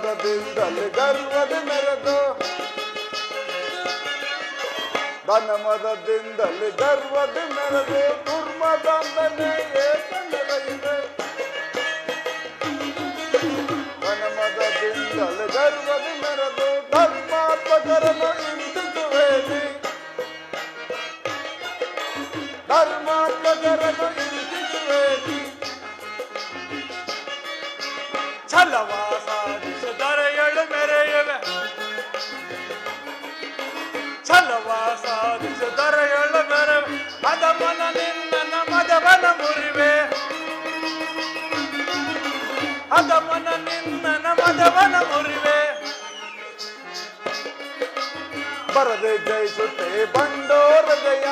ಮದದಿಂದಲೇ ಗರ್ವದ ಮೆರೆದು ಧನ ಮದದಿಂದಲೇ ಗರ್ವದ ಮೆರೆದು ದುರ್ಮದಂದನೆ ಏಕ ಮೆರೆಯುವೆ ಧನ ಮದದಿಂದಲೇ ಗರ್ವದ ಮೆರೆದು ಧರ್ಮಾತ್ಮಕರನ್ನು ಹಿಂಸಿಸುವೇನೆ ಧರ್ಮಾತ್ಮಕರನ್ನು ಹಿಂಸಿಸುವೇನೆ ಛಲವ ಸಾಧಿಸಿದರೆಯಳು ಮೆರೆಯುವೆ ಛಲವ ಸಾಧಿಸಿದರೆಯಳು ಮೆರೆಯುವೆ ಅದಮನ ನಿನ್ನ ಮದವನ ಮುರಿವೆ ಅದಮನ ನಿನ್ನ ಮದವನ ಮುರಿವೆ ಬರದೆ ಜಯಿಸುತ್ತೆ ಬಂಡೋರ ಜಯ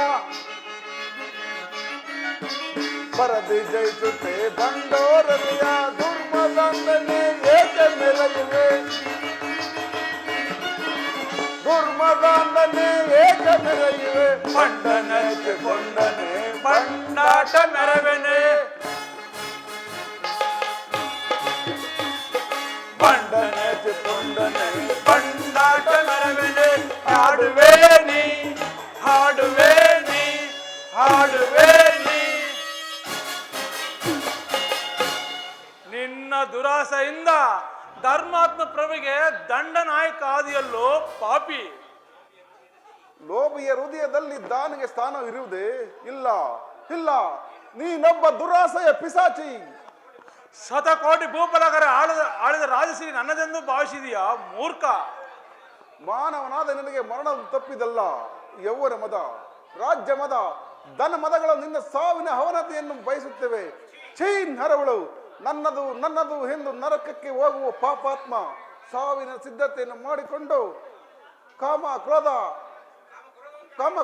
ಬರದೆ ಜಯಿಸುತ್ತೆ ಬಂಡೋರ ಜಯ ದುರ್ಮದಂದನೆ ಏಕ ಮೆರೆಯುವೆ ದುರ್ಮದಂದನೆ ಏಕ ಮೆರೆಯುವೆ ಬಂಡನಕ್ಕೆ ಕೊಂಡನೆ ಬಂಡಾಟ ಮೆರವೆನೆ ಬಂಡನಕ್ಕೆ ಕೊಂಡನೆ ಬಂಡಾಟ ಮೆರವೆನೆ ಹಾಡುವೆ ನೀ ಹಾಡುವೆ ನೀ ಹಾಡುವೆ ನೀ ನಿನ್ನ ದುರಾಸೆಯಿಂದ ಧರ್ಮಾತ್ಮ ಪ್ರಭುಗೆ ದಂಡನಾಯಕ ಆದಿಯಲ್ಲೋ ಪಾಪಿ ಲೋಭಿಯ ಹೃದಯದಲ್ಲಿ ದಾನಿಗೆ ಸ್ಥಾನವಿರುವುದೇ ಇಲ್ಲ ಇಲ್ಲ ನೀನೊಬ್ಬ ದುರಾಸೆಯ ಪಿಸಾಚಿ ಶತಕೋಟಿ ಭೂಪಲಗರ ಆಳಿದ ರಾಜಶ್ರೀ ನನ್ನದೆಂದು ಭಾವಿಸಿದೀಯಾ ಮೂರ್ಖ ಮಾನವನಾದ ನಿನಗೆ ಮರಣ ತಪ್ಪಿದಲ್ಲ ಯೌವನ ಮದ ರಾಜ್ಯ ಮದ ಧನ ಮದಗಳು ನಿನ್ನ ಸಾವಿನ ಅವನತಿಯನ್ನು ಬಯಸುತ್ತೇವೆ ಚೀನ್ ಹರವಳು ನನ್ನದು ನನ್ನದು ಎಂದು ನರಕಕ್ಕೆ ಹೋಗುವ ಪಾಪಾತ್ಮ ಸಾವಿನ ಸಿದ್ಧತೆಯನ್ನು ಮಾಡಿಕೊಂಡು ಕಾಮ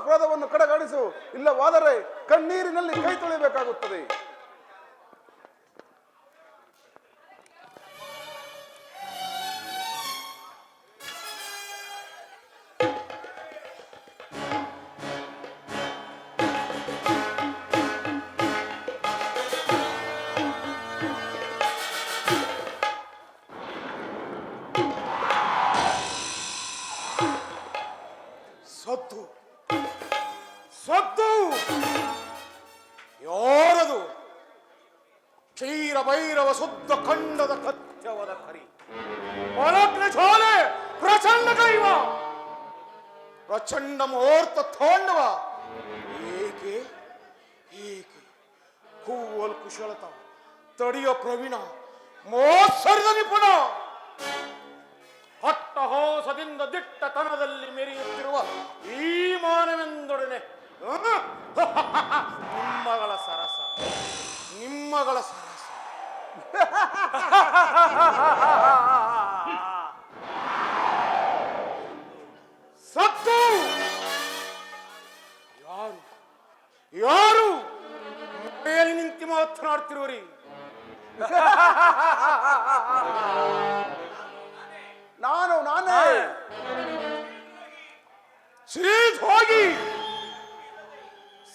ಕ್ರೋಧವನ್ನು ಕಡೆಗಣಿಸು ಇಲ್ಲವಾದರೆ ಕಣ್ಣೀರಿನಲ್ಲಿ ಕೈ ತೊಳೆಯಬೇಕಾಗುತ್ತದೆ ಸತ್ತು ಯಾರದು ಕ್ಷೀರ ಭೈರವ ಶುದ್ಧ ಖಂಡದ ಕತ್ಯವದ ಕರಿ ಪರಾಕ್ರ ಜ್ವಾಲೆ ಪ್ರಚಂಡ ಕೈವ ಪ್ರಚಂಡ ಮುಹೂರ್ತ ತಾಂಡವ ಏಕೆ ಏಕೆ ಕೂವಲ್ ಕುಶಲತ ತಡಿಯ ಪ್ರವೀಣ ಮೋತ್ಸರದ ನಿಪುಣ ಅಟ್ಟಹಾಸದಿಂದ ದಿಟ್ಟತನದಲ್ಲಿ ಮೆರೆಯುತ್ತಿರುವ ಈ ಮಾನವೆಂದೊಡನೆ ನಿಮ್ಮಗಳ ಸರಸ ನಿಮ್ಮಗಳ ಸರಸ ಸತ್ತು ಯಾರು ಯಾರು ಮೇಲೆ ನಿಂತು ಮಾತನಾಡ್ತಿರುವರಿ ನಾನೇ ಶ್ರೀಜ್ ಹೋಗಿ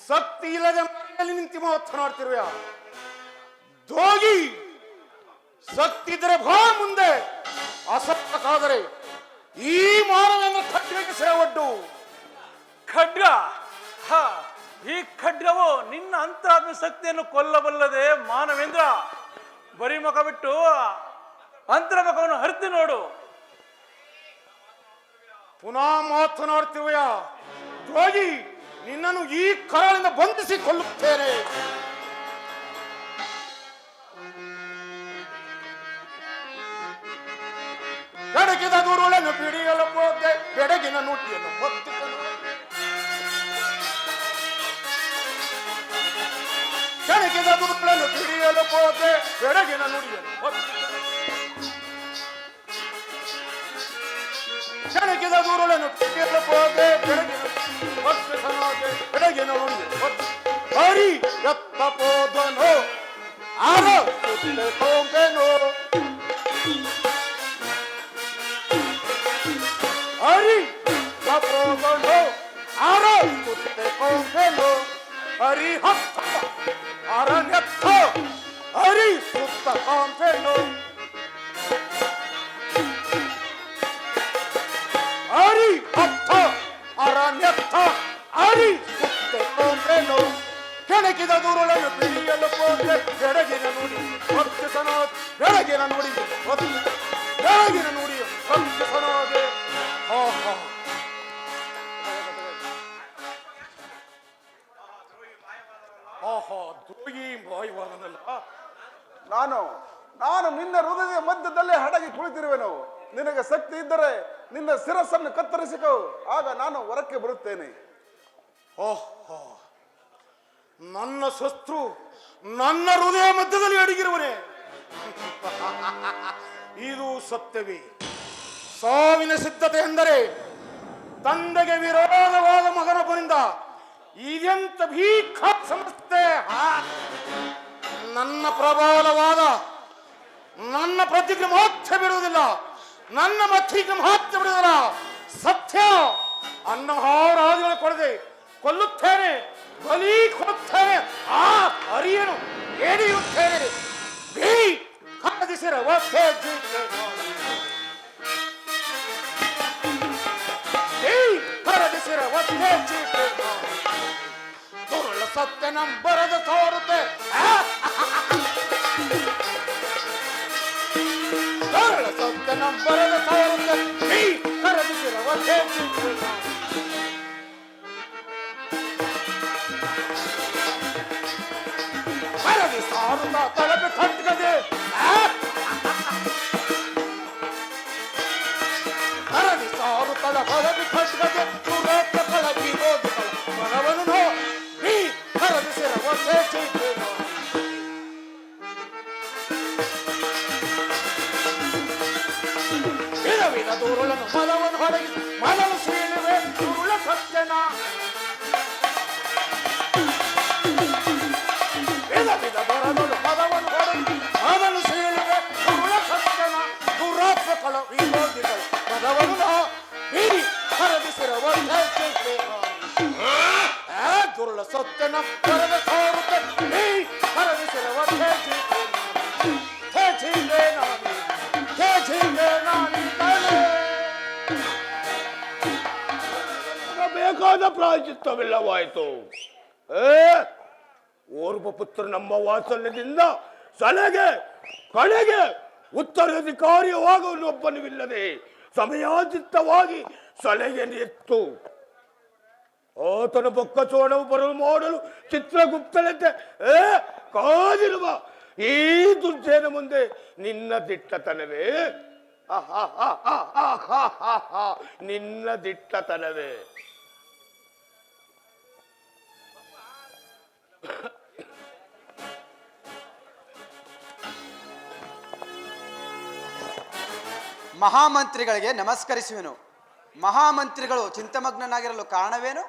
ಶಕ್ತಿ ಇಲ್ಲದೆ ಮನೆಯಲ್ಲಿ ನಿಂತು ಮಾತನಾಡ್ತಿರುವೆ ಧೋಗಿ ಶಕ್ತಿ ಇದ್ದರೆ ಬಾ ಮುಂದೆ ಅಸಕ್ತಕ್ಕಾದರೆ ಈ ಮಾನವನ ಖಡ್ಗಕ್ಕೆ ಸೇವಡ್ಡು ಖಡ್ಗ ಈ ಖಡ್ಗವು ನಿನ್ನ ಅಂತರಾತ್ಮ ಶಕ್ತಿಯನ್ನು ಕೊಲ್ಲಬಲ್ಲದೆ ಮಾನವೇಂದ್ರ ಬರೀ ಮುಖ ಬಿಟ್ಟು ಅಂತರ್ಮುಖವನ್ನು ಹರಿದು ನೋಡು ಪುನಃ ಮಾತನಾಡ್ತಿರುವೆಯ ದ್ರೋಹಿ ನಿನ್ನನ್ನು ಈ ಕರಳಿಂದ ಬಂಧಿಸಿ ಕೊಲ್ಲುತ್ತೇನೆ ಬೆಡಗಿದ ದುರುಳನ್ನು ಪಿಡಿಯಲು ಹೋದೆ ಬೆಡಗಿನ ನುಡಿಯನ್ನು ಹೊತ್ತಿಕೊಂಡು ಬೆಡಗಿದ ದುರುಳನ್ನು ಪಿಡಿಯಲು ಹೋದೆ ಬೆಡಗಿನ ನುಡಿಯನ್ನು ಹೊತ್ತಿಕೊಂಡು ಬೆಳಗಿದ ದೂರಳನ್ನು ಪಿಡಿಯಲು ಹೋದೆ ಬೆಡಗಿನ ಹೊತ್ತಿಸನಾದೆ ಬೆಡಗಿನ ನುಡಿಯನ್ನು ಹರಿ ಎತ್ತ ಪೋದನು ಆರ ಕೊಂಬೆನು ಹರಿ ತಪೋದನು ಆರ ಕೊಂಬೆನು ಹರಿ ಹತ್ತ ಅರಣ್ಯತ್ತ ಹರಿ ಸುತ್ತ ಕೊಂಬೆನು ಪೋತೆ ಬೆಳಗಿನ ನುಡಿ ಹೊತ್ತು ಸನೋದೆ ಬೆಳಗಿನ ನುಡಿ ಹೊತ್ತು ಬೆಳಗಿನ ನುಡಿ ಹೊತ್ತು ಸನೋದೆ ಆಹಾ ಆಹಾ ದ್ರೋಹಿ ಮಾಯವಾದನಲ್ಲ. ನಾನು ನಾನು ನಿನ್ನ ಹೃದಯದ ಮಧ್ಯದಲ್ಲೇ ಹಡಗಿ ಕುಳಿತಿರುವೆನು. ನಿನಗೆ ಶಕ್ತಿ ಇದ್ದರೆ ನಿನ್ನ ಶಿರಸ್ಸನ್ನು ಕತ್ತರಿಸಿಕೋ, ಆಗ ನಾನು ಹೊರಕ್ಕೆ ಬರುತ್ತೇನೆ. ಓಹೋ ನನ್ನ ಶಸ್ತ್ರು ನನ್ನ ಹೃದಯ ಮಧ್ಯದಲ್ಲಿ ಅಡಗಿರುವನೇ. ಇದು ಸತ್ಯವೇ. ಸಾವಿನ ಸಿದ್ಧತೆ ಎಂದರೆ ತಂದೆಗೆ ವಿರೋಧವಾದ ಮಗನೊಬ್ಬನಿಂದ ಇದೆಂತ ಭೀಕರ ಸಮಸ್ಯೆ. ನನ್ನ ಪ್ರಬಲವಾದ ನನ್ನ ಪ್ರತಿಜ್ಞೆ ಮಾತ್ರ ಬಿಡುವುದಿಲ್ಲ, ನನ್ನ ಮತ್ತಿಗೆ ಮಾತ್ರ ಬಿಡುವುದಿಲ್ಲ. ಸತ್ಯ ಅನ್ನ ಹಾರಾದಿಗಳು ಕೊಡದೆ ಕೊಲ್ಲುತ್ತೇನೆ, ಬಲಿ ಕೊಡುತ್ತೇನೆ, ಆ ಅರಿಯನು ಎಡೆಯುತ್ತೇನೆ. ಬೀ ಕರದಿಸಿರ ಒತ್ತೆ ಕರದಿಸಿರ ಒತ್ತೆ ದುರುಳ ಸತ್ಯ ನಂಬರದ ತೋರುತ್ತೆ. ದುರುಳ ಸತ್ಯ ನಂಬರದ ತೋರುತ್ತೆ. ಬೀ ಕರದಿಸಿರ ಒತ್ತೆ ಮರದಿ ಸಾರುತ್ತ ತಳಬೆ ಕಟ್ಕದೆ ಮರದಿ ಸಾರುತ್ತದ ಹೊರಬಿ ಕಟ್ಕದೆ ಸುರೇತ ಕಳಗಿ ಹೋಗುತ್ತಲ ಮನವನು ನೋ ನೀ ಕರದಿಸಿರ ಒಂದೇ ಚೀಟೇನು. ವಿಧವಿಧ ದುರುಳನು ಮನವನ್ನು ಹೊರಗಿ ಮನವು ಸೀಳುವೆ ದುರುಳ ಸತ್ಯನ. ವಿಧ ಬರದಳು ಪದವನ್ನು ಹೊರಗಿ ಅದನ್ನು ಸೀಳುವೆ ದುರುಳ ಸತ್ಯನ. ದುರಾತ್ಮಕಳ ವಿರೋಧಿಗಳು ಪದವನ್ನು ಬೀರಿ ಹರದಿಸಿರ ಒಂದೇ ಚೀಟೇನು. ದುರುಳ ಸತ್ಯನ ಹೊರದ ತೋರುತ್ತೆ ನೀ ಹರದಿಸಿರ ಒಂದೇ ಚೀಟೇನು. ಛೇ ನಾನಿ ಬೇಕಾದ ಪ್ರಾಯಶ್ಚಿತ್ತವಿಲ್ಲವಾಯಿತು. ಓರ್ವ ಪುತ್ರ ನಮ್ಮ ವಾತ್ಸಲ್ಯದಿಂದ ಸಲಹೆಗೆ ಕಡೆಗೆ ಉತ್ತರಾಧಿಕಾರಿಯಾಗುವನೊಬ್ಬನಿಲ್ಲದೆ ಸಮಯೋಚಿತವಾಗಿ ಸಲಹೆ ಎತ್ತು ಆತನ ಬೊಕ್ಕಚೋಣವು ಬರಲು ಮಾಡಲು ಚಿತ್ರಗುಪ್ತನಂತೆ ಕಾದಿರುವ ಈ ದುರ್ಜಯನ ಮುಂದೆ ನಿನ್ನ ದಿಟ್ಟತನವೇ, ನಿನ್ನ ದಿಟ್ಟತನವೇ. ಮಹಾಮಂತ್ರಿಗಳಿಗೆ ನಮಸ್ಕರಿಸುವೆನು. ಮಹಾಮಂತ್ರಿಗಳು ಚಿಂತಮಗ್ನನಾಗಿರಲು ಕಾರಣವೇನು?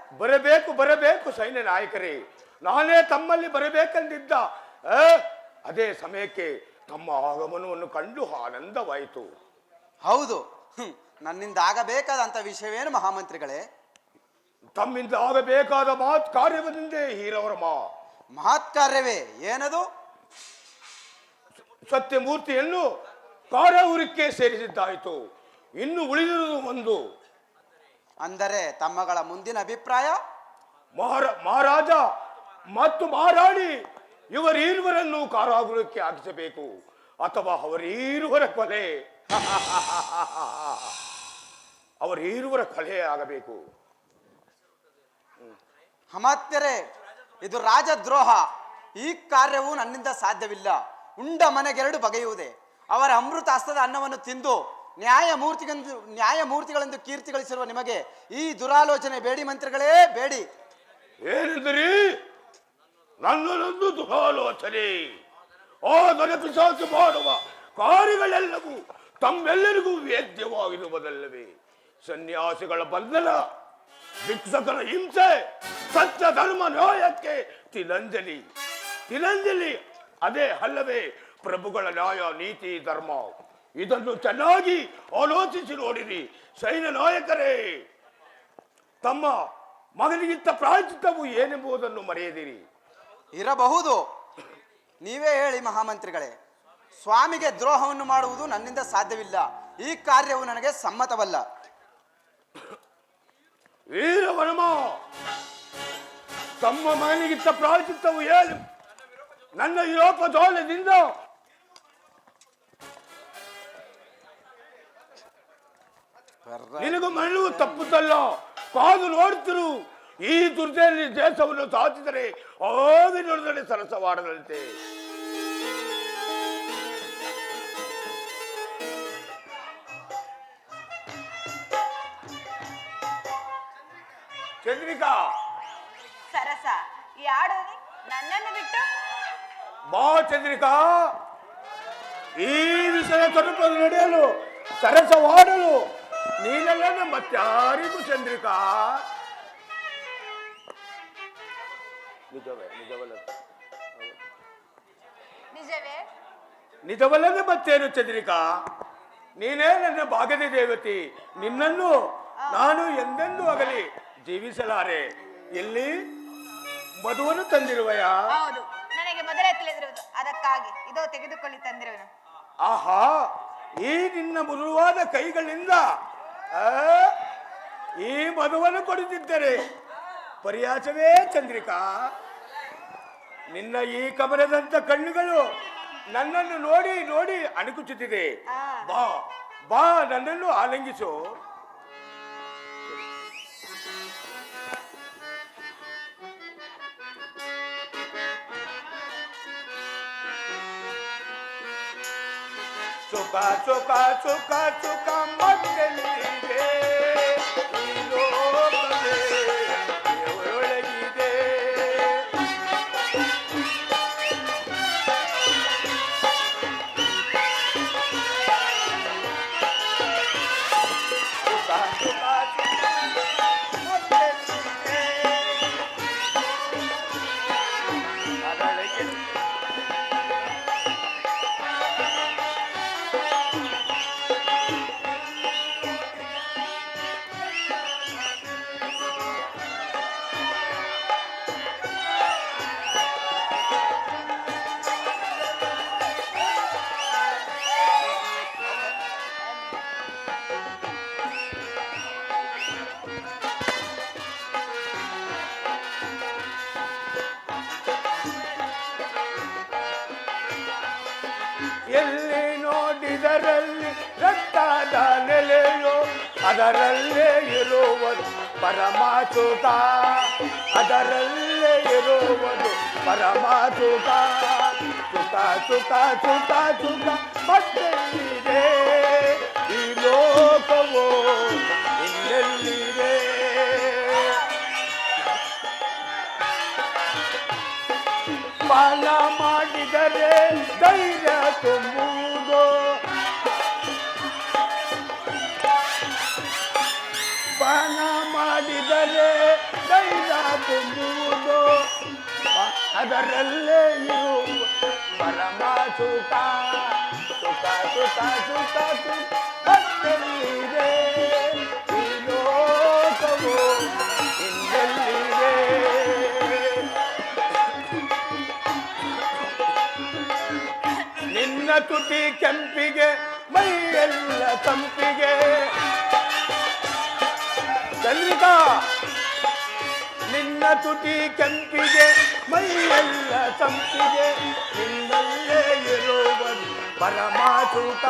ಬರಬೇಕು ಸೈನ್ಯ ನಾಯಕರೇ, ನಾನೇ ತಮ್ಮಲ್ಲಿ ಬರಬೇಕೆಂದಿದ್ದ. ಅದೇ ಸಮಯಕ್ಕೆ ತಮ್ಮ ಆಗಮನವನ್ನು ಕಂಡು ಆನಂದವಾಯಿತು. ಹೌದು, ನನ್ನಿಂದ ಆಗಬೇಕಾದಂತ ವಿಷಯವೇನು ಮಹಾಮಂತ್ರಿಗಳೇ? ತಮ್ಮಿಂದ ಆಗಬೇಕಾದ ಮಹತ್ ಕಾರ್ಯವನ್ನೇ ಹೀರವರಮ್ಮ. ಮಹತ್ ಕಾರ್ಯವೇ? ಏನದು? ಸತ್ಯಮೂರ್ತಿಯನ್ನು ಕಾರಾಗೃಹಕ್ಕೆ ಸೇರಿಸಿದ್ದಾಯಿತು. ಇನ್ನು ಉಳಿದಿರುವುದು ಒಂದು. ಅಂದರೆ ತಮ್ಮಗಳ ಮುಂದಿನ ಅಭಿಪ್ರಾಯ? ಮಹಾರಾಜ ಮತ್ತು ಮಹಾರಾಣಿ ಇವರೀರುವರನ್ನು ಕಾರಾಗೃಹಕ್ಕೆ ಹಾಕಿಸಬೇಕು, ಅಥವಾ ಅವರೀರುವರ ಕೊಲೆ ಅವರೀರುವರ ಕೊಲೆ ಆಗಬೇಕು. ಅಮಾತ್ಯರೇ, ಇದು ರಾಜದ್ರೋಹ. ಈ ಕಾರ್ಯವು ನನ್ನಿಂದ ಸಾಧ್ಯವಿಲ್ಲ. ಉಂಡ ಮನೆಗೆರಡು ಬಗೆಯುವುದೇ. ಅವರ ಅಮೃತ ಹಸ್ತದ ಅನ್ನವನ್ನು ತಿಂದು ನ್ಯಾಯಮೂರ್ತಿಗಳೆಂದು ಕೀರ್ತಿ ಗಳಿಸಿರುವ ನಿಮಗೆ ಈ ದುರಾಲೋಚನೆ ಬೇಡಿ ಮಂತ್ರಿಗಳೇ, ಬೇಡಿ. ಏನೆಂದರೆ ನನ್ನದೊಂದು ದುರಾಲೋಚನೆ. ಆದರೆ ಪಿಶಾಚು ಮಾಡುವ ಕಾರ್ಯಗಳೆಲ್ಲವೂ ತಮ್ಮೆಲ್ಲರಿಗೂ ವೇದ್ಯವಾಗಿರುವುದಲ್ಲವೇ? ಸನ್ಯಾಸಿಗಳ ಬಂಧನ, ಭಿಕ್ಷಕರ ಹಿಂಸೆ, ಸತ್ಯ ಧರ್ಮ ನ್ಯಾಯಕ್ಕೆ ತಿಲಂಜಲಿ. ಅದೇ ಅಲ್ಲವೇ ಪ್ರಭುಗಳ ನ್ಯಾಯ ನೀತಿ ಧರ್ಮ. ಇದನ್ನು ಚೆನ್ನಾಗಿ ಆಲೋಚಿಸಿ ನೋಡಿರಿ ಸೈನ್ಯ ನಾಯಕರೇ. ತಮ್ಮ ಮಗನಿಗಿಂತ ಪ್ರಾಯಶ್ಚಿತ್ತವು ಏನೆಂಬುದನ್ನು ಮರೆಯದಿರಿ. ಇರಬಹುದು, ನೀವೇ ಹೇಳಿ ಮಹಾಮಂತ್ರಿಗಳೇ. ಸ್ವಾಮಿಗೆ ದ್ರೋಹವನ್ನು ಮಾಡುವುದು ನನ್ನಿಂದ ಸಾಧ್ಯವಿಲ್ಲ. ಈ ಕಾರ್ಯವು ನನಗೆ ಸಮ್ಮತವಲ್ಲ. ವೀರವರ್ಮ, ತಮ್ಮ ಮಗನಿಗಿಂತ ಪ್ರಾಯಶ್ಚಿತ್ತವು ಏನು? ನನ್ನ ಯುರೋಪದೋಲದಿಂದ ನಿನಗೂ ಮರಳುವು ತಪ್ಪುತ್ತಲ್ಲ. ಕಾದು ನೋಡ್ತಿರು. ಈ ದುರ್ದೆಯಲ್ಲಿ ದೇಶವನ್ನು ಸಾಧಿಸಿದರೆ ಹೋಗಿ ನೋಡಿದರೆ ಸರಸವಾಡದಂತೆ. ಚಂದ್ರಿಕಾ, ಸರಸ ಯಾಡೋರಿ ನನ್ನನ್ನು ಬಿಟ್ಟು ಬಾ ಚಂದ್ರಿಕಾ. ಈ ವಿಷಯ ತಲುಪಲು ನಡೆಯಲು ಸರಸವಾಡಲು ನೀನಲ್ಲ ಮತ್ತಾರಿಗೂ ಚಂದ್ರಿಕಾ. ನಿಜವೇ? ನಿಜವಲ್ಲದೆ ಮತ್ತೇನು ಚಂದ್ರಿಕಾ? ನೀನೇ ನನ್ನ ಭಾಗದ ದೇವತೆ. ನಿನ್ನನ್ನು ನಾನು ಎಂದೆಂದೂ ಆಗಲಿ ಜೀವಿಸಲಾರೆ. ಎಲ್ಲಿ ಮಧುವನ್ನು ತಂದಿರುವೆಯ? ಹೌದು, ನನಗೆ ಮೊದಲೇ ತಿಳಿದಿರುವುದು, ಅದಕ್ಕಾಗಿ ಇದೋ ತೆಗೆದುಕೊಳ್ಳಿ ತಂದಿರುವೆನು. ಆಹಾ, ಈ ನಿನ್ನ ಮೃದುವಾದ ಕೈಗಳಿಂದ ಈ ಮಧುವನ್ನು ಕೊಡುತ್ತಿದ್ದರೆ ಪರ್ಯಾಸವೇ ಚಂದ್ರಿಕಾ. ನಿನ್ನ ಈ ಕಮಲದಂತ ಕಣ್ಣುಗಳು ನನ್ನನ್ನು ನೋಡಿ ನೋಡಿ ಅಣುಕುಚ್ಚುತ್ತಿದೆ. ಬಾ ಬಾ, ನನ್ನನ್ನು ಆಲಿಂಗಿಸು. ಸುಖ ಸುಖ ಸುಖ ಸುಖ ಮತ್ತೆಲ್ಲಿದೆ, ಈ ಲೋಕವೇ ಒಳಗಿದೆ. ಸುಖ ಸುಖ ಸುಖ ಮತ್ತೆಲ್ಲಿದೆ, ಅದರೊಳಗೆ ಎಲ್ಲಿ ನೋಡಿದರಲ್ಲಿ ರಕ್ತದ ನೆಲೆಯೋ, ಅದರಲ್ಲೇ ಇರುವುದು ಪರಮಾಸುತ, ಅದರಲ್ಲೇ ಇರುವುದು ಪರಮಾಸುತ. ಸುಖ ಸುಖ ಸುಖ ಸುಖ ಮತ್ತೆಲ್ಲಿದೆ, ಈ ಲೋಕವೋ ಇನ್ನೆಲ್ಲಿದೆ. ಪಾಲ ಮಾಡಿದರೆ ಧೈರ್ಯ ತುಂಬುವುದು, ಪಾನ ಮಾಡಿದರೆ ಧೈರ್ಯ ತುಂಬುವುದು, ಅದರಲ್ಲೇ ಇರುವ ಪರಮ ಸುಖ. ಸುಖ ಸುಖ ಸುಖ ಸುಖ ಮತ್ತೆಲ್ಲಿದೆ, ಈ ಲೋಕವು ಇನ್ನೆಲ್ಲಿದೆ. ನಿನ್ನ ತುಟಿ ಕೆಂಪಿಗೆ ಮೈಯೆಲ್ಲ ತಂಪಿಗೆ. ಚಂದ್ರಿಕಾ, ನಿನ್ನ ತುಟಿ ಕೆಂಪಿಗೆ ಮೈಯೆಲ್ಲ ತಂಪಿಗೆ, ನಿನ್ನಲ್ಲೇ ಇರುವುದು ಪರಮಾಸುತ.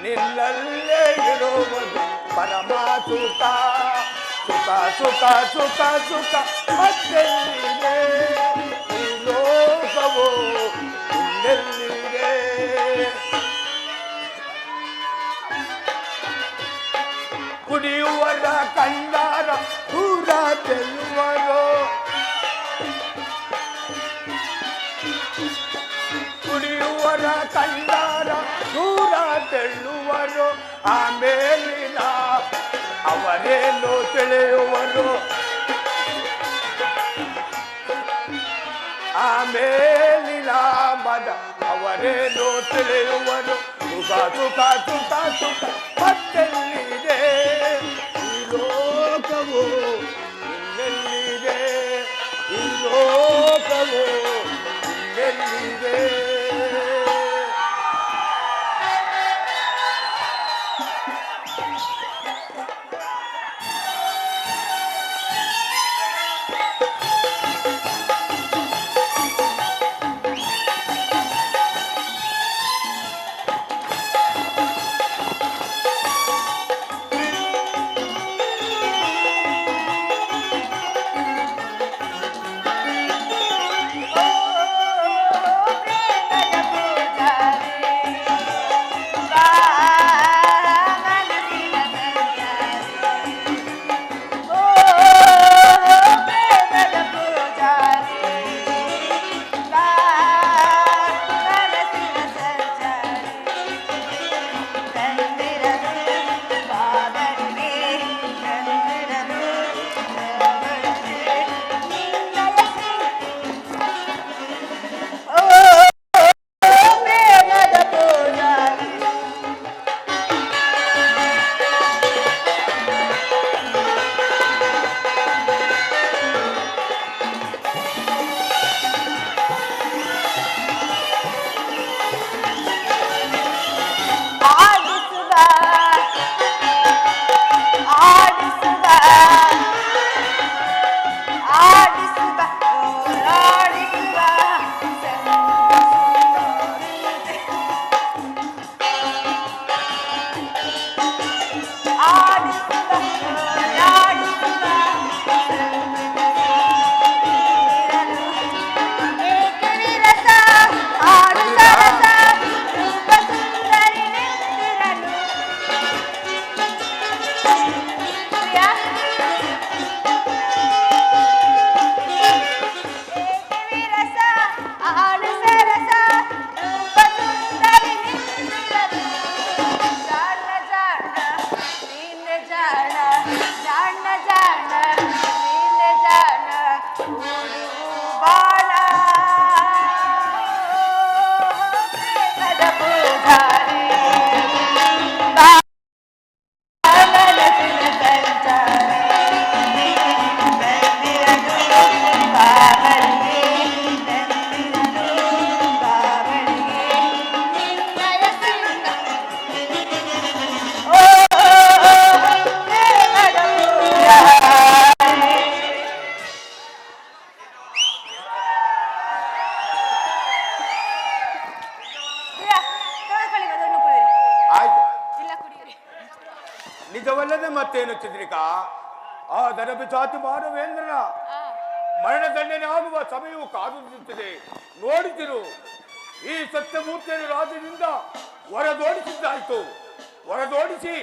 ನಿನ್ನಲ್ಲೇ ಇರುವುದು ಪರಮಾಸುತ. ಸುಖ ಸುಖ ಸುಖ ಸುಖ ಮತ್ತೆಲ್ಲಿದೆ, ಈ ಲೋಕವು ಇನ್ನೆಲ್ಲಿದೆ. ಕುಡಿಯುವರ ಕಂಡಾರ ದೂರ ಚೆಲ್ಲುವರು, ಕುಡಿಯುವರ ಕಂಡಾರ ದೂರ ತೆಳ್ಳುವರು. ಆಮೇಲಿನ ಅವರೇನು ತಿಳಿಯುವರು, ಆಮೇಲಿನ ಮದ ಅವರೇನು ತಿಳಿಯುವರು. ಸುಖ ಸುಖ ಸುಖ ಸುಖ ಮತ್ತೆಲ್ಲಿದೆ, ಈ ಲೋಕವು ಇನ್ನೆಲ್ಲಿದೆ, ಈ ಲೋಕವು ಇನ್ನೆಲ್ಲಿದೆ. ಮತ್ತೇನು ಚಂದ್ರಿಕಾ, ಆ ಧನಪಿಚಾತಿ ಮಾನವೇಂದ್ರನ ಮರಣದಂಡನೆ ಆಗುವ ಸಮಯವು ಕಾದು ನಿಂತಿದೆ. ನೋಡುತ್ತಿರು, ಈ ಸತ್ಯಮೂರ್ತಿಯನ್ನು ರಾಜ್ಯದಿಂದ ಹೊರದೋಡಿಸಿದ್ದಾಯಿತು. ಹೊರದೋಡಿಸಿ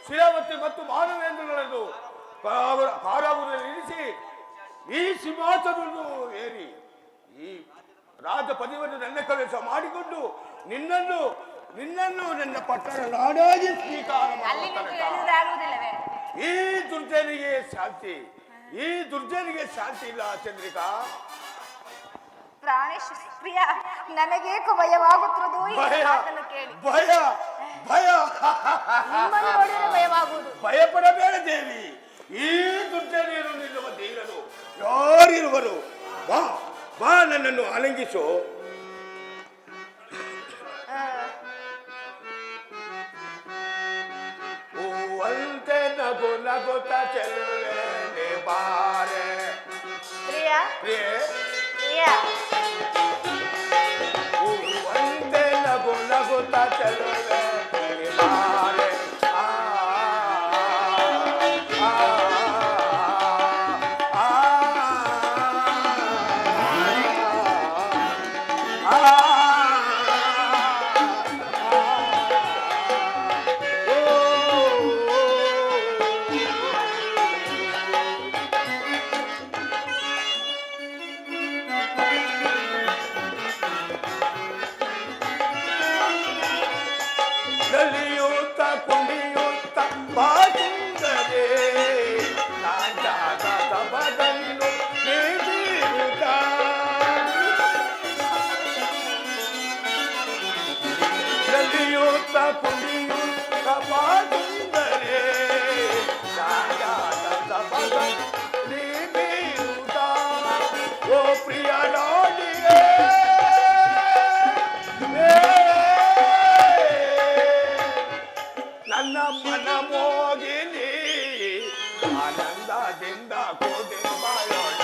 ಶಿರಾವತಿ ಮತ್ತು ಮಾನವೇಂದ್ರಗಳನ್ನು ಕಾರಾಗೃಹದಲ್ಲಿ ಇರಿಸಿ ಈ ಸಿಂಹಾಸನವನ್ನು ಏರಿ ಈ ರಾಜ ಪದವಿಯನ್ನು ನನ್ನ ಕವೇಶ ಮಾಡಿಕೊಂಡು ನಿನ್ನನ್ನು ನನ್ನ ಪಟ್ಟಣ ನಾಡಾಗಿ ಸ್ವೀಕಾರ ಅಲ್ಲಿ ಮಾಡುವ ನಿಂತು ತನಕ ಹೇಳಿದ್ರೆ ಆಗುವುದಿಲ್ಲವೇ? ಈ ದುರ್ಜನಿಗೆ ಶಾಂತಿ, ಈ ದುರ್ಜನಿಗೆ ಶಾಂತಿ ಇಲ್ಲ ಚಂದ್ರಿಕಾ. ಪ್ರಾಣೇಶ್ ಪ್ರಿಯ, ನನಗೇಕೋ ಭಯವಾಗುತ್ತಿರುವುದು ಈ ಭಯ ಮಾತನ್ನು ಕೇಳಿ. ಭಯ ಭಯ ನಿಮ್ಮನ್ನು ನೋಡಿದರೆ ಭಯವಾಗುವುದು. ಭಯಪಡಬೇಡ ದೇವಿ. ಈ ದುರ್ಜನಿಯನ್ನು ನಿಲ್ಲುವ ಧೀರರು ಯಾರಿರುವರು? ಬಾ ಬಾ, ನನ್ನನ್ನು ಆಲಿಂಗಿಸು. ಹೂವಂತೆ ನಗು ನಗುತ್ತ ಚೆಲುವೆ ಬಾರೆ ಪ್ರಿಯ ಪ್ರಿಯೆ, ಪ್ರಿಯ, ಹೂವಂತೆ ನಗು ನಗುತ್ತ ಚೆಲುವೆ ಬಾರೆ. ಆ ಆ, ಆ, ಆ, ಆ, ನಲಿಯುತ್ತ ಕುಣಿಯುತ್ತ ಬಾಸುಂದರೆ ನಾಟಕ ಸಭದನ್ನು ನೀಡಿರುತ್ತ ನಲಿಯುತ್ತ ಕುಣಿಯುತ್ತ ಬಾಸುಂದರೆ ನಾಟಕ ಸಭದನ್ನು ನೀಡಿರುತ್ತ ಓ ಪ್ರಿಯ ನಾಡಿಯೇ ನನ್ನ ಮನ ಮೋಗಿನಿ ಆನಂದದಿಂದ ಕೋಟೆ ಬಾಯೋಣ.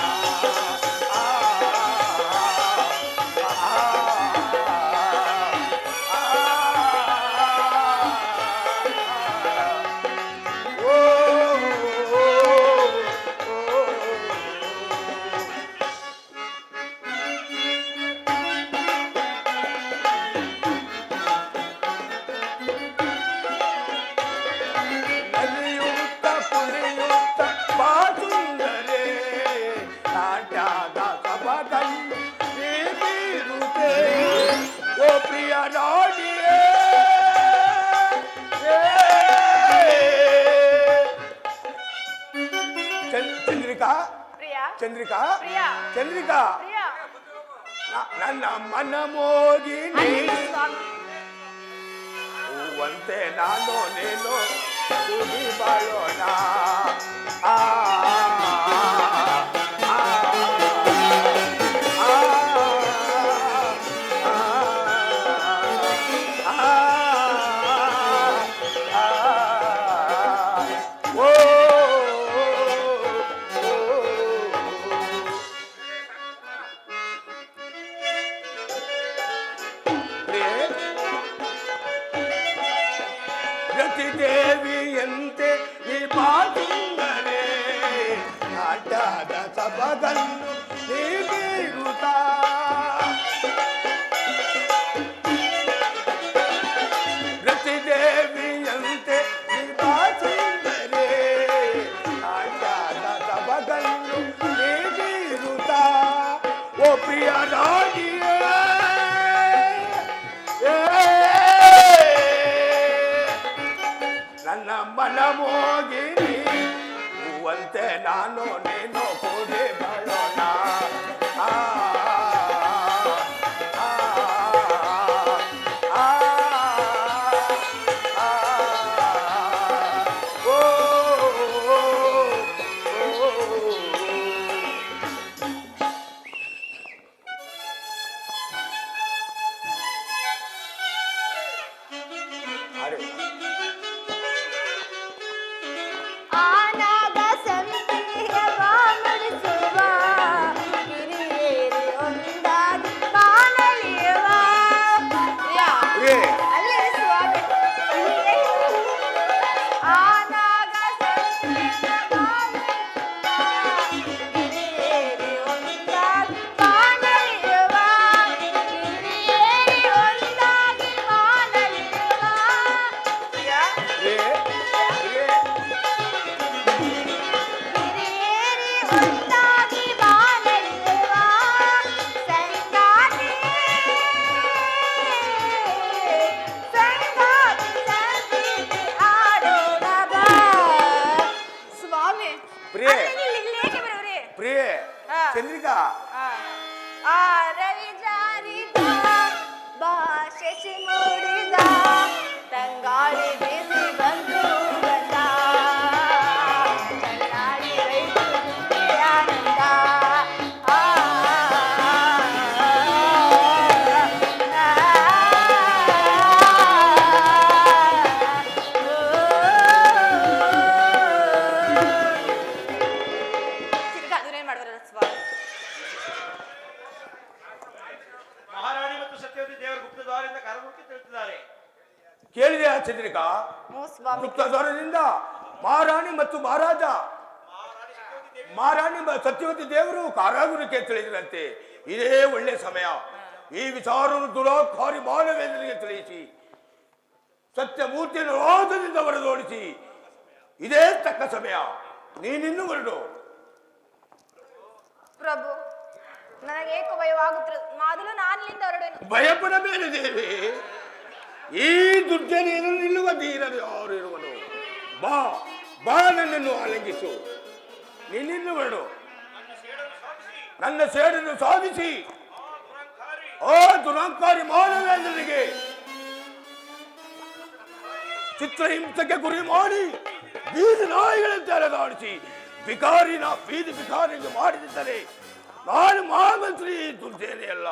ಆ, ಆ, ಓ, ನಲಿಯುತ್ತ ಕುಣಿಯುತ್ತ ಬಾಸುಂದರೆ ನಾಟ್ಯದ ಸಭದಲ್ಲಿ ನೀಡಿರುತ್ತೆ. ಓ ಪ್ರಿಯ ನಾಡಿಯೇ ಚಂದ್ರಿಕಾ, ಪ್ರಿಯ, ಚಂದ್ರಿಕಾ, ಪ್ರಿಯ, ಚಂದ್ರಿಕಾ, ಪ್ರಿಯ. ನನ್ನ ಮನ ಮೋಗಿನಿ ಅಲ್ಲಿ ಸ್ವಾಮಿ. ಹೂವಂತೆ ನಾನು ನೀನು ಕೂಡಿ ಬಾಳೋಣ. ಆ, ಆ, ಆ, ಓ, ರತಿದೇವಿಯಂತೆ ಈ ಬಾಸುಂದರೆ ಆಟದ ಸಭದನ್ನು ನೀಡಿರುತ್ತ ರತಿದೇವಿಯಂತೆ ಈ ಬಾಸುಂದರೆ ಆಟದ ಸಭದನ್ನು ನೀಡಿರುತ್ತ ಓ ಪ್ರಿಯ ರಾಣಿಯೇ ನನ್ನ ಮನ ಮೋಗಿನಿ ಹೂವಂತೆ ನಾನು ನೀನು ಕೂಡಿ ಬಾಳೋಣ. ಆ, ಆ, ಆ, ಆ, ಓ, ಓ, ಅರೆ ಆನಾಗ ಸಂಪಿಗೆ ಬಾನುಡಿ ಚಂದ್ರಿಕಾ ಆ ರವಿ ಜಾರಿದ ಭಾಷೆ ಮೂಡಿದ ತಂಗಾಳಿ ಬೀಸಿ ಬಂದು ಬಂದ ಚಳ್ಳಾಳಿ ರೈತು ಆನಂದ ಅದನ್ನೇನ್ ಮಾಡುವಲ್ಲ ಸ್ವಾಮಿ. ಮಹಾರಾಣಿ ಮತ್ತು ಸತ್ಯವತಿ ದೇವರ ಗುಪ್ತದ್ವಾರದಿಂದ ಕರಗುತ್ತಿ ತಿಳಿಸಿದ್ದಾರೆ. ಕೇಳಿದೆಯಾ ಚಂದ್ರಿಕಾ? ಹ್ಞೂ ಸ್ವಾಮಿ. ಗುಪ್ತದ್ವಾರದಿಂದ ಮಹಾರಾಣಿ ಮತ್ತು ಮಹಾರಾಣಿ ಸತ್ಯವತಿ ದೇವರು ಕಾರಾಗೃಹಕ್ಕೆ ತಿಳಿದಿರಂತೆ. ಇದೇ ಒಳ್ಳೆ ಸಮಯ. ಈ ವಿಚಾರವನ್ನು ದುರಾಕಾರಿ ಮಾನವೇಂದ್ರನಿಗೆ ತಿಳಿಸಿ ಸತ್ಯಮೂರ್ತಿಯನ್ನು ರೋಧದಿಂದ ಹೊರದೋಡಿಸಿ. ಇದೇ ತಕ್ಕ ಸಮಯ. ನೀನಿನ್ನು ಹೊರಡು. ಪ್ರಭು ನನಗೆ ಏಕೋ ಭಯವಾಗುತ್ತಿರೋದು. ಮೊದಲು ನಾನಿಲ್ಲಿಂದ ಹೊರಡುವೆನು. ಭಯಪಡಬೇಡ ದೇವಿ. ಈ ದುರ್ಜನೆಯನ್ನು ನಿಲ್ಲುವ ಧೀರರು ಯಾರು ಇರುವನು? ಬಾ ಬಾ, ನನ್ನನ್ನು ಆಲಂಗಿಸು. ನೀನಿನ್ನು ಹೊರಡು. ನನ್ನ ಸೇಡನ್ನು ಸಾಧಿಸಿ ಆ ದುರಾಂಕಾರಿ ಮಾನವೇಂದ್ರನಿಗೆ ಚಿತ್ರಹಿಂಸಕ್ಕೆ ಗುರಿ ಮಾಡಿ ಬೀದಿ ನಾಯಿಗಳಂತೆ ಅಲೆದಾಡಿಸಿ ಬೀದಿ ಭಿಕಾರಿಗೆ ಮಾಡಿದಿದ್ದರೆ ನಾನು ಮಹಾಮಂತ್ರಿ ದುರ್ಜೇನೆಯಲ್ಲ.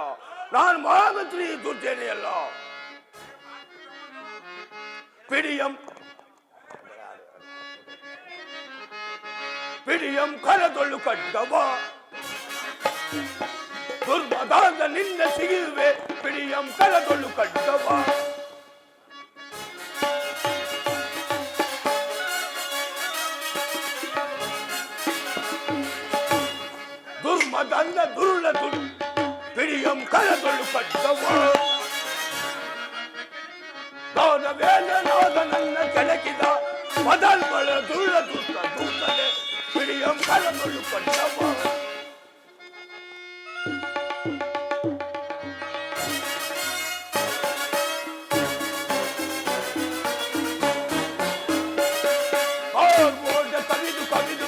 ಪಿಡಿಯಂ ಕರದೊಳ್ಳು ಕಡ್ಡವ ದುರ್ಮದಾದ ನಿನ್ನ ಸಿಗಿರುವೆ. ಪಿಡಿಯಂ ಕರದೊಳ್ಳು ಕಡ್ಡವ ದುರ್ಮದಂದ ದುರುಳ ಪಿಡಿಯಂ ಕರದೊಳ್ಳು ಕಡ್ಡವ ನಾದ ವೇದನಾದ ನನ್ನ ಕೆಳಕಿದ ಮೊದಲ್ಗಳ ದುರುಳ ದೂತನೆ. ಪಿಡಿಯಂ ಕರದೊಳ್ಳು ಕಡ್ಡವ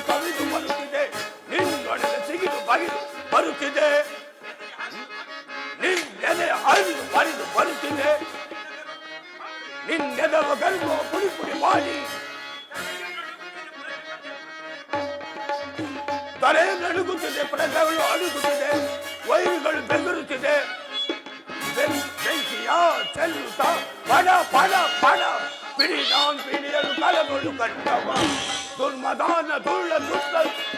ಕವಿದು ಬರುತ್ತಿದೆ. ನಿನ್ನೊಡನೆ ಸಿಗಿದು ಬರುತ್ತಿದೆ. ನಿನ್ನೆದೆ ಹರಿದು ಬರುತ್ತಿದೆ. ನಿನ್ನೆದವ ಗರ್ಭ ಪುಡಿ ಮಾಡಿ ತಲೆ ನಡುಗುತ್ತಿದೆ. ಪ್ರಜೆಗಳು ಅಡುಗುತ್ತಿದೆ. ವೈರುಗಳು ಬೆದರುತ್ತಿದೆ. ಬೆಂಕಿಯ ಚೆಲ್ಲುತ್ತಾ ಪಡ ಪಿಡಿಯಲು ಕಲಗೊಳ್ಳು ಕಟ್ಟವ ದುರ್ಮದಾನ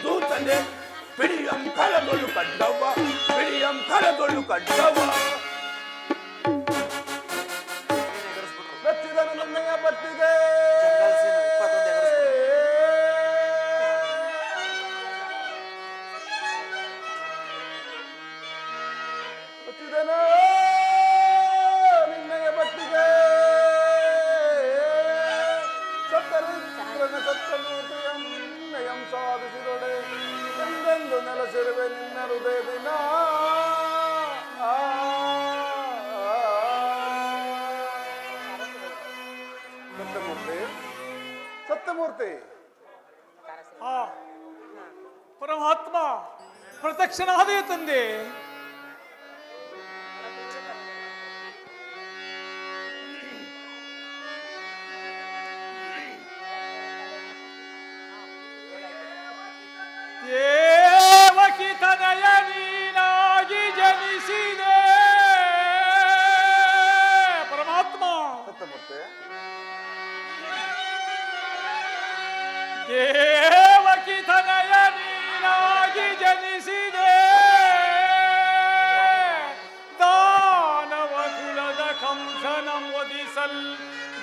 ದೂತನೆ. ಪಿಡಿಯಂ ಕಲಗೊಳ್ಳು ಕಟ್ಟವ ಮೆಚ್ಚಿದನು ನನ್ನಯ ಬಟ್ಟಿಗೆ ಮೆಚ್ಚಿದನು ನಿನ್ನಯ ಬಟ್ಟಿಗೆ ಸತ್ತಮೂರ್ತಿಯಂ ನಿನ್ನಯಂ ಸಾಧಿಸಿದೊಡೆ ಎಂದೆಂದು ನೆಲೆಸಿರುವೆ ನಿನ್ನ ಹೃದಯ ದಿನ. ಸತ್ಯಮೂರ್ತಿ ಪರಮಾತ್ಮ ಪ್ರತ್ಯಕ್ಷನಾದೇ ತಂದೆ. ದೇವಕಿ ತನಯ ನೀನಾಗಿ ಜನಿಸಿದೆ. ಪರಮಾತ್ಮ ಸತ್ಯಮೂರ್ತಿ ದೇವಕಿ ತನಯ ನೀನಾಗಿ ಜನಿಸಿದೆ. ದಾನವ ಕುಲದ ಕಂಸನಂ ಒದಿಸಲ್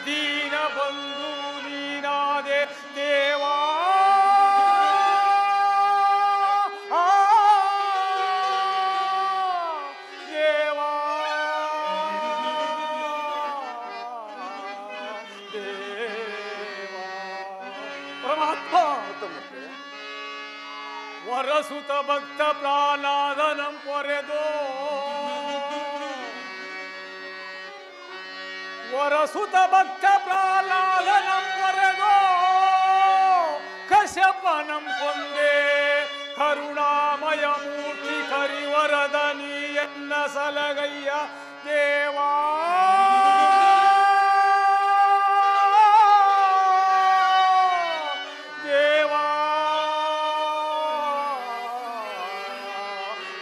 ದೀನ ಬಂಧು ನೀನಾದೆ ದೇವಾ. ವರಸುತ ಭಕ್ತ ಪ್ರಾಲಾದನಂ ಪೊರೆದೋ ವರಸುತ ಭಕ್ತ ಪ್ರಾಲಾದನಂ ಪೊರೆದೋ ಕಶ್ಯಪನಂ ಕೊಂದೆ ಕರುಣಾಮಯ ಮೂರ್ತಿ ಕರಿವರದ ನೀ ಎನ್ನ ಸಲಗಯ್ಯ ದೇವಾ ದೇವಾ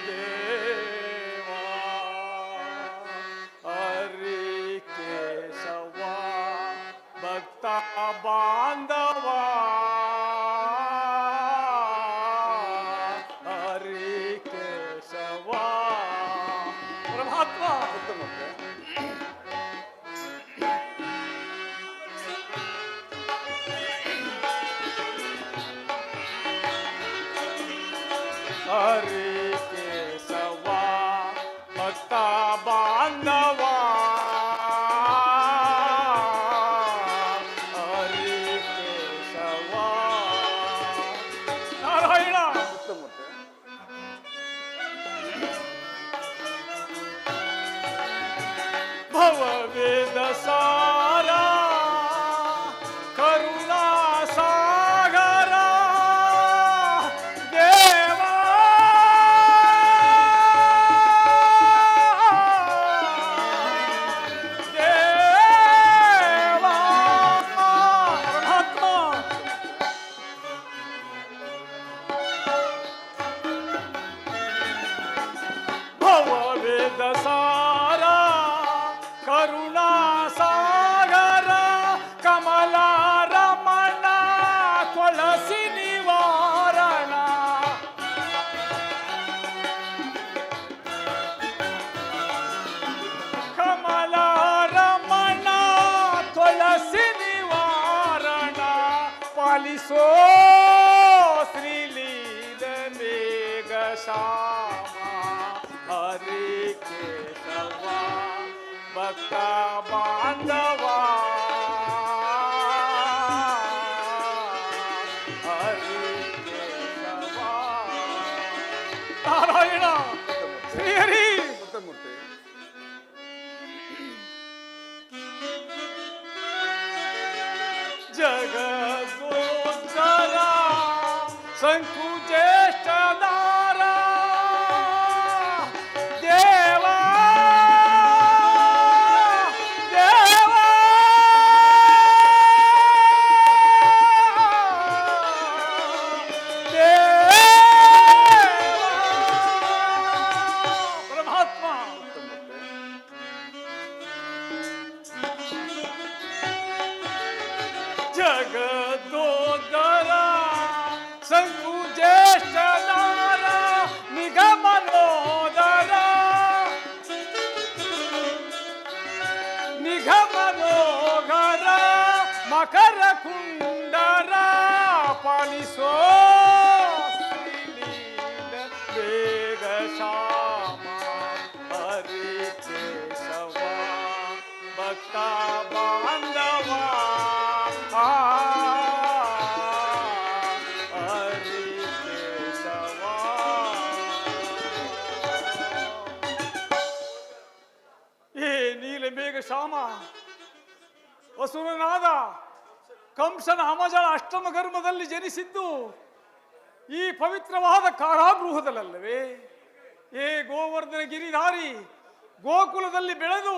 ದೇವಾ ಹರಿ ಕೇಶವ ಭಕ್ತ ಬಾಂಧವ ಹರಿ ಕೇಶವ ಪರಮಾತ್ಮ ಸತ್ಯಮೂರ್ತಿ ಹರಿ ಕೇಶವ ಭಕ್ತ ಬಾಂಧವ ಹರಿ ಕೇಶವ ನಾರಾಯಣ ಸತ್ಯಮೂರ್ತಿ ಭವವೇದ ಸಾರ ಕರುಣಾ ಸಾಗರ ದೇವಾ ದೇವಾ ಪರಮಾತ್ಮ ಭವವೇದ ಸಾರ ಕರುಣಾ ಸಾಗರ ಕಮಲ ರಮಣ ತುಳಸಿ ನಿವಾರಣ ಕಮಲ ರಮಣ ತುಳಸಿ ನಿವಾರಣ ಪಾಲಿಸೋ ಶ್ರೀಲೀಲ ಮೇಘ ಶ್ಯಾಮ ಹರಿ ಕೇಶವ ಭಕ್ತ ಬಾಂಧವ ಹರಿ ಕೇಶವ ನಾರಾಯಣ ಶ್ರೀಹರಿ ಸತ್ಯಮೂರ್ತಿ ಜಗದೋದ್ಧರ ಸಂಕುಚೇಷ್ಟದಾರ ದೇವಾ ದೇವಾ ದೇವಾ ಪರಮಾತ್ಮ ಜಗದೋದರ ಸಂಕುಚೇಷ್ಟದಾರ ನಿಗಮನೋದರ ನಿಗಮನೋಗರ ಮಕರ ಕುಂಡರ ಪಾಲಿಸೋ ಶ್ರೀಲೀಲ ಬೇಗ ಶ್ಯಾಮ ಹರಿ ಕೇಶವ ಭಕ್ತ ಬಾಂಧವ ಹರಿ ಕೇಶವ ಏ ನೀಲ ಮೇಘ ಶ್ಯಾಮ ಅಸುರನಾದ ಕಂಸನ ಅಮಜಳ ಅಷ್ಟಮ ಗರ್ಭದಲ್ಲಿ ಜನಿಸಿದ್ದು ಈ ಪವಿತ್ರವಾದ ಕಾರಾಗೃಹದಲ್ಲವೇ? ಏ ಗೋವರ್ಧನ ಗಿರಿಧಾರಿ, ಗೋಕುಲದಲ್ಲಿ ಬೆಳೆದು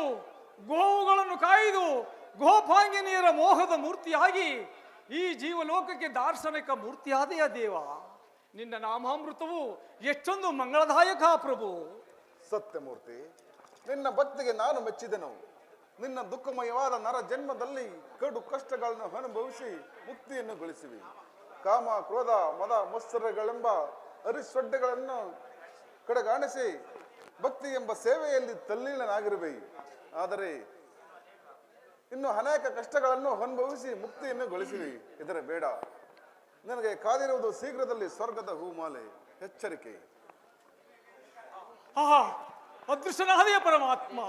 ಗೋವುಗಳನ್ನು ಕಾಯ್ದು ಗೋಪಾಂಗಿನಿಯರ ಮೋಹದ ಮೂರ್ತಿಯಾಗಿ ಈ ಜೀವಲೋಕಕ್ಕೆ ದಾರ್ಶನಿಕ ಮೂರ್ತಿಯಾದೆಯ ದೇವ. ನಿನ್ನ ನಾಮಾಮೃತವು ಎಷ್ಟೊಂದು ಮಂಗಳದಾಯಕ ಪ್ರಭು. ಸತ್ಯಮೂರ್ತಿ ನಿನ್ನ ಭಕ್ತಿಗೆ ನಾನು ಮೆಚ್ಚಿದೆನು. ನಿನ್ನ ದುಃಖಮಯವಾದ ನರ ಜನ್ಮದಲ್ಲಿ ಕಡು ಕಷ್ಟಗಳನ್ನು ಅನುಭವಿಸಿ ಮುಕ್ತಿಯನ್ನು ಗಳಿಸಿವಿ. ಕಾಮ ಕ್ರೋಧ ಮದ ಮತ್ಸರಗಳೆಂಬ ಅರಿಸೊಡ್ಡೆಗಳನ್ನು ಕಡೆಗಾಣಿಸಿ ಭಕ್ತಿ ಎಂಬ ಸೇವೆಯಲ್ಲಿ ತಲ್ಲೀನನಾಗಿರುವೆ. ಆದರೆ ಇನ್ನು ಅನೇಕ ಕಷ್ಟಗಳನ್ನು ಅನುಭವಿಸಿ ಮುಕ್ತಿಯನ್ನು ಗಳಿಸಿವಿ. ಇದರ ಬೇಡ, ನನಗೆ ಕಾದಿರುವುದು ಶೀಘ್ರದಲ್ಲಿ ಸ್ವರ್ಗದ ಹೂಮಾಲೆ. ಎಚ್ಚರಿಕೆ. ಆಹಾ, ಅದೃಶ್ಯನಾದೆಯ ಪರಮಾತ್ಮ.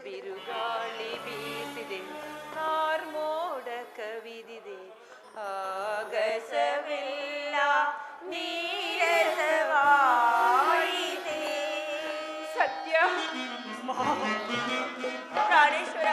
ಬಿರುಗಾಳಿ ಬೀಸಿದೆ, ಕಾರ್ಮೋಡ ಕವಿದಿದೆ, ಆಗಸವೆಲ್ಲ ನೀರಸವಾಯಿತೆ. ಸತ್ಯ ಪ್ರಾಣೇಶ್ವರ,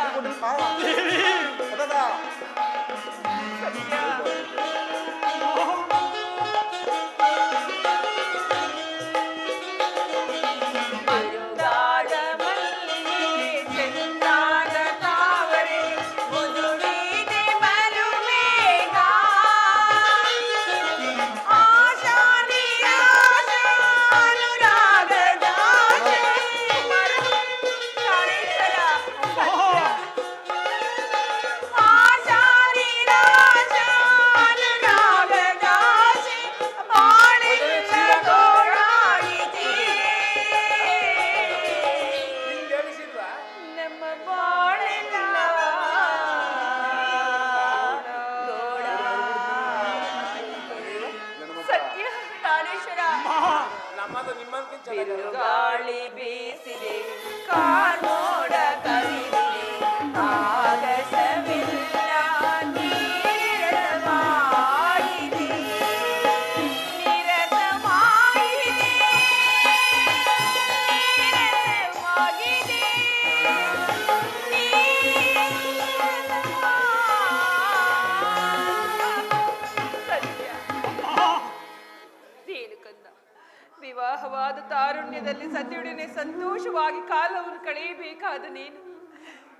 ಅರಣ್ಯದಲ್ಲಿ ಸತಿಯೊಡನೆ ಸಂತೋಷವಾಗಿ ಕಾಲವನ್ನು ಕಳೆಯಬೇಕಾದ ನೀನು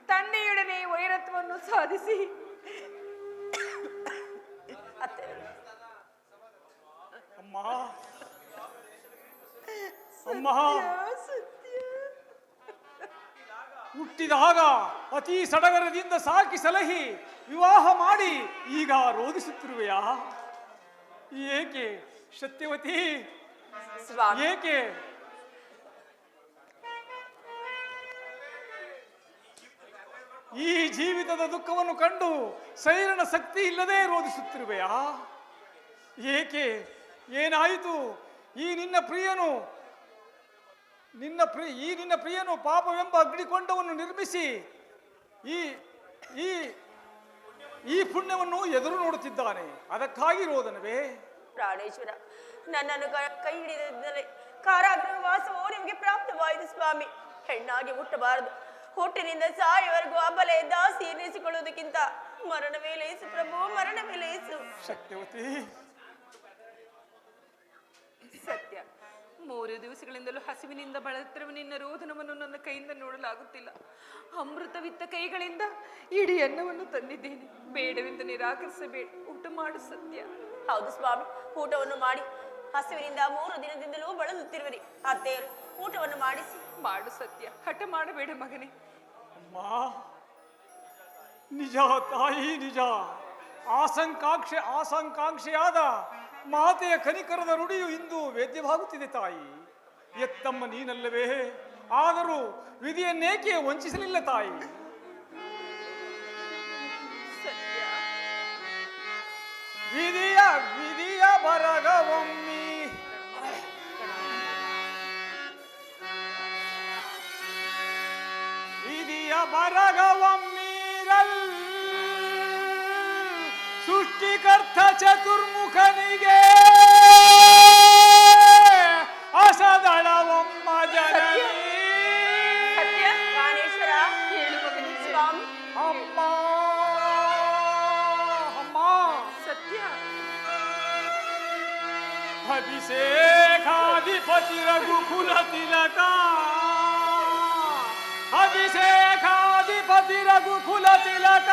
ತಂದೆಯೊಡನೆ ವೈರತ್ವವನ್ನು ಸಾಧಿಸಿ ಅತ್ತೆ, ಅಮ್ಮ ಅಮ್ಮ, ಹುಟ್ಟಿದಾಗ ಅತಿ ಸಡಗರದಿಂದ ಸಾಕಿ ಸಲಹಿ ವಿವಾಹ ಮಾಡಿ ಈಗ ರೋಧಿಸುತ್ತಿರುವೆಯಾ? ಏಕೆ ಸತ್ಯವತಿ, ಸ್ವಾಮಿ, ಏಕೆ? ಈ ಜೀವಿತದ ದುಃಖವನ್ನು ಕಂಡು ಸೈರನ ಶಕ್ತಿ ಇಲ್ಲದೆ ರೋಧಿಸುತ್ತಿರುವೆಯಾ? ಏಕೆ? ಏನಾಯಿತು? ಈ ನಿನ್ನ ಪ್ರಿಯನು ಪಾಪವೆಂಬ ಅಗ್ನಿಕೊಂಡವನ್ನು ನಿರ್ಮಿಸಿ ಈ ಈ ಈ ಪುಣ್ಯವನ್ನು ಎದುರು ನೋಡುತ್ತಿದ್ದಾನೆ. ಅದಕ್ಕಾಗಿ ರೋದನವೇ? ಪ್ರಾಣೇಶ್ವರ, ನನ್ನನ್ನು ಕೈ ಹಿಡಿದಿದ್ದಲೇ ಕಾರಾಗೃಹ ವಾಸವು ನಿಮಗೆ ಪ್ರಾಪ್ತವಾಯಿತು ಸ್ವಾಮಿ. ಹೆಣ್ಣಾಗಿ ಹುಟ್ಟಬಾರದು, ಹುಟ್ಟಿನಿಂದ ಸಾಯುವವರೆಗೂ ಅಬಲೆ ದಾಸಿ ಎನಿಸಿಕೊಳ್ಳುವುದಕ್ಕಿಂತ ಮರಣವೇ ಲೇಸು ಪ್ರಭು, ಮರಣವೇ ಲೇಸು. ಸತ್ಯವತಿ, ಸತ್ಯ, 3 ದಿವಸಗಳಿಂದಲೂ ಹಸಿವಿನಿಂದ ಬಳಲುತ್ತಿರುವ ನಿನ್ನ ರೋದನವನ್ನು ನನ್ನ ಕೈಯಿಂದ ನೋಡಲಾಗುತ್ತಿಲ್ಲ. ಅಮೃತವಿತ್ತ ಕೈಗಳಿಂದ ಇಡೀ ಅನ್ನವನ್ನು ತಂದಿದ್ದೇನೆ. ಬೇಡವೆಂದು ನಿರಾಕರಿಸಬೇಡ, ಊಟ ಮಾಡು ಸತ್ಯ. ಹೌದು ಸ್ವಾಮಿ, ಊಟವನ್ನು ಮಾಡಿ. ಹಸಿವಿನಿಂದ 3 ದಿನದಿಂದಲೂ ಬಳಲುತ್ತಿರುವಿರಿ. ಅತ್ತೆಯರು ಊಟವನ್ನು ಮಾಡಿಸಿ. ಮಾಡು ಸತ್ಯ, ಹಠ ಮಾಡಬೇಡ ಮಗನೇ. ಅಮ್ಮ, ನಿಜ ತಾಯಿ, ನಿಜ. ಆಸಂಕಾಂಕ್ಷೆಯಾದ ಮಾತೆಯ ಕನಿಕರದ ರುಡಿಯು ಇಂದು ವೇದ್ಯವಾಗುತ್ತಿದೆ ತಾಯಿ. ಎತ್ತಮ್ಮ ನೀನಲ್ಲವೇ? ಆದರೂ ವಿಧಿಯನ್ನೇಕೆ ವಂಚಿಸಲಿಲ್ಲ ತಾಯಿ? ಸತ್ಯ, ವಿಧಿಯ ಬರಗವಮ್ಮಿ ವಿಧಿಯ ಬರಗವಮ್ಮೀರಲ್ ಸೃಷ್ಟಿಕರ್ತ ಚತುರ್ಮುಖನಿಗೆ ಅಸದಳವಮ್ಮ ಜನನಿ. ಸತ್ಯ, ಪ್ರಾಣೇಶ್ವರ, ಹೇಳು ಮಗನೇ. ಸ್ವಾಮಿ, ಅಮ್ಮ ಅಮ್ಮ, ಸತ್ಯ, ಅಭಿಷೇಕಾಧಿಪತಿ ರಘುಕುಲ ತಿಲಕ, ಅಭಿಷೇಕಾಧಿಪತಿ ರಘುಕುಲ ತಿಲಕ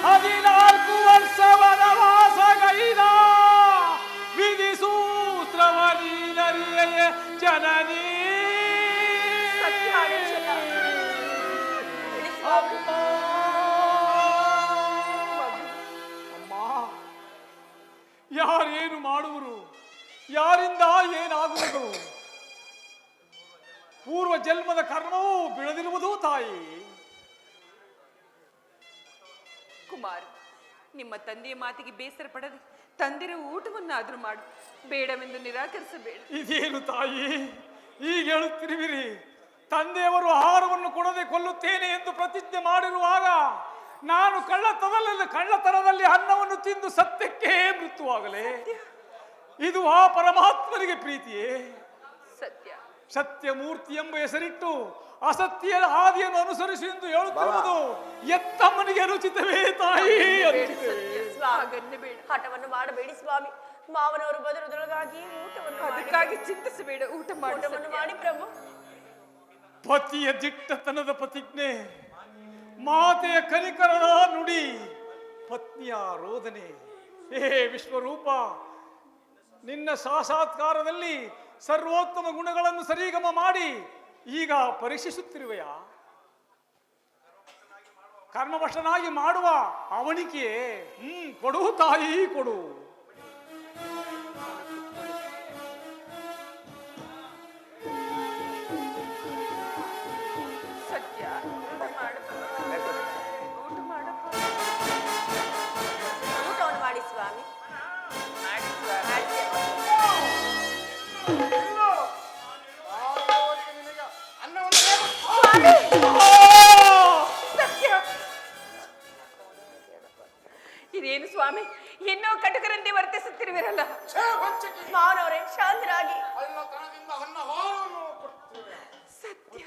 14 ವರ್ಷ ವನವಾಸಗೈದ ವಿಧಿಸೂತ್ರವರೀನರಿಯೇ ಜನನೀ. ಸತ್ಯ, ಪ್ರಾಣೇಶ್ವರ, ಹೇಳಿ ಸ್ವಾಮಿ. ಅಮ್ಮ, ಯಾರೇನು ಮಾಡುವರು? ಯಾರಿಂದ ಏನಾಗುವುದು? ಪೂರ್ವ ಜನ್ಮದ ಕರ್ಮವೂ ಬಿಡದಿರುವುದು ತಾಯಿ. ಕುಮಾರ್, ನಿಮ್ಮ ತಂದೆಯ ಮಾತಿಗೆ ಬೇಸರ ಪಡದೆ ತಂದಿರುವ ಊಟವನ್ನಾದ್ರೂ ಮಾಡು. ಬೇಡವೆಂದು ನಿರಾಕರಿಸಬೇಡ. ಇದೇನು ತಾಯಿ ಈಗ ಹೇಳುತ್ತಿರುವಿರಿ? ತಂದೆಯವರು ಆಹಾರವನ್ನು ಕೊಡದೆ ಕೊಲ್ಲುತ್ತೇನೆ ಎಂದು ಪ್ರತಿಜ್ಞೆ ಮಾಡಿರುವಾಗ ನಾನು ಕಳ್ಳತನದಲ್ಲಿ ಅನ್ನವನ್ನು ತಿಂದು ಸತ್ಯಕ್ಕೆ ಮೃತ್ಯುವಾಗಲೇ? ಇದು ಆ ಪರಮಾತ್ಮನಿಗೆ ಪ್ರೀತಿಯೇ? ಸತ್ಯ, ಸತ್ಯಮೂರ್ತಿ ಎಂಬ ಹೆಸರಿಟ್ಟು ಅಸತ್ಯದ ಹಾದಿಯನ್ನು ಅನುಸರಿಸಿ ಎಂದು ಹೇಳುತ್ತಿರುವುದು ಎತ್ತಮ್ಮನಿಗೆ ಅನುಚಿತವೇ ತಾಯಿ? ಹಾಗನ್ನೇ ಬೇಡ, ಹಠವನ್ನು ಮಾಡಬೇಡಿ ಸ್ವಾಮಿ. ಮಾವನವರು ಬದಲುದೊಳಗಾಗಿ ಊಟವನ್ನು ಅದಕ್ಕಾಗಿ ಚಿಂತಿಸಬೇಡ. ಊಟವನ್ನು ಮಾಡಿ ಪ್ರಭು. ಪತಿಯ ದಿಟ್ಟತನದ ಪ್ರತಿಜ್ಞೆ, ಮಾತೆಯ ಕನಿಕರದ ನುಡಿ, ಪತ್ನಿಯ ರೋದನೆ. ಹೇ ವಿಶ್ವರೂಪ, ನಿನ್ನ ಸಾಕ್ಷಾತ್ಕಾರದಲ್ಲಿ ಸರ್ವೋತ್ತಮ ಗುಣಗಳನ್ನು ಸರಿಗಮ ಮಾಡಿ ಈಗ ಪರೀಕ್ಷಿಸುತ್ತಿರುವೆಯಾ? ಕರ್ಮವಶನಾಗಿ ಮಾಡುವ ಅವನಿಗೆ ಕೊಡು ತಾಯಿ, ಕೊಡು. ಸತ್ಯ, ಊಟವನ್ನು ಮಾಡಿ ಸ್ವಾಮಿ. ಇದೇನು ಸ್ವಾಮಿ, ಇನ್ನೂ ಕಟುಕರಂತೆ ವರ್ತಿಸುತ್ತಿರುವಿರಲ್ಲ? ಮಾನವರೇ, ಶಾಂತರಾಗಿ. ಸತ್ಯ,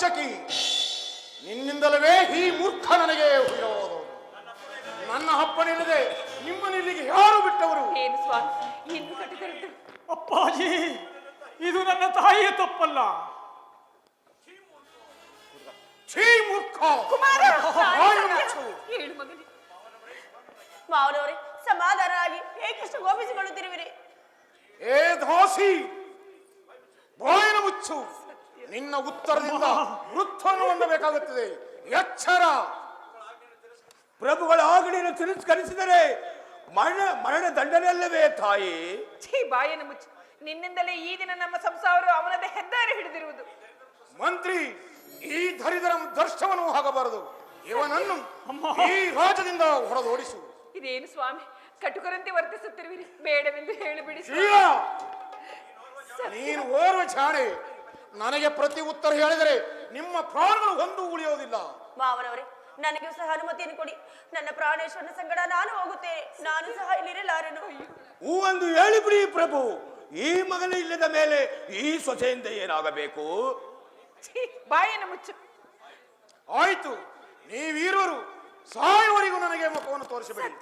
ವಂಚಕಿ, ನಿನ್ನಿಂದಲವೇ ಈ ಮೂರ್ಖ ನನಗೆ ಇರೋದು. ನನ್ನ ಅಪ್ಪನಿಲ್ಲದೆ ನಿಮ್ಮನಿಲ್ಲಿಗೆ ಯಾರು ಬಿಟ್ಟವರು? ಏನು ಸ್ವಾಮಿ, ಏನು ಕಟ್ಟಿಕರದ್ದು? ಅಪ್ಪಾಜಿ, ಇದು ನನ್ನ ತಾಯಿಯ ತಪ್ಪಲ್ಲ. ಛೀ ಮೂರ್ಖ! ಹೇಳು ಮಗನೇ. ಮಾವನವರೇ, ಸಮಾಧಾನ ಆಗಿ ಏಕೆಷ್ಟು ಗೋಪಿಸಿಕೊಳ್ಳುತ್ತಿರುವಿರಿ? ಏ ದಾಸಿ, ಬಾಯಿನ ಮುಚ್ಚು. ನಿನ್ನ ಉತ್ತರದಿಂದ ವೃತ್ತವನ್ನು ಹೊಂದಬೇಕಾಗುತ್ತದೆ. ಎಚ್ಚರ! ಪ್ರಭುಗಳ ಆಜ್ಞೆಯನ್ನು ತಿರಸ್ಕರಿಸಿದರೆ ಮರಣ ದಂಡನೆಯಲ್ಲವೇ ತಾಯಿ? ಛೀ, ಬಾಯನ್ನು ಮುಚ್ಚು. ನಿನ್ನಿಂದಲೇ ಈ ದಿನ ನಮ್ಮ ಸಂಸಾರ ಅವನದೇ ಹೆದ್ದಾರಿ ಹಿಡಿದಿರುವುದು. ಮಂತ್ರಿ, ಈ ದರಿದ್ರ ದರ್ಶನವನ್ನು ಆಗಬಾರದು. ಇವನನ್ನು ಈ ರಾಜ್ಯದಿಂದ ಹೊರದೋಡಿಸು. ಇದೇನು ಸ್ವಾಮಿ, ಕಟುಕರಂತೆ ವರ್ತಿಸುತ್ತಿರುವಿರಿ? ಬೇಡವೆಂದು ಹೇಳಿಬಿಡಿ. ಶೀಲ, ನೀನು ಓರ್ವ ಜಾಣೆ. ನನಗೆ ಪ್ರತಿ ಉತ್ತರ ಹೇಳಿದರೆ ನಿಮ್ಮ ಪ್ರಾಣಗಳು ಒಂದು ಉಳಿಯೋದಿಲ್ಲ. ಮಾವನವರೇ, ನನಗೂ ಸಹ ಅನುಮತಿಯನ್ನು ಕೊಡಿ. ನನ್ನ ಪ್ರಾಣೇಶ್ವರನ ಸಂಗಡ ನಾನು ಹೋಗುತ್ತೇನೆ. ನಾನು ಸಹ ಇಲ್ಲಿರಲಾರೆನು. ಹೂವೊಂದು ಹೇಳಿಬಿಡಿ ಪ್ರಭು. ಈ ಮಗನ ಇಲ್ಲದ ಮೇಲೆ ಈ ಸೊಸೆಯಿಂದ ಏನಾಗಬೇಕು? ಛೀ, ಬಾಯನ್ನು ಮುಚ್ಚು. ಆಯ್ತು, ನೀವೀರುವರು ಸಾಯುವವರೆಗೂ ನನಗೆ ಮುಖವನ್ನು ತೋರಿಸಬೇಡಿ.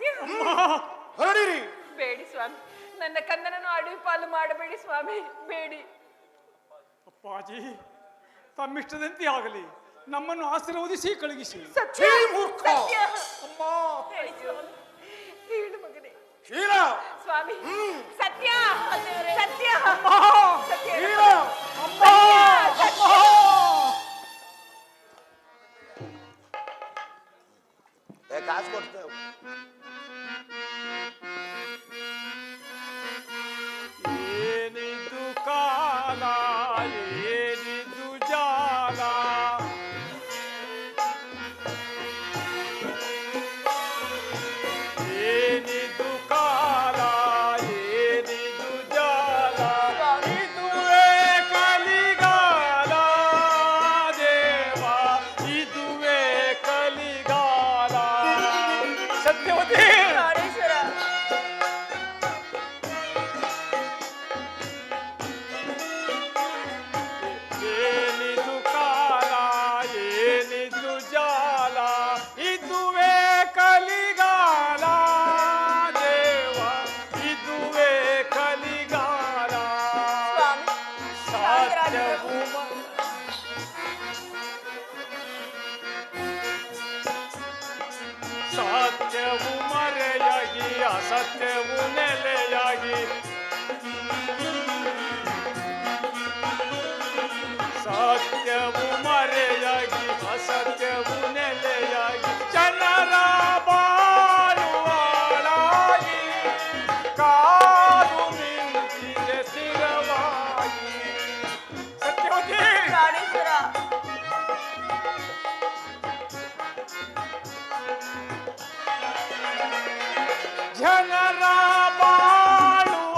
ಹೊರಡಿರಿ. ಬೇಡಿ ಸ್ವಾಮಿ, ನನ್ನ ಕಂದನನ್ನು ಅಡವಿ ಪಾಲು ಮಾಡಬೇಡಿ ಸ್ವಾಮಿ, ಬೇಡಿ. ಅಪ್ಪಾಜಿ, ತಮ್ಮಿಷ್ಟದಂತೆ ಆಗಲಿ. ನಮ್ಮನ್ನು ಆಶೀರ್ವದಿಸಿ ಕಳುಹಿಸಿ. ಸತ್ಯ, ಛೀ ಮೂರ್ಖ! ಸತ್ಯ. ಅಮ್ಮ! ಹೇಳಿ ಸ್ವಾಮಿ, ಹೇಳು ಮಗನೇ. ಶೀಲ! ಸ್ವಾಮಿ, ಸತ್ಯ, ಸತ್ಯ, ಸತ್ಯ, ಶೀಲ! ಕಾಸು ಕೊಡ್ತೇವೆ. ಏನಿದು ಕಾಲ, ಏನಿದು ಜಾಲ, ಏನಿದು ಕಾಲ, ಏನಿದು ಜಾಲ, ಇದುವೇ ಕಲಿಗಾಲ ದೇವ, ಇದುವೇ ಕಲಿಗಾಲ. ಸತ್ಯವತಿ, ಪ್ರಾಣೇಶ್ವರ, ಏನಿದು ಕಾಲ, ಏನಿದು ಜಾಲ, ಇದುವೇ ಕಲಿಗಾಲ ದೇವ, ಇದುವೇ ಕಲಿಗಾಲ. ಸ್ವಾಮಿ, ಸತ್ಯವು ಸತ್ಯವು ಮರೆಯಾಗಿ ಅಸತ್ಯವು ನೆಲೆಯಾಗಿ, ಸತ್ಯವು ಮರೆಯಾಗಿ ಅಸತ್ಯವು ನೆಲೆಯಾಗಿ, ಜನರ ಬಾಳುವಾಳಾಗಿ ಕಾದು ನಿಂತಿದೆ ಸ್ಥಿರವಾಗಿ. ಸತ್ಯವತಿ, ಪ್ರಾಣೇಶ್ವರ, ಜನರ ಬಾಳುವಾಳಾಗಿ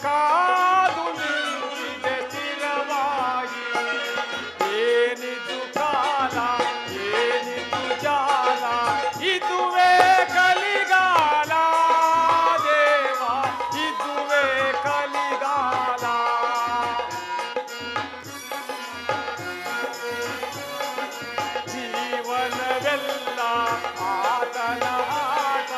ಕಾದು ನಿಂತಿದೆ ಸ್ಥಿರವಾಗಿ. ಏನಿದು ಕಾಲ, ಏನಿದು ಜಾಲ, ಇದುವೇ ಕಲಿಗಾಲ ದೇವ, ಇದುವೇ ಕಲಿಗಾಲ. ಜೀವನವೆಲ್ಲ ಆತನ ಆಟ,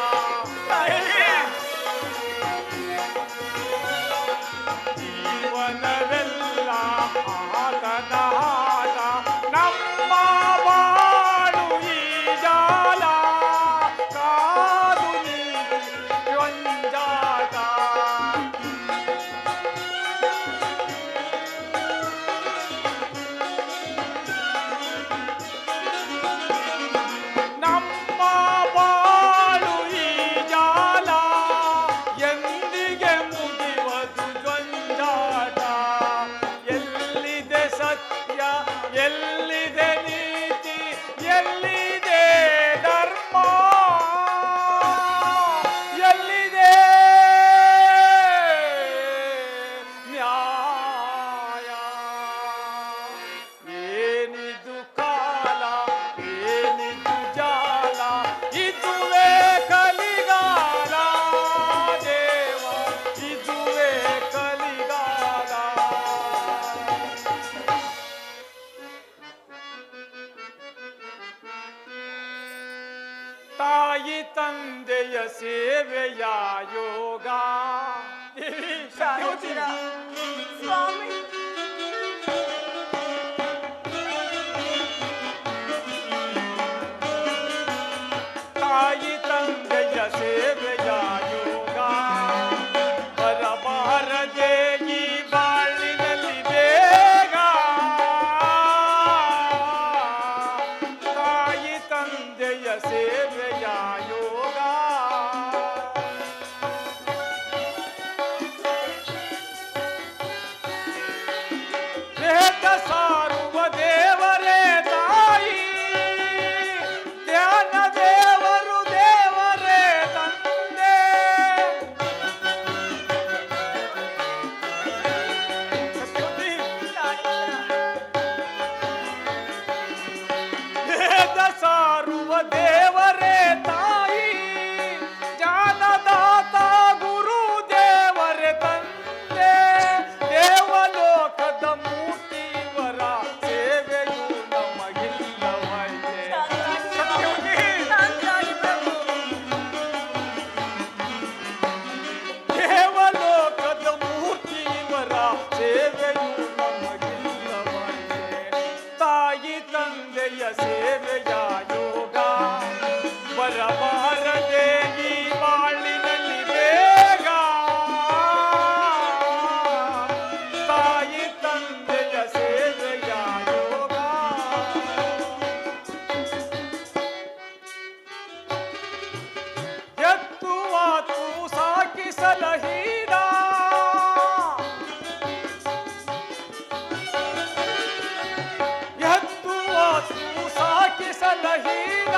ತಾಯಿ ತಂದೆಯ ಸೇವೆಯ ಯೋಗ. ದೇವಿ ಸತ್ಯವತಿ, ಸ್ವಾಮಿ ತಾಯಿ ತಂದೆಯ ಸೇವೆಯ ಯೋಗ ಬರಬಾರದೆ ಈ ಬಾಳಿನಲ್ಲಿ ಬೇಗ. ತಾಯಿ ತಂದೆಯ ಸೇವೆಯ ಯೋಗ. ವೇದ ಸಾರುವ ದೇವರೇ ತಾಯಿ, ಧ್ಯಾನ ದೇವರು ದೇವರೇ ತಂದೆ. ಸತ್ಯವತಿ, ವೇದ ಸಾರುವ ದೇವರೇ ತಾಯಿ, ಜ್ಞಾನದಾತ ಗುರು ದೇವರೇ ತಂದೆ. ದೇವಲೋಕದ ಮೂರ್ತಿವರ ಸೇವೆಯು ನಮಗಿಲ್ಲವಯ್ಯೆ. ಸತ್ಯವತಿ, ಶಾಂತರಾಗಿ ಪ್ರಭು. ದೇವಲೋಕದ ಮೂರ್ತಿವರ ಸೇವೆಯು ನಮಗಿಲ್ಲವಯ್ಯೆ. ತಾಯಿ ತಂದೆಯ ಸೇವೆಯ ಯೋಗ ಬರಬಾರದೆ ಈ ಬಾಳಿನಲ್ಲಿ ಬೇಗ. ತಾಯಿ ತಂದೆಯ ಸೇವೆಯ ಯೋಗ. ಎತ್ತುವಾತು ಸಾಕಿಸಲಹೀರ, ಎತ್ತುವಾತು ಸಾಕಿಸಲಹೀರ.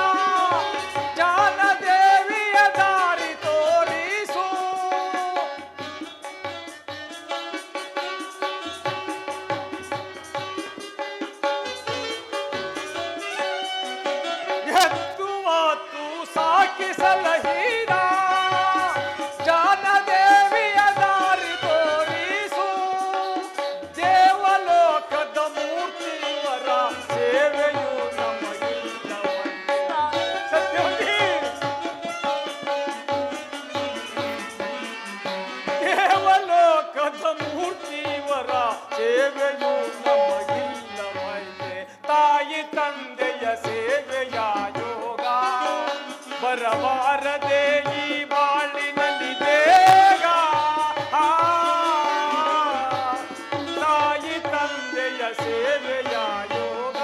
ಜಾನದೇವಿಯ ದಾರಿ ತೋರಿಸು. ಎತ್ತುವಾತು ಸಾಕಿಸಲಹೀರ. ಜಾನದೇವಿಯ ದಾರಿ ತೋರಿಸು. ದೇವಲೋಕದ ಮೂರ್ತಿವರ ಸೇವೆಯು ನಮಗಿಲ್ಲವಯ್ಯೆ. ಸತ್ಯವತಿ, ದೇವಲೋಕದ ಮೂರ್ತಿವರ ಸೇವೆಯು ನಮಗಿಲ್ಲವಯ್ಯೆ. ತಾಯಿ ತಂದೆಯ ಸೇವೆಯ ಯೋಗ ಬರಬಾರದೆ ಈ ಬಾಳಿನಲ್ಲಿ ಬೇಗ. ತಾಯಿ ತಂದೆಯ ಸೇವೆಯ ಯೋಗ.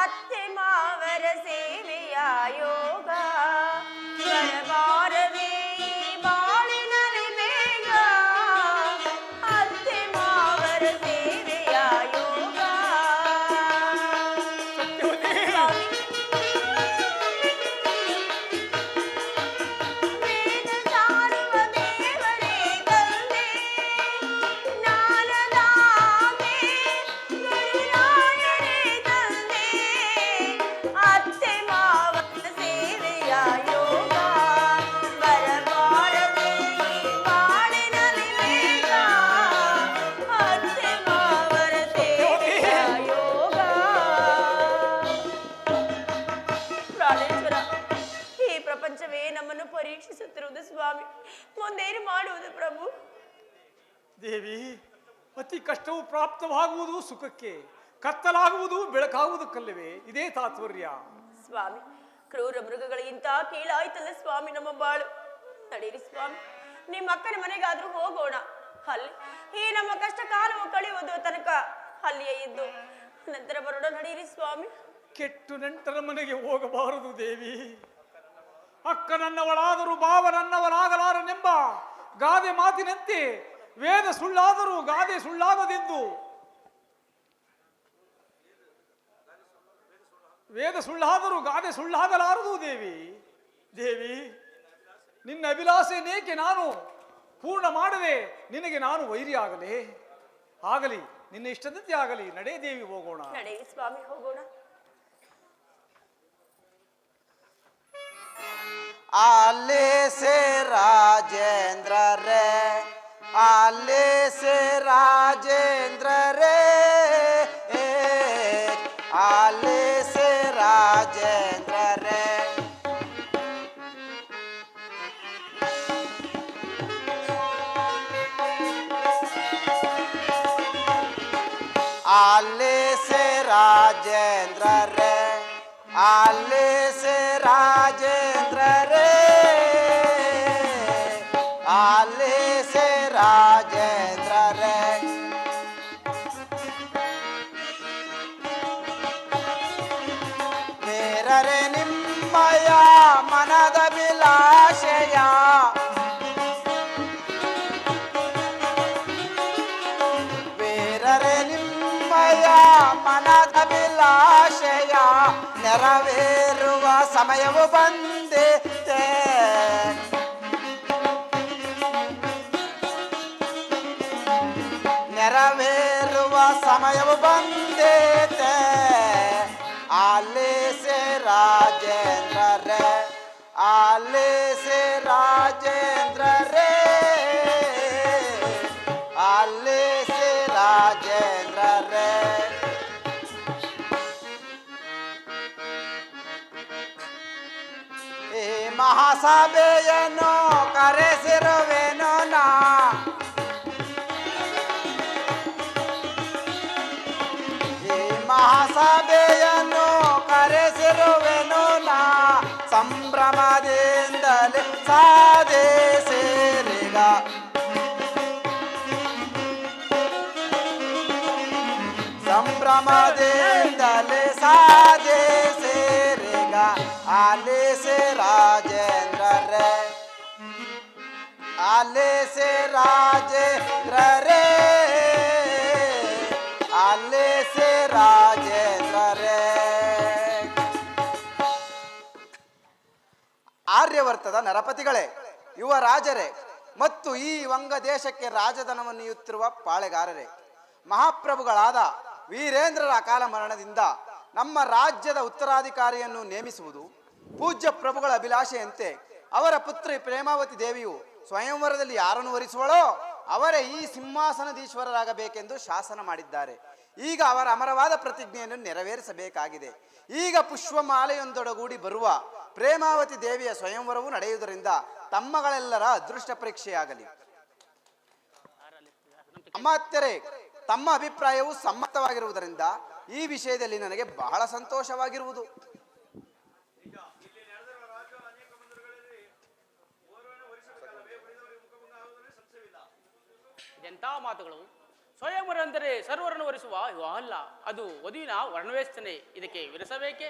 ಅತ್ತೆ ಮಾವರ ಸೇವೆಯ ಯೋಗ ಬರಬಾರದೆ ಈ ಬಾಳಿನಲ್ಲಿ ಬೇಗ. ಅತ್ತೆ ಮಾವರ ಸೇವೆಯ ಯೋಗ. ಸತ್ಯವತಿ, ವೇದ ಸಾರುವ ದೇವರೇ ತಂದೆ, ಜ್ಞಾನದಾತೆ ಗುರುರಾಯರೇ ತಂದೆ. ಅತ್ತೆ ಮಾವನ ಸೇವೆಯ ಯೋಗ ಬರಬಾರದೆ ಈ ಬಾಳಿನಲ್ಲಿ ಬೇಗ. ಅತ್ತೆ ಮಾವರ ಸೇವೆಯ ಯೋಗ. ಪ್ರಾಣೇಶ್ವರ, ಈ ಪ್ರಪಂಚವೇ ನಮ್ಮನ್ನು ಪರೀಕ್ಷಿಸುತ್ತಿರುವುದು ಸ್ವಾಮಿ. ಮುಂದೇನು ಮಾಡುವುದು ಪ್ರಭು? ದೇವಿ, ಅತಿ ಕಷ್ಟವು ಪ್ರಾಪ್ತವಾಗುವುದು ಸುಖಕ್ಕೆ, ಕತ್ತಲಾಗುವುದು ಬೆಳಕಾಗುವುದಕ್ಕಲ್ಲವೇ? ಇದೇ ತಾತ್ಪರ್ಯ. ಸ್ವಾಮಿ, ಕ್ರೂರ ಮೃಗಗಳಿಗಿಂತ ಕೀಳಾಯ್ತಲ್ಲ ಸ್ವಾಮಿ ನಮ್ಮ ಬಾಳು. ನಡೀರಿ ಸ್ವಾಮಿ, ನಿಮ್ಮ ಅಕ್ಕನ ಮನೆಗಾದ್ರೂ ಹೋಗೋಣ. ಅಲ್ಲಿ ಈ ನಮ್ಮ ಕಷ್ಟ ಕಾಲವು ಕಳೆಯುವುದು ತನಕ ಅಲ್ಲಿಯೇ ಇದ್ದು ನಂತರ ಬರೋಣ. ನಡೀರಿ ಸ್ವಾಮಿ. ಕೆಟ್ಟು ನೆಂಟರ ಮನೆಗೆ ಹೋಗಬಾರದು ದೇವಿ. ಅಕ್ಕನನ್ನವಳಾದರೂ ಭಾವನನ್ನವನಾಗಲಾರನೆಂಬ ಗಾದೆ ಮಾತಿನಂತೆ ವೇದ ಸುಳ್ಳಾದರೂ ಗಾದೆ ಸುಳ್ಳಾಗದೆಂದು, ವೇದ ಸುಳ್ಳಾದರೂ ಗಾದೆ ಸುಳ್ಳಾಗಲಾರದು ದೇವಿ. ದೇವಿ, ನಿನ್ನ ಅಭಿಲಾಷೆನೇಕೆ ನಾನು ಪೂರ್ಣ ಮಾಡದೆ ನಿನಗೆ ನಾನು ವೈರಿ ಆಗಲೇ? ಆಗಲಿ, ನಿನ್ನ ಇಷ್ಟದಂತೆ ಆಗಲಿ. ನಡೆ ದೇವಿ, ಹೋಗೋಣ. ನಡೆಯಿ ಸ್ವಾಮಿ, ಹೋಗೋಣ. ಅಲ್ಲಿ से राजेंद्र रे, ಅಲ್ಲಿ से राजेंद्र रे, ಅಲ್ಲಿ से ರಾಜೇಂದ್ರರೇ. ಆಲಿಸಿ ರಾಜೇಂದ್ರರೇ, ಆಲಿಸಿ ರಾಜೇಂದ್ರರೇ, ಆಲಿಸಿ ರಾಜೇಂದ್ರರೇ. ಬೇರರೆ ನಿಮ್ಮಯ ಮನದ ವಿಲಾಶಯ, ಬೇರರೆ ನಿಮ್ಮಯ ಮನದ ವಿಲಾಶಯ ನೆರವೇರುವ ಸಮಯವು ಬಂದಿತೆ. ನೆರವೇರುವ ಸಮಯವು ಬಂದಿತೆ. ಆಲಿಸಿ ರಾಜೇಂದ್ರರೇ, ಆಲಿಸಿ ರಾಜೇಂದ್ರರೇ, ಆಲಿಸಿ ರಾಜೇಂದ್ರರೇ. ಈ ಮಹಾಸಭೆಯನ್ನು ಕರೆಸಿರುವೆನು ನಾ, ಈ ಮಹಾಸಭೆಯನ್ನು ಕರೆಸಿರುವೆನು ನಾ. ಸಂಭ್ರಮದಿಂದಲೇ ಸಾಧಿಸಿರಿಗ, ಸಂಭ್ರಮದಿಂದಲೇ ಸಾಧಿಸಿರಿಗ. ಆಲಿಸಿ ರಾಜೇಂದ್ರರೇ, ಆಲಿಸಿ ರಾಜೇಂದ್ರರೇ, ಆಲಿಸಿ ರಾಜೇಂದ್ರರೇ. ಆರ್ಯವರ್ತದ ನರಪತಿಗಳೇ, ಯುವ ರಾಜರೇ ಮತ್ತು ಈ ವಂಗ ದೇಶಕ್ಕೆ ರಾಜಧನವನ್ನು ನೀಯುತ್ತಿರುವ ಪಾಳೆಗಾರರೇ, ಮಹಾಪ್ರಭುಗಳಾದ ವೀರೇಂದ್ರರ ಅಕಾಲ ಮರಣದಿಂದ ನಮ್ಮ ರಾಜ್ಯದ ಉತ್ತರಾಧಿಕಾರಿಯನ್ನು ನೇಮಿಸುವುದು ಪೂಜ್ಯ ಪ್ರಭುಗಳ ಅಭಿಲಾಷೆಯಂತೆ ಅವರ ಪುತ್ರಿ ಪ್ರೇಮಾವತಿ ದೇವಿಯು ಸ್ವಯಂವರದಲ್ಲಿ ಯಾರನ್ನು ವರಿಸುವಳೋ ಅವರೇ ಈ ಸಿಂಹಾಸನದೀಶ್ವರರಾಗಬೇಕೆಂದು ಶಾಸನ ಮಾಡಿದ್ದಾರೆ. ಈಗ ಅವರ ಅಮರವಾದ ಪ್ರತಿಜ್ಞೆಯನ್ನು ನೆರವೇರಿಸಬೇಕಾಗಿದೆ. ಈಗ ಪುಷ್ಪಮಾಲೆಯೊಂದೊಡಗೂಡಿ ಬರುವ ಪ್ರೇಮಾವತಿ ದೇವಿಯ ಸ್ವಯಂವರವು ನಡೆಯುವುದರಿಂದ ತಮ್ಮಗಳೆಲ್ಲರ ಅದೃಷ್ಟ ಪರೀಕ್ಷೆಯಾಗಲಿ. ಅಮಾತ್ಯರೇ, ತಮ್ಮ ಅಭಿಪ್ರಾಯವು ಸಮ್ಮತವಾಗಿರುವುದರಿಂದ ಈ ವಿಷಯದಲ್ಲಿ ನನಗೆ ಬಹಳ ಸಂತೋಷವಾಗಿರುವುದು. ಇದೆಂಥ ಮಾತುಗಳು! ಸ್ವಯಂವರ ಅಂದರೆ ಸರ್ವರನ್ನು ವರಿಸುವ ವಿವಾಹ ಅಲ್ಲ, ಅದು ವಧುವಿನ ವರ್ಣವೇಷ್ಟನೆ. ಇದಕ್ಕೆ ವಿರಸಬೇಕೆ?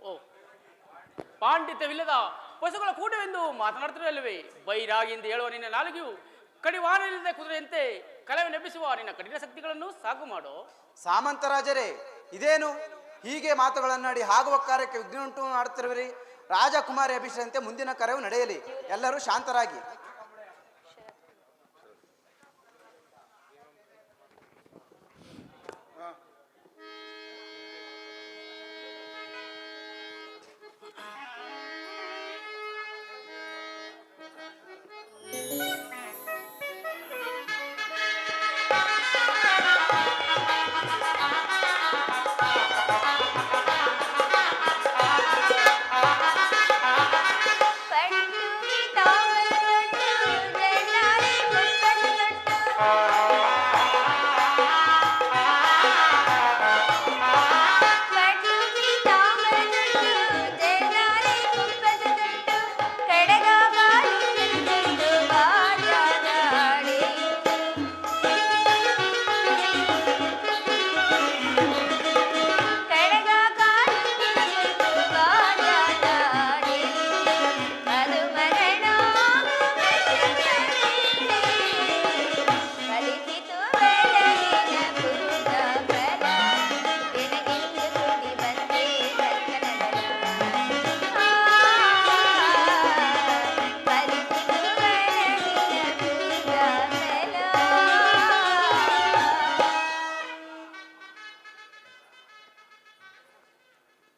ಓ, ಪಾಂಡಿತ್ಯವಿಲ್ಲದ ಪಶುಗಳ ಕೂಟವೆಂದು ಮಾತನಾಡ್ತಿರಲ್ವೇ? ಬೈರಾಗಿ ಎಂದು ಹೇಳುವ ನಿನ್ನ ನಾಲಿಗೆಯು ಕಡಿವಾಣವಿಲ್ಲದ ಕುದುರೆಯಂತೆ ಕಲವೆನೆಬ್ಬಿಸುವ ನಿನ್ನ ಕಠಿಣ ಶಕ್ತಿಗಳನ್ನು ಸಾಕು ಮಾಡೋ. ಸಾಮಂತರಾಜರೇ, ಇದೇನು ಹೀಗೆ ಮಾತುಗಳನ್ನಾಡಿ ಆಗುವ ಕಾರ್ಯಕ್ಕೆ ವಿಘ್ನ ಉಂಟು ಮಾಡುತ್ತಿರುವಿರಿ? ರಾಜಕುಮಾರಿ ಅಭಿಷೇಕಂತೆ ಮುಂದಿನ ಕಾರ್ಯವು ನಡೆಯಲಿ. ಎಲ್ಲರೂ ಶಾಂತರಾಗಿ.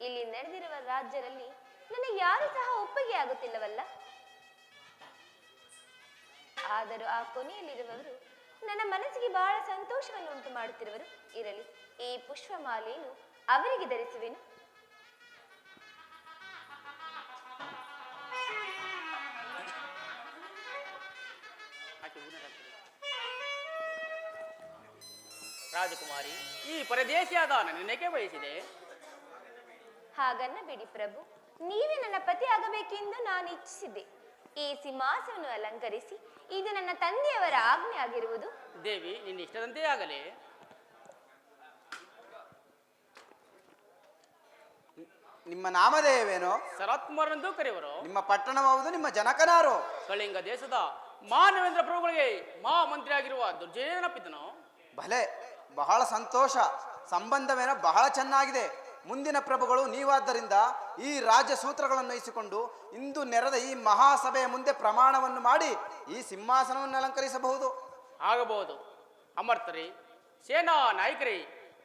ಇಲ್ಲಿ ನಡೆದಿರುವ ರಾಜ್ಯರಲ್ಲಿ ನನಗೆ ಯಾರು ಸಹ ಒಪ್ಪಿಗೆ ಆಗುತ್ತಿಲ್ಲವಲ್ಲ? ಆದರೂ ಆ ಕೊನೆಯಲ್ಲಿರುವವರು ನನ್ನ ಮನಸ್ಸಿಗೆ ಬಹಳ ಸಂತೋಷವನ್ನು ಉಂಟು ಮಾಡುತ್ತಿರುವರು. ಇರಲಿ, ಈ ಪುಷ್ಪಮಾಲೆಯನ್ನು ಅವರಿಗೆ ಧರಿಸುವೆನು. ರಾಜಕುಮಾರಿ, ಈ ಪರದೇಶಿಯಾದ ನನ್ನನ್ನೇಕೆ ಬಯಸಿದೆ? ಹಾಗನ್ನ ಬಿಡಿ ಪ್ರಭು, ನೀವೇ ನನ್ನ ಪತಿ ಆಗಬೇಕೆಂದು ನಾನು ಇಚ್ಛಿಸಿದ್ದೆ. ಈ ಸಿಂಹಾಸನವನ್ನು ಅಲಂಕರಿಸಿ ಇದು ನನ್ನ ತಂದೆಯವರ ಆಜ್ಞೆ ಆಗಿರುವುದು. ದೇವಿ, ನಿನ್ನ ಇಷ್ಟದಂತೆ ಆಗಲೇ. ನಿಮ್ಮ ನಾಮಧೇಯವೇನೋ? ಸರತ್ಕುಮಾರನೆಂದು ಕರೆಯುವರು. ನಿಮ್ಮ ಪಟ್ಟಣವಾವುದು, ನಿಮ್ಮ ಜನಕನಾರು? ಕಳಿಂಗ ದೇಶದ ಮಾನವೇಂದ್ರ ಪ್ರಭುಗಳಿಗೆ ಮಹಾಮಂತ್ರಿ ಆಗಿರುವ ದುರ್ಜಯನಪ್ಪಿದ್ದನು. ಭಲೆ, ಬಹಳ ಸಂತೋಷ. ಸಂಬಂಧವೇನೋ ಬಹಳ ಚೆನ್ನಾಗಿದೆ. ಮುಂದಿನ ಪ್ರಭುಗಳು ನೀವಾದ್ದರಿಂದ ಈ ರಾಜ್ಯ ಸೂತ್ರಗಳನ್ನು ವಹಿಸಿಕೊಂಡು ಇಂದು ನೆರೆದ ಈ ಮಹಾಸಭೆಯ ಮುಂದೆ ಪ್ರಮಾಣವನ್ನು ಮಾಡಿ ಈ ಸಿಂಹಾಸನವನ್ನು ಅಲಂಕರಿಸಬಹುದು. ಆಗಬಹುದು. ಅಮರ್ತರೇ, ಸೇನಾ ನಾಯಕರೇ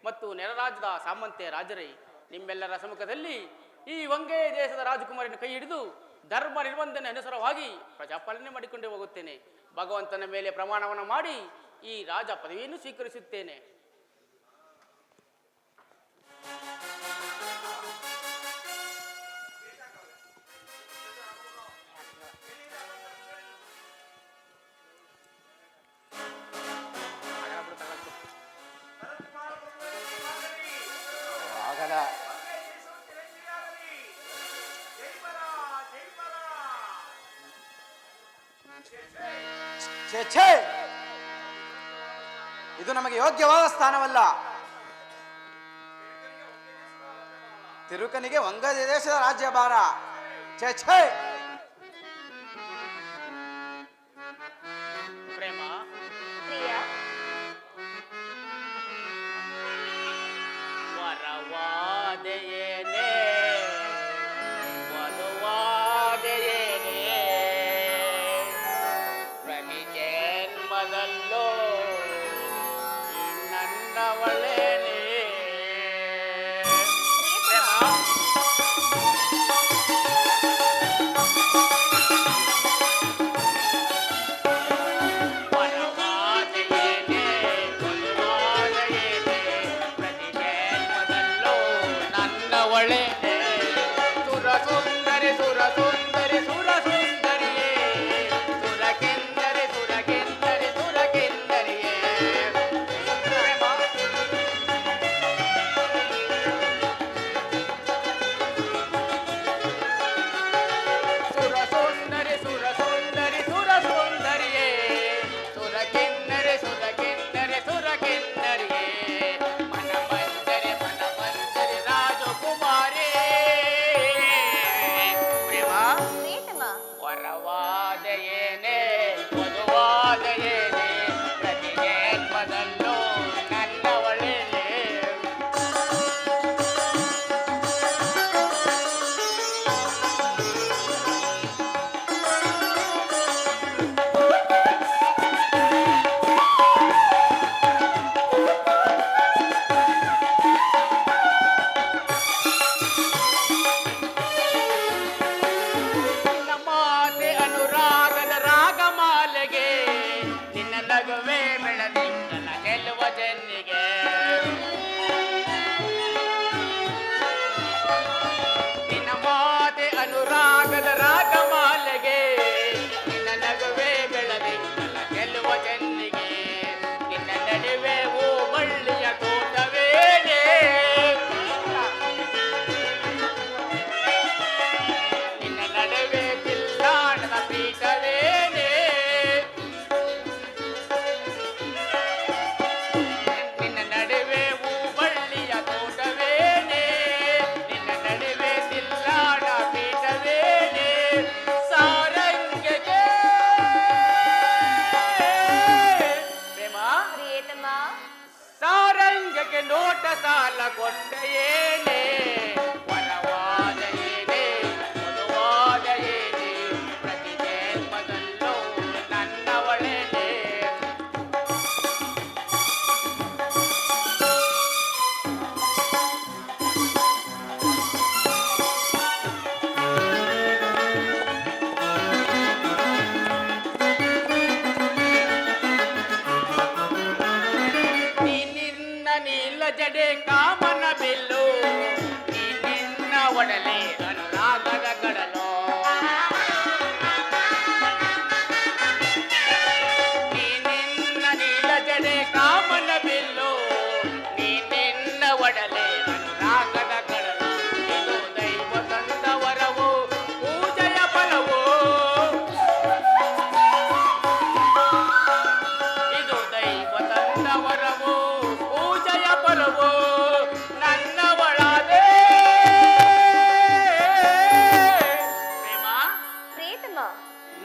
ಮತ್ತು ನೆರ ರಾಜ್ಯದ ಸಾಮಂತೆ ರಾಜರೇ, ನಿಮ್ಮೆಲ್ಲರ ಸಮ್ಮುಖದಲ್ಲಿ ಈ ವಂಗೆ ದೇಶದ ರಾಜಕುಮಾರಿನ ಕೈ ಹಿಡಿದು ಧರ್ಮ ನಿರ್ಬಂಧನೆ ಅನುಸಾರವಾಗಿ ಪ್ರಜಾಪಾಲನೆ ಮಾಡಿಕೊಂಡೇ ಹೋಗುತ್ತೇನೆ. ಭಗವಂತನ ಮೇಲೆ ಪ್ರಮಾಣವನ್ನು ಮಾಡಿ ಈ ರಾಜ ಪದವಿಯನ್ನು ಸ್ವೀಕರಿಸುತ್ತೇನೆ. ಆಗಲ್ಲ. ಛೇ ಛೇ, ಇದು ನಮಗೆ ಯೋಗ್ಯವಾದ ಸ್ಥಾನವಲ್ಲ. ತಿರುಕನಿಗೆ ವಂಗ ದೇಶದ ರಾಜ್ಯಭಾರ. ಛೇ ಛೇ. ಪ್ರೇಮ, ಪ್ರಿಯ, ವರವಾದೆಯೇನೆ ವಧುವಾದೆಯೇನೆ ಪ್ರತಿ ಜನ್ಮದಲ್ಲೋ ನನ್ನವಳೇನೆ. ಪ್ರೇಮ,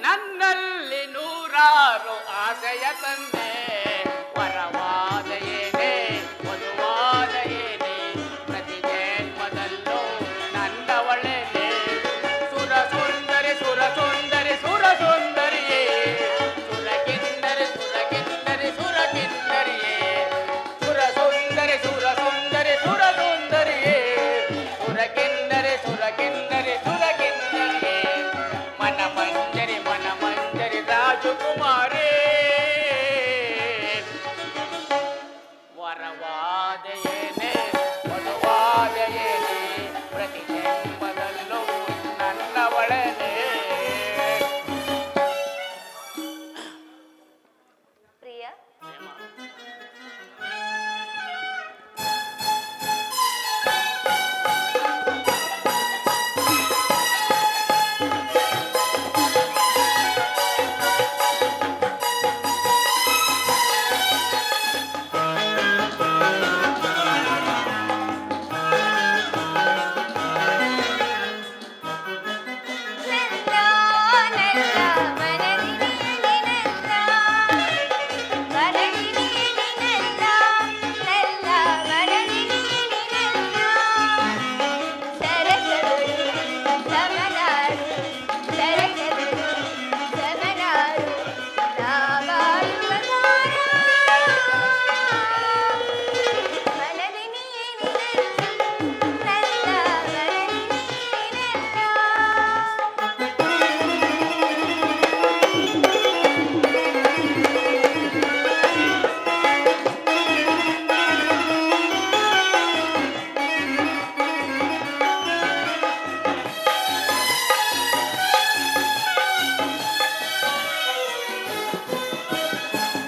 ನನ್ನಲ್ಲಿ ನೂರಾರು ಆಸೆಯ ತಂದೆ ವರವಾದ ಏನೇ ವಧುವಾದ ಏನೇ ಪ್ರತಿ ಜನ್ಮದಲ್ಲೂ ನನ್ನವಳೇನೆ ಸುರ ಸುಂದರಿ ಸುರ ಸುಂದರಿ ಸುರ ಸುಂದರಿಯೇ ಸುರಕಿನ್ನರಿ ಸುರಕಿನ್ನರಿ ಸುರಕಿನ್ನರಿಯೇ ಸುರ ಸುಂದರಿ ಸುರ ಸುಂದರಿ ಸುರ ಸುಂದರಿಯೇ ಸುರಕಿನ್ನರಿ ಸುರಕಿನ್ನರಿ ಸುರಕಿನ್ನರಿಯೇ ಮನ ಮಂಜರಿ ರಾಜಕುಮಾರೇ ವರವಾದ ಏನೇ ವಧುವಾದ ಏನೇ ಪ್ರತಿ ಜನ್ಮದಲ್ಲೂ ನನ್ನವಳನೇ. ಪ್ರಿಯ,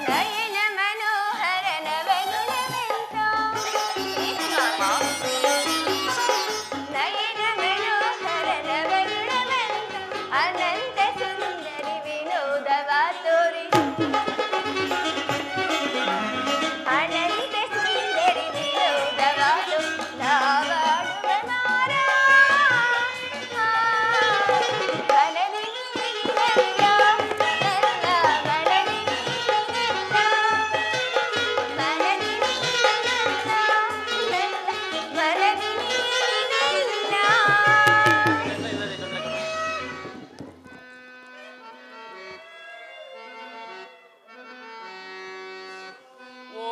ನಯನ ಮನೋಹರ ನವಗುಣವಂತ ನಯನ ಮನೋಹರ ನವಗುಣವಂತ ಅನಂತ ಸುಂದರಿ ವಿನೋದವ ತೋರಿ ಅನಂತ ಸುಂದರಿ ವಿನೋದವ ನಾವಾಡುವ ಮಾರ ಮನದಿ ನೀನಿನಲ್ಲ ನನ್ನ ಮನದಿ ನೀನಿನಲ್ಲ ಮನದಿ ನೀನಿನಲ್ಲ ನನ್ನ ಮನದಿ ನೀನಿನಲ್ಲ. ಓ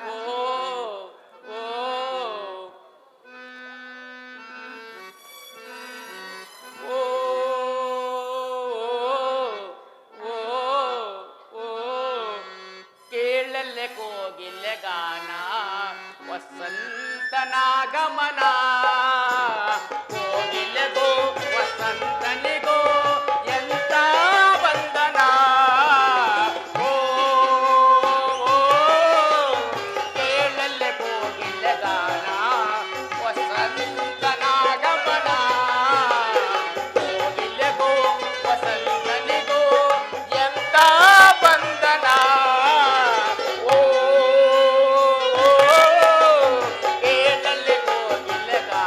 ಓ ಓ ಓ ಕೇಳಲೆ ಕೋಗಿಲೆ ಗಾನ ವಸಂತನಾಗಮನ ಕೋಗಿಲೆಗೋ ವಸಂತನಿಗೋ ಎಂತ ಬಂಧನ ಓ ಕೇಳಲೆ ಕೋಗಿಲೆ ಗಾನ ವಸಂತನಾಗಮನ ಕೋಗಿಲೆಗೋ ವಸಂತನಿಗೋ ಎಂತ ಬಂಧನ ಓ ಕೇಳಲೆ ಕೋಗಿಲೆ ಗಾನ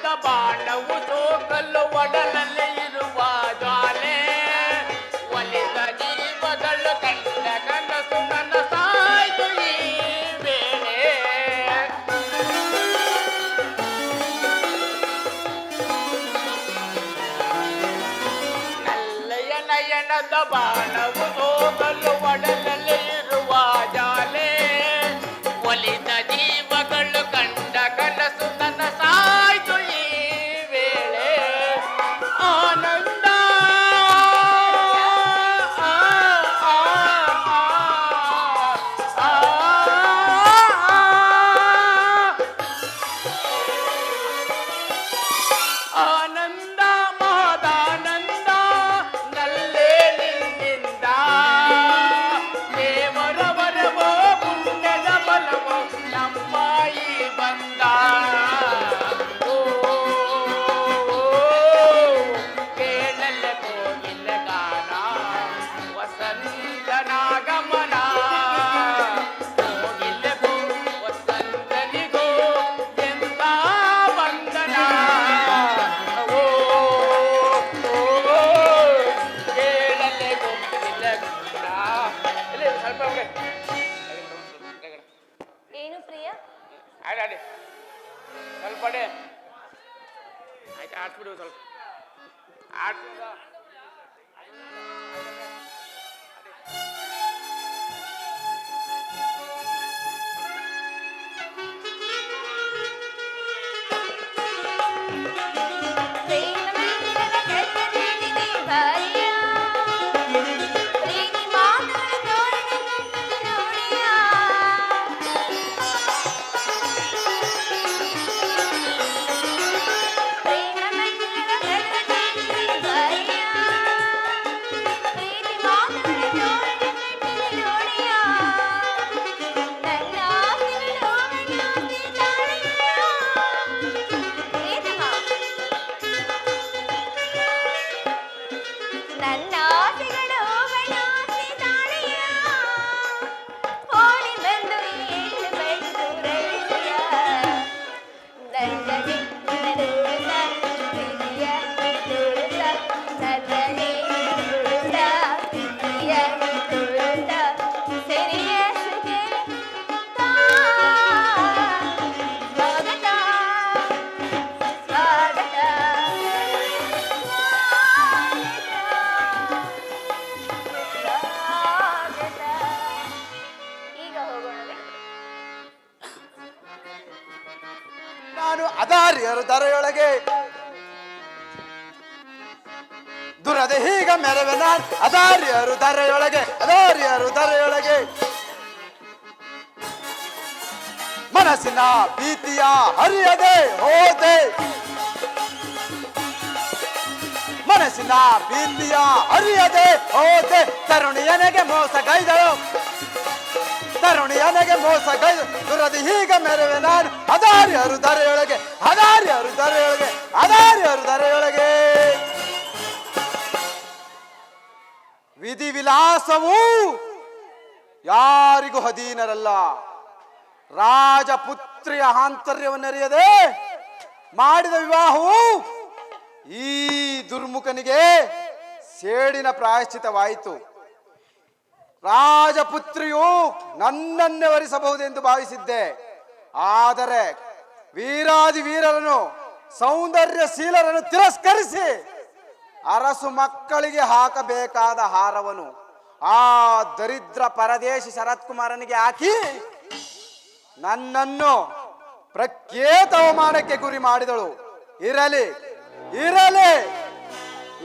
ನಯನದ ಬಾಣವು ಸೋಕಲು ಒಡಲಲ್ಲಿ ಇರುವ ಜ್ವಾಲೆ ಒಲಿದ ಜೀವಗಳು ಕಂಡ ಕನಸು ನನ್ನ ಸಾಯ್ತು ಈ ವೇಳೆ ನಲ್ಲೆಯ ನಯನದ ಬಾಣವು ಸೋಕಲು ಒಡಲಲ್ಲಿ ಇರುವ ಜಾಲೆ ಒಲಿದ ಜೀವಗಳು ಕಂಡ ಕನಸು ನನ್ನ ಸಾಯ್ತು ಈ ವೇಳೆ ಆನಂದ ಆನಂದ ಮಹದಾನಂದ ನಲ್ಲೇ ನಿನ್ನಿಂದ ದೇವರ ವರವೋ ಪುಣ್ಯದ ಬಲವೋ ನಮ್ಮ ಈ ಬಂದ ಓ ಕೇಳಲ್ಲ ಕೋಗಿಲ ಗಾನ ವಸಂತನಾಗಮನ ಕೋಗಿಲೆಗೂ ವಸಂತನಿಗೂ ಎಂತ ಬಂಧನ ಓ ಕೇಳಲೆ ಕೋಗಿಲ ಗಾನ ಇಲ್ಲಿ ಸ್ವಲ್ಪ ಹೋಗಿ ಏನು ಪ್ರಿಯ? ಆಡಿ ಸ್ವಲ್ಪ ಆಡಿ ಆಯ್ತು ಆಡ್ಸ್ಬಿಡು ಸ್ವಲ್ಪ ಆಡ್ಸ್ಬಿಡು ಪ್ರೇಮಮಂದಿರದ ಕಟ್ಟಡದಲ್ಲಿ ಬಾರಿಯ, ಪ್ರೀತಿ ಮಾತುಗಳ ತೋರಣ ಕಣ್ಣಲ್ಲಿ ನೋಡಿಯ. ಪ್ರೇಮಮಂದಿರದ ಕಟ್ಟಡದಲ್ಲಿ ಬಾರಿಯ, ಪ್ರೀತಿ ಮಾತುಗಳ ತೋರಣ ಕಣ್ಣಲ್ಲಿ ನೋಡಿಯ. ನನ್ನ ಆಸೆಗಳು ಅವನಾಸೆ ತಾಳೆಯ. ಪ್ರೀತಮ ನನ್ನ ಆಸೆಗಳು ಬಯಸಿ ತಾಳೆಯ ಓಡಿ ಬಂದು ಎಳ್ಳು ಬೆಳೆದು ರೈಸಿಯ ನನ್ನನೆ ನೋಡುತ್ತ ಪ್ರೀತಿಯ ನೋಡುತ್ತ ನನ್ನನೆ ನೋಡುತ್ತ ಪ್ರೀತಿಯ ನೋಡುತ್ತ ಸರಿಯ ಸುಗೆ ಸ್ವಾಗತ ಸ್ವಾಗತ ಈಗ ಹೋಗೋಣವೇ? ನಾನು ಅದಾರ್ಯರು ಧರೆಯೊಳಗೆ ದುರದೆ ಹೀಗ ಮೆರವೆ ನಾನು ಅದಾರ್ಯರು ಧರೆಯೊಳಗೆ ಮನಸ್ಸಿನ ಭೀತಿಯ ಹರಿಯದೆ ಹೋದೆ ಮನಸ್ಸಿನ ಭೀತಿಯ ಹರಿಯದೆ ಹೋದೆ ತರುಣಿಯನಿಗೆ ಮೋಸಗೈದು ದುರದಿ ಹೀಗ ಮೆರವೆ ನಾನು ಅದಾರ್ಯರು ಧರೆಯೊಳಗೆ ವಿಧಿ ವಿಲಾಸವು ಯಾರಿಗೂ ಅಧೀನರಲ್ಲ. ರಾಜಪುತ್ರಿಯ ಆಂತರ್ಯವನ್ನರಿಯದೆ ಮಾಡಿದ ವಿವಾಹವು ಈ ದುರ್ಮುಖನಿಗೆ ಸೇಡಿನ ಪ್ರಾಯಶ್ಚಿತವಾಯಿತು. ರಾಜಪುತ್ರಿಯು ನನ್ನನ್ನೇ ವರಿಸಬಹುದೆಂದು ಭಾವಿಸಿದ್ದೆ. ಆದರೆ ವೀರಾದಿ ವೀರರನ್ನು ಸೌಂದರ್ಯಶೀಲರನ್ನು ತಿರಸ್ಕರಿಸಿ ಅರಸು ಮಕ್ಕಳಿಗೆ ಹಾಕಬೇಕಾದ ಹಾರವನು ಆ ದರಿದ್ರ ಪರದೇಶಿ ಶರತ್ ಕುಮಾರನಿಗೆ ಹಾಕಿ ನನ್ನನ್ನು ಪ್ರಖ್ಯಾತ ಅವಮಾನಕ್ಕೆ ಗುರಿ ಮಾಡಿದಳು. ಇರಲಿ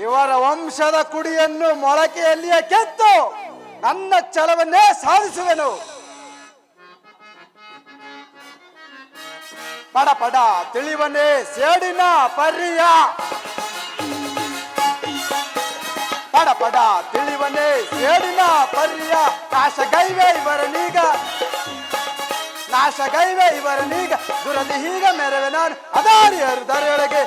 ಇವರ ವಂಶದ ಕುಡಿಯನ್ನು ಮೊಳಕೆಯಲ್ಲಿಯೇ ಕೆತ್ತು ನನ್ನ ಛಲವನ್ನೇ ಸಾಧಿಸುವೆನು. ಪಡ ಪಡ ತಿಳಿವನೇ ಸೇಡಿನ ಪರಿಯ ಪಡ ಪಡ ತಿಳಿವನೇ ಸೇಡಿನ ಪರಿಯ ನಾಶಗೈವೆ ಇವರನೀಗ ದುರದಿ ಹೀಗ ಮೆರವೆ ನಾನು ಅದಾರ್ಯರು ಧರೆಯೊಳಗೆ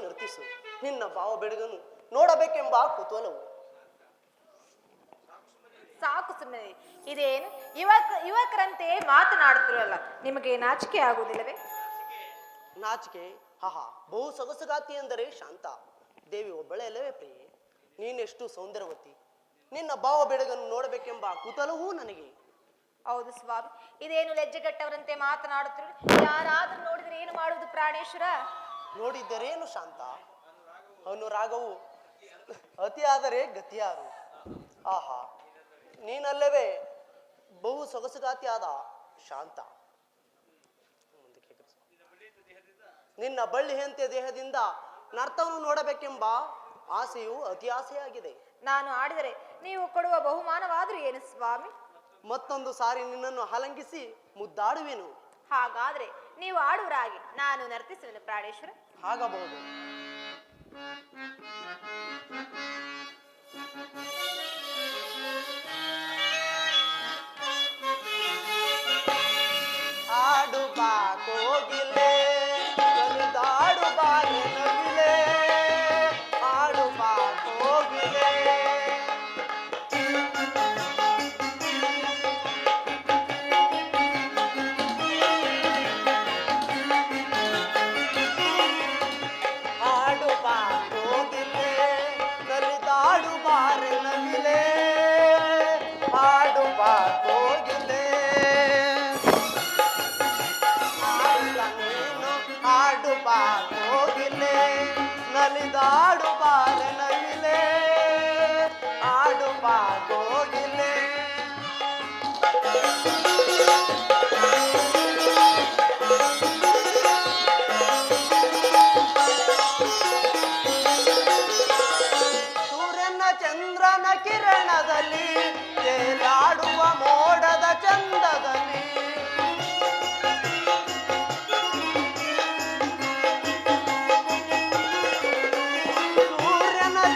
ನರ್ತಿಸು. ನಿನ್ನ ಭಾವ ಬೆಳಗನ್ನು ನೋಡಬೇಕೆಂಬ ಕುತೂಹಲವು. ಸಾಕು ಸುಮ್ಮನೆ. ಇದೇನು ಯುವಕರಂತೆ ಮಾತನಾಡುತ್ತಿರಲ್ಲ, ನಿಮಗೆ ನಾಚಿಕೆ ಆಗುವುದಿಲ್ಲವೇ? ನಾಚಿಕೆ? ಹಹಾ, ಬಹು ಸೊಗಸುಗಾತಿ ಎಂದರೆ ಶಾಂತ. ದೇವಿ ಒಬ್ಬಳೇ ಅಲ್ಲವೇ ಪ್ರಿಯೆ? ನೀನೆಷ್ಟು ಸೌಂದರ್ಯವತಿ. ನಿನ್ನ ಭಾವ ಬೆಳಗನ್ನು ನೋಡಬೇಕೆಂಬ ಕುತೂಹಲವೂ ನನಗೆ. ಹೌದು ಸ್ವಾಮಿ, ಇದೇನು ಲಜ್ಜೆಗಟ್ಟವರಂತೆ ಮಾತನಾಡುತ್ತಿರು. ಯಾರಾದ್ರೂ ನೋಡಿದ್ರೆ ಏನು ಮಾಡುವುದು ಪ್ರಾಣೇಶ್ವರ? ನೋಡಿದ್ದರೇನು ಶಾಂತ, ಅನುರಾಗವು ಅತಿಯಾದರೆ ಗತಿಯಾರು. ಆಹಾ, ನೀನಲ್ಲವೇ ಬಹು ಸೊಗಸುಗಾತಿಯಾದ ಶಾಂತ. ನಿನ್ನ ಬಳ್ಳಿಯಂತೆ ದೇಹದಿಂದ ನರ್ತವನ್ನು ನೋಡಬೇಕೆಂಬ ಆಸೆಯು ಅತಿ ಆಸೆಯಾಗಿದೆ. ನಾನು ಆಡಿದರೆ ನೀವು ಕೊಡುವ ಬಹುಮಾನವಾದರೂ ಏನು ಸ್ವಾಮಿ? ಮತ್ತೊಂದು ಸಾರಿ ನಿನ್ನನ್ನು ಆಲಂಗಿಸಿ ಮುದ್ದಾಡುವೆನು. ಹಾಗಾದ್ರೆ ನೀವು ಆಡುವರಾಗಿ ನಾನು ನರ್ತಿಸುವೆನು ಪ್ರಾಣೇಶ್ವರ. ಆಗಬಹುದು. ಆಡು ಬಾ ಕೋಗಿಲೆ, ದಾಡು ಬಾರೆ ನವಿಲೆ, ಆಡು ಬಾ ಕೋಗಿಲೆ. ಆಡು ಬಾ ಕೋಗಿಲೆ, ನಲಿದಾಡು ಬಾರೆ ನವಿಲೆ, ಆಡು ಬಾ ಕೋಗಿಲೆ. ಆಡು ಬಾ ಕೋಗಿಲೆ, ನಲಿದಾಡು ಬಾರೆ ನವಿಲೆ, ಆಡು ಬಾ ಕೋಗಿಲೆ. ಸೂರ್ಯನ ಚಂದ್ರನ ಕಿರಣದಲ್ಲಿ ತೇಲಾಡುವ ಮೋಡದ ಚಂದದಲ್ಲಿ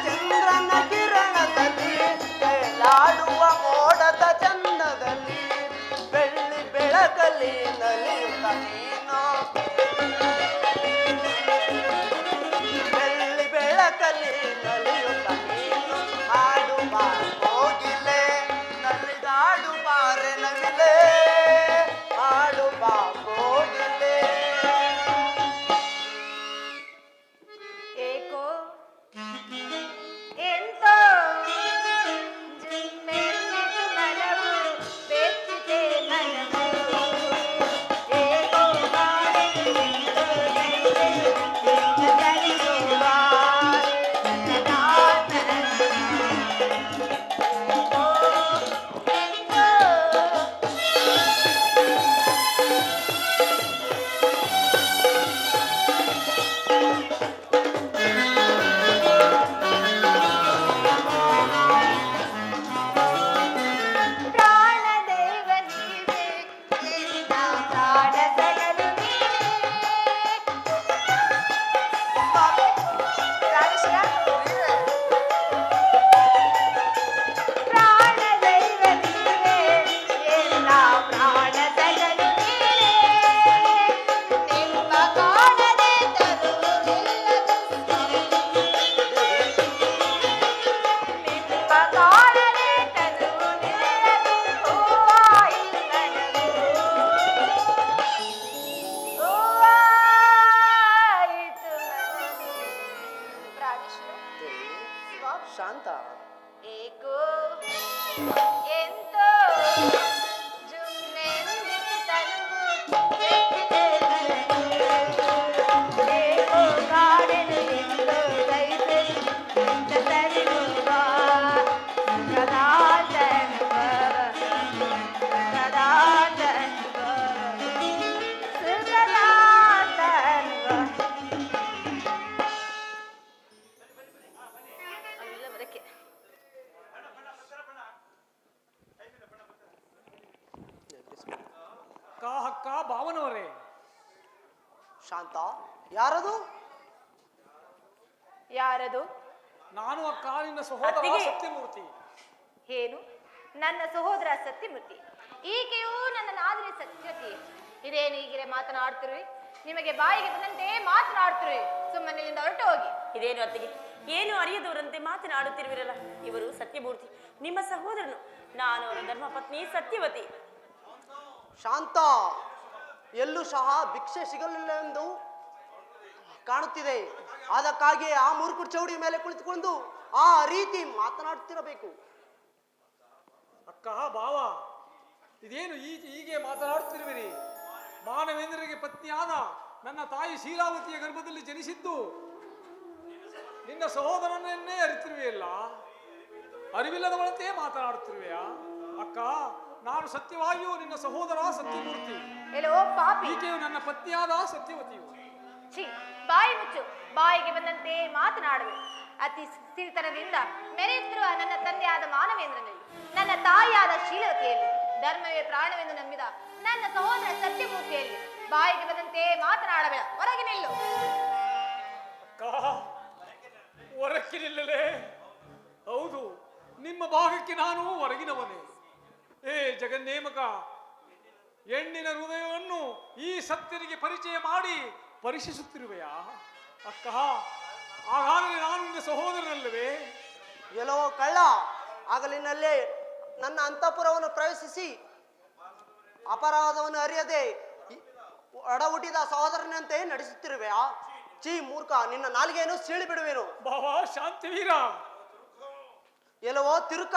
ಚಂದ್ರನ ಕಿರಣದಲ್ಲಿ ತೇಲಾಡುವ ಮೋಡದ ಚಂದದಲ್ಲಿ ಬೆಳ್ಳಿ ಬೆಳಕಲ್ಲಿ ನಲಿಯುತ್ತ ನೀನು, ಬೆಳ್ಳಿ ಬೆಳಕಲ್ಲಿ ನಲಿಯುತ್ತ ನೀನು. ಆಡು ಬಾ ಕೋಗಿಲೆ, ನಲಿದಾಡು ಬಾರೆ ನವಿಲೆ, ಆಡು ಬಾ ಕೋಗಿಲೆ. ಏಕೋ ಎಂತೋ ಜಿಮ್ಮೆನ್ನಿತು ಮನವು, ಬೆಚ್ಚಿದೆ ಮನವು. ಏಕೋ ಬಾಳೆಂದು ಬೆಚ್ಚ ತರಿಸುವ ಪ್ರಾಣದೇವ ನೀವೇ, ಎನ್ನ ಪ್ರಾಣ ಸಗಲು ನೀವೇ. ಪ್ರಾಣದೈವ ನೀವೇ, ಎನ್ನ ಪ್ರಾಣ ಸಗಲು ನೀವೇ. ನಿಮ್ಮ ಕಾಣದೆ ತರುವುದಿಲ್ಲದ ನಿಮ್ಮ ಕಾಣದೆ ತರುವುದಿಲ್ಲದ ಹೂವಾಯಿತು ನನಗೂ, ಹೂವಾಯಿತು ನನಗೂ. ಪ್ರಾಣೇಶ್ವರ ಶಾಂತ, ಏಕೋ ಎಂತೋ ಜುಮ್ಮೆಂದಿತು ತನುವು, ಬೆಚ್ಚಿದೆ ಮನವು. ಏಕೋ ಕಾಡೆನು ಎಂದು ದೈಸೆನು ಬೆಚ್ಚ ತರಿಸುವ ಸದಾ ತನುಭವ, ಸದಾ ತನುಭವ, ಸದಾ ತನುಭವ. ಅವೆಲ್ಲ ಬರಕ್ಕೆ ಕಾಹಕ್ಕ ಭಾವನವರೇ, ಶಾಂತ, ಯಾರದು? ಯಾರದು? ನಾನು ಅಕ್ಕ ನಿನ್ನ ಸಹೋದರ ಅತ್ತಿಗೆ. ಸತ್ಯಮೂರ್ತಿ. ಏನು? ನನ್ನ ಸಹೋದರ ಸತ್ಯಮೂರ್ತಿ. ಈಕೆಯೂ ನನ್ನ ನಾದಿನಿ ಸತ್ಯತಿ. ಇದೇನು ಹೀಗೆ ಮಾತನಾಡ್ತಿರುವಿ? ನಿಮಗೆ ಬಾಯಿಗೆ ಬಂದಂತೆ ಮಾತನಾಡ್ತಿರುವಿ. ಸುಮ್ಮನೆ ಇಲ್ಲಿಂದ ಹೊರಟು ಹೋಗಿ. ಇದೇನು ಅತ್ತಿಗೆ, ಏನು ಅರಿಯದವರಂತೆ ಮಾತನಾಡುತ್ತಿರುವಿರಲ್ಲ. ಇವರು ಸತ್ಯಮೂರ್ತಿ, ನಿಮ್ಮ ಸಹೋದರನು. ನಾನು ಅವರ ಧರ್ಮಪತ್ನಿ ಸತ್ಯವತಿ. ಶಾಂತ, ಎಲ್ಲೂ ಸಹ ಭಿಕ್ಷೆ ಸಿಗಲಿಲ್ಲ ಎಂದು ಕಾಣುತ್ತಿದೆ. ಅದಕ್ಕಾಗಿ ಆ ಮೂರ್ಖು ಚೌಡಿ ಮೇಲೆ ಕುಳಿತುಕೊಂಡು ಆ ರೀತಿ ಮಾತನಾಡುತ್ತಿರಬೇಕು. ಅಕ್ಕ ಬಾವ, ಇದೇನು ಹೀಗೆ ಮಾತನಾಡುತ್ತಿರುವಿರಿ? ಮಾನವೇಂದ್ರರಿಗೆ ಪತ್ನಿಯಾದ ನನ್ನ ತಾಯಿ ಶೀಲಾವತಿಯ ಗರ್ಭದಲ್ಲಿ ಜನಿಸಿದ್ದು ನಿನ್ನ ಸಹೋದರನನ್ನೇ ಅರಿತಿರುವೆಯಲ್ಲ, ಅರಿವಿಲ್ಲದವಳಂತೆ ಮಾತನಾಡುತ್ತಿರುವೆಯಾ? ಅಕ್ಕ, ನಾನು ಸತ್ಯವಾಗಿಯೂ ನಿನ್ನ ಸಹೋದರ ಸತ್ಯಮೂರ್ತಿ. ಎಲ್ಲೋ ಪಾಪಿ, ಈಕೆಯು ನನ್ನ ಪತ್ನಿಯಾದ ಸತ್ಯವತಿಯು. ಛೀ, ಬಾಯಿ ಮುಚ್ಚು. ಬಾಯಿಗೆ ಬಂದಂತೆ ಮಾತನಾಡುವೆ. ಅತಿ ಸಿರಿತನದಿಂದ ಮೆರೆಯುತ್ತಿರುವ ನನ್ನ ತಂದೆಯಾದ ಮಾನವೇಂದ್ರನಲ್ಲಿ, ನನ್ನ ತಾಯಿಯಾದ ಶೀಲವತಿಯಲ್ಲಿ, ಧರ್ಮವೇ ಪ್ರಾಣವೆಂದು ನಂಬಿದ ನನ್ನ ಸಹೋದರ ಸತ್ಯಮೂರ್ತಿಯಲ್ಲಿ ಬಾಯಿಗೆ ಬಂದಂತೆ ಮಾತನಾಡಬೇಡ. ಹೊರಗೆ ನಿಲ್ಲು. ಅಕ್ಕ, ಹೊರಕ್ಕೆ ನಿಲ್ಲಲೇ? ಹೌದು, ನಿಮ್ಮ ಭಾಗಕ್ಕೆ ನಾನು ಹೊರಗಿನವನೇ. ಏ ಜಗನ್ನೇಮಕ, ಹೆಣ್ಣಿನ ಹೃದಯವನ್ನು ಈ ಸತ್ಯನಿಗೆ ಪರಿಚಯ ಮಾಡಿ ಪರೀಕ್ಷಿಸುತ್ತಿರುವೆಯಾ? ಅಕ್ಕ, ಹಾಗಾದರೆ ನಾನು ನಿನ್ನ ಸಹೋದರನಲ್ಲವೇ? ಎಲ್ಲೋ ಕಳ್ಳ, ಆಗಲಿನಲ್ಲೇ ನನ್ನ ಅಂತಃಪುರವನ್ನು ಪ್ರವೇಶಿಸಿ ಅಪರಾಧವನ್ನು ಅರಿಯದೆ ಒಡ ಹುಟ್ಟಿದ ಸಹೋದರನಂತೆ ನಡೆಸುತ್ತಿರುವೆಯಾ? ಚೀ ಮೂರ್ಖ, ನಿನ್ನ ನಾಲಿಗೆಯನ್ನು ಸೀಳಿ ಬಿಡುವೆನು. ಬಾವಾ ಶಾಂತಿವೀರ, ಎಲ್ಲವೋ ತಿರುಕ,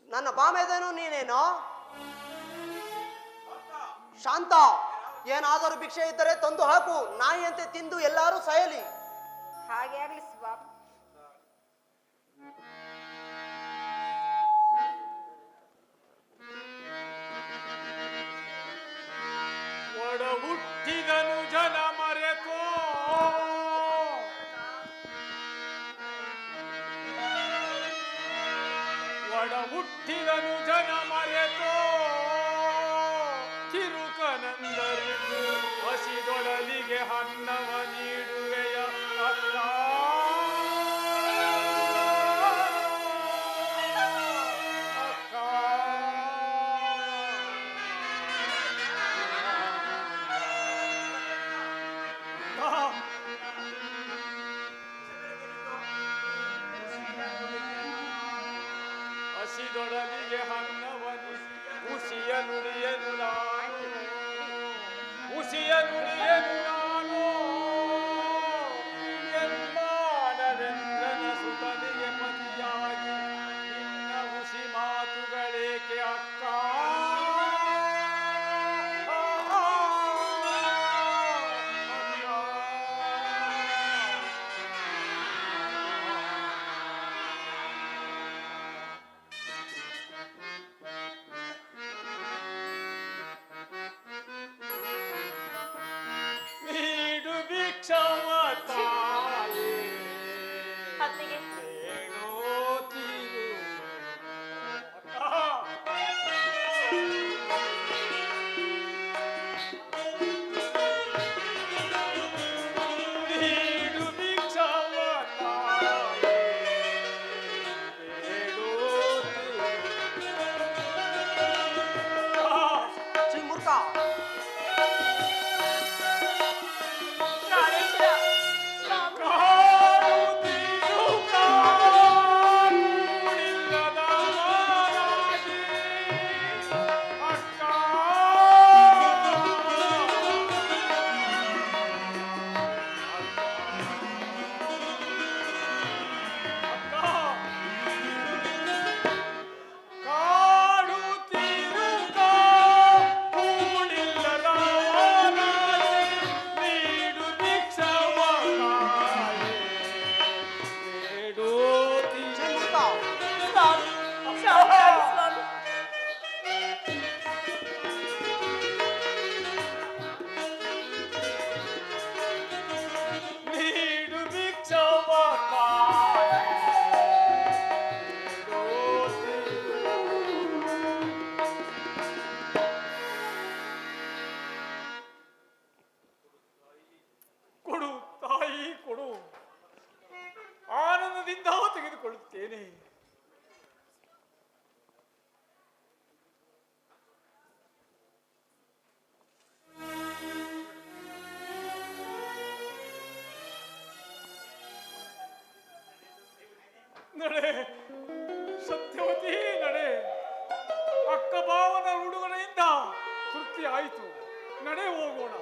ನನ್ನ ಬಾಮೆದನು ನೀನೇನೋ? ಶಾಂತ, ಏನಾದರೂ ಭಿಕ್ಷೆ ಇದ್ದರೆ ತಂದು ಹಾಕು. ನಾಯಿಯಂತೆ ತಿಂದು ಎಲ್ಲರೂ ಸಾಯಲಿ. ಹಾಗೆ ಆಗ್ಲಿ ಸ್ವಾಮಿ. ಒಡ ಹುಟ್ಟಿದನು ಜನ ಮರೆತೋ, ಒಡ ಹುಟ್ಟಿದನು ಜನ ಮರೆತೋ, ಕಿರುಕನಂದರಿಗೂ ಹಸಿದೊಡಲಿಗೆ ಹನ್ನವ ನೀಡುವೆಯ ಅಕ್ಕ. ಹಸಿದೊಡಲಿಗೆ ಹನ್ನವನು ಹುಸಿಯ ನುಡಿಯನು ನಾನು, ಹುಸಿಯ ನುಡಿಯನು ನಾನು. ಮಾನವೇಂದ್ರನ ಸುತನಿಗೆ ಪತಿಯಾಗಿ ನಿನ್ನ ಹುಸಿ ಮಾತುಗಳೇಕೆ ಅಕ್ಕ? ನಡೆ ಸತ್ಯವತಿ ನಡೆ. ಅಕ್ಕ ಭಾವನ ಉಡುಗೊರೆಯಿಂದ ತೃಪ್ತಿ ಆಯಿತು. ನಡೆ ಹೋಗೋಣ.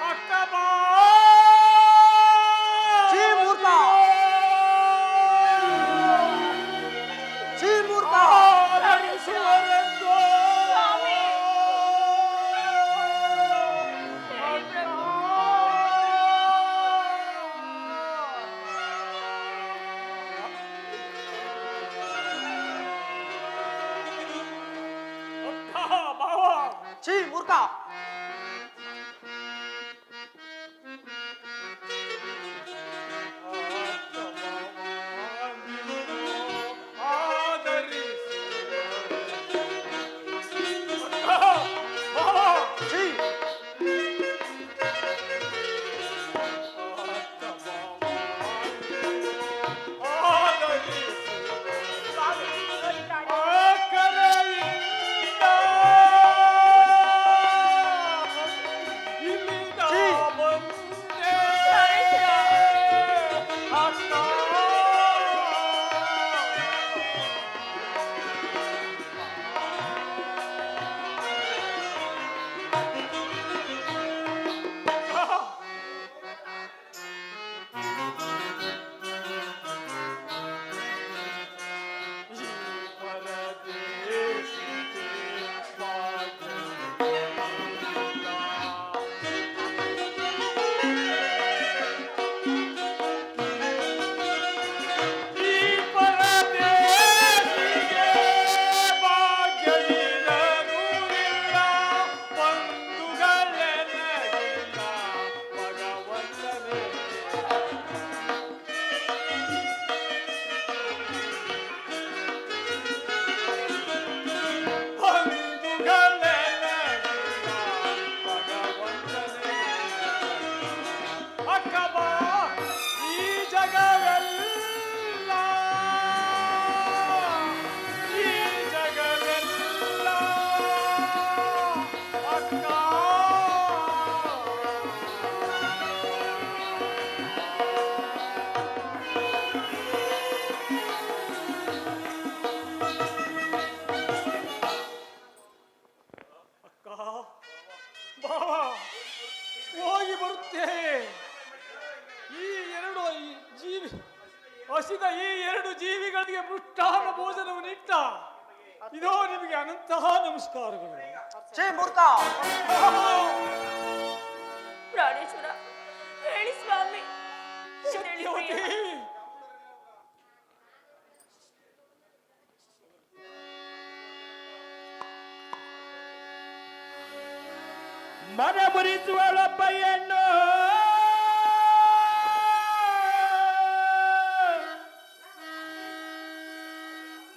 ಅಕ್ಕ ಬಾ ಛೀ ಮೂರ್ಖ. ಹೋಗಿ ಬರುತ್ತೇನೆ. ಹಸಿದ ಈ ಎರಡು ಜೀವಿಗಳಿಗೆ ಮೃಷ್ಟಾನ್ನ ಭೋಜನವನ್ನಿಟ್ಟ ಇದೋ ನಿಮಗೆ ಅನಂತಹ ನಮಸ್ಕಾರಗಳು. ಛೇ ಮೂರ್ಖ. ಪ್ರಾಣೇಶ್ವರ ಹೇಳಿ ಸ್ವಾಮಿ. ಮನ ಮುರಿಸುವಳೊಬ್ಬ ಹೆಣ್ಣು,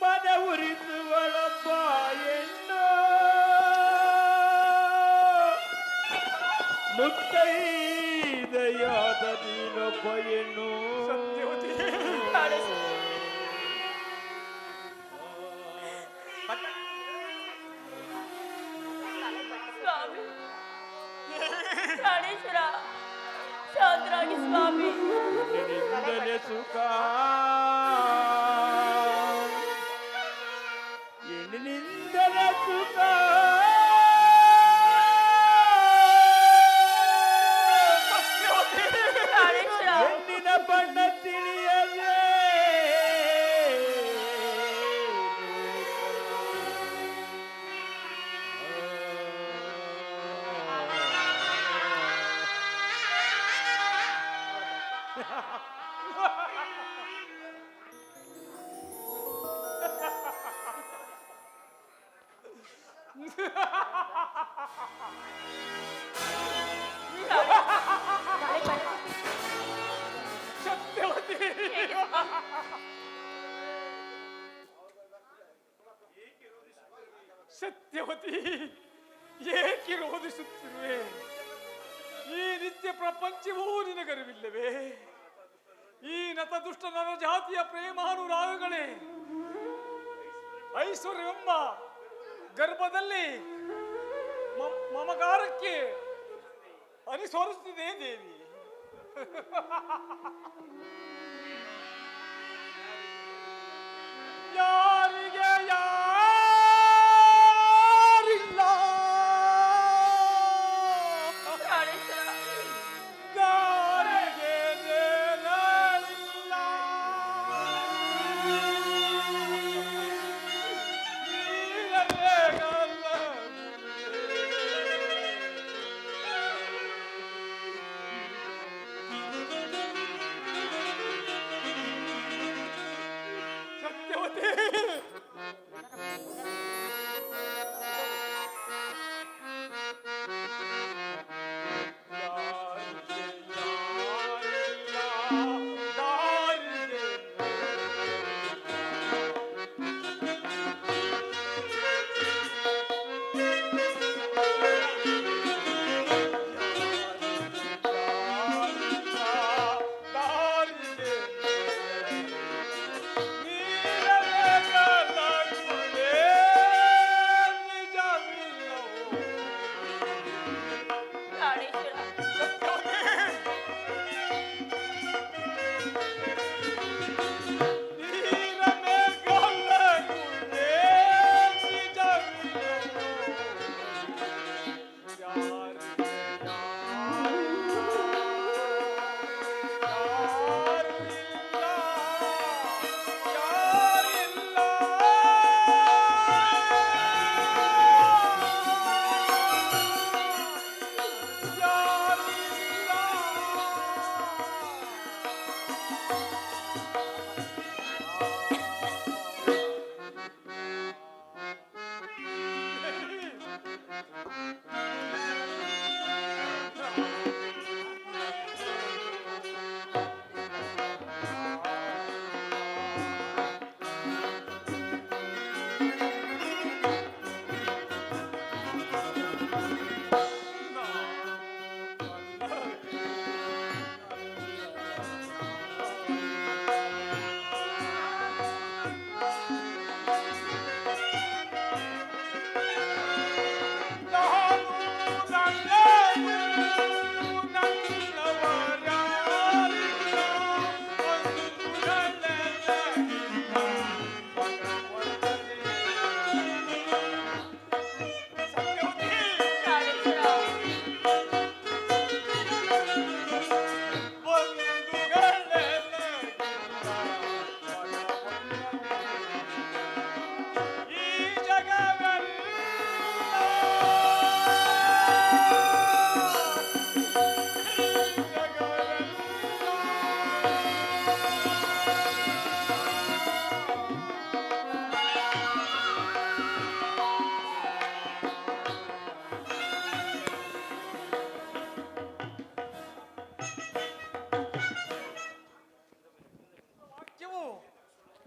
ಮನ ಉರಿಸುವಳೊಬ್ಬ ಹೆಣ್ಣು, ಮುತ್ತೈದೆಯಾದ ನೀನೊಬ್ಬ ಹೆಣ್ಣು. ಸ್ವಾಮಿ ಪ್ರಾಣೇಶ್ವರ ಶಾಂತರಾಗಿ ಸ್ವಾಮಿ. ನಿನ್ನಿಂದಲೇ ಸುಖ, ಹೆಣ್ಣಿನಿಂದಲೇ ಸುಖ, ಹೆಣ್ಣಿನ ಬಣ್ಣ ತಿಳಿಯಲೇ ಸತ್ಯವತಿ, ಏಕೆ ರೋಧಿಸುತ್ತಿರುವೆ? ಈ ನಿತ್ಯ ಪ್ರಪಂಚವೂ ನಿನಗರಿವಿಲ್ಲವೇ? ಈ ನತದುಷ್ಟ ನರ ಜಾತಿಯ ಪ್ರೇಮಾನುರಾಗಗಳೇ ಐಶ್ವರ್ಯವೆಂಬ ಗರ್ಭದಲ್ಲಿ ಮಮಕಾರಕ್ಕೆ ಅನಿಸೋರಿಸ್ತಿದೆ ದೇವಿ. ಯಾರಿಗೆ ಯಾರಿಲ್ಲ, ಪ್ರಾಣೇಶ್ವರ, ಯಾರಿಗೆ ಬೇರೆಯಿಲ್ಲ. ನೀರೇ ಗಲ್ಲ ಸತ್ಯವತಿ.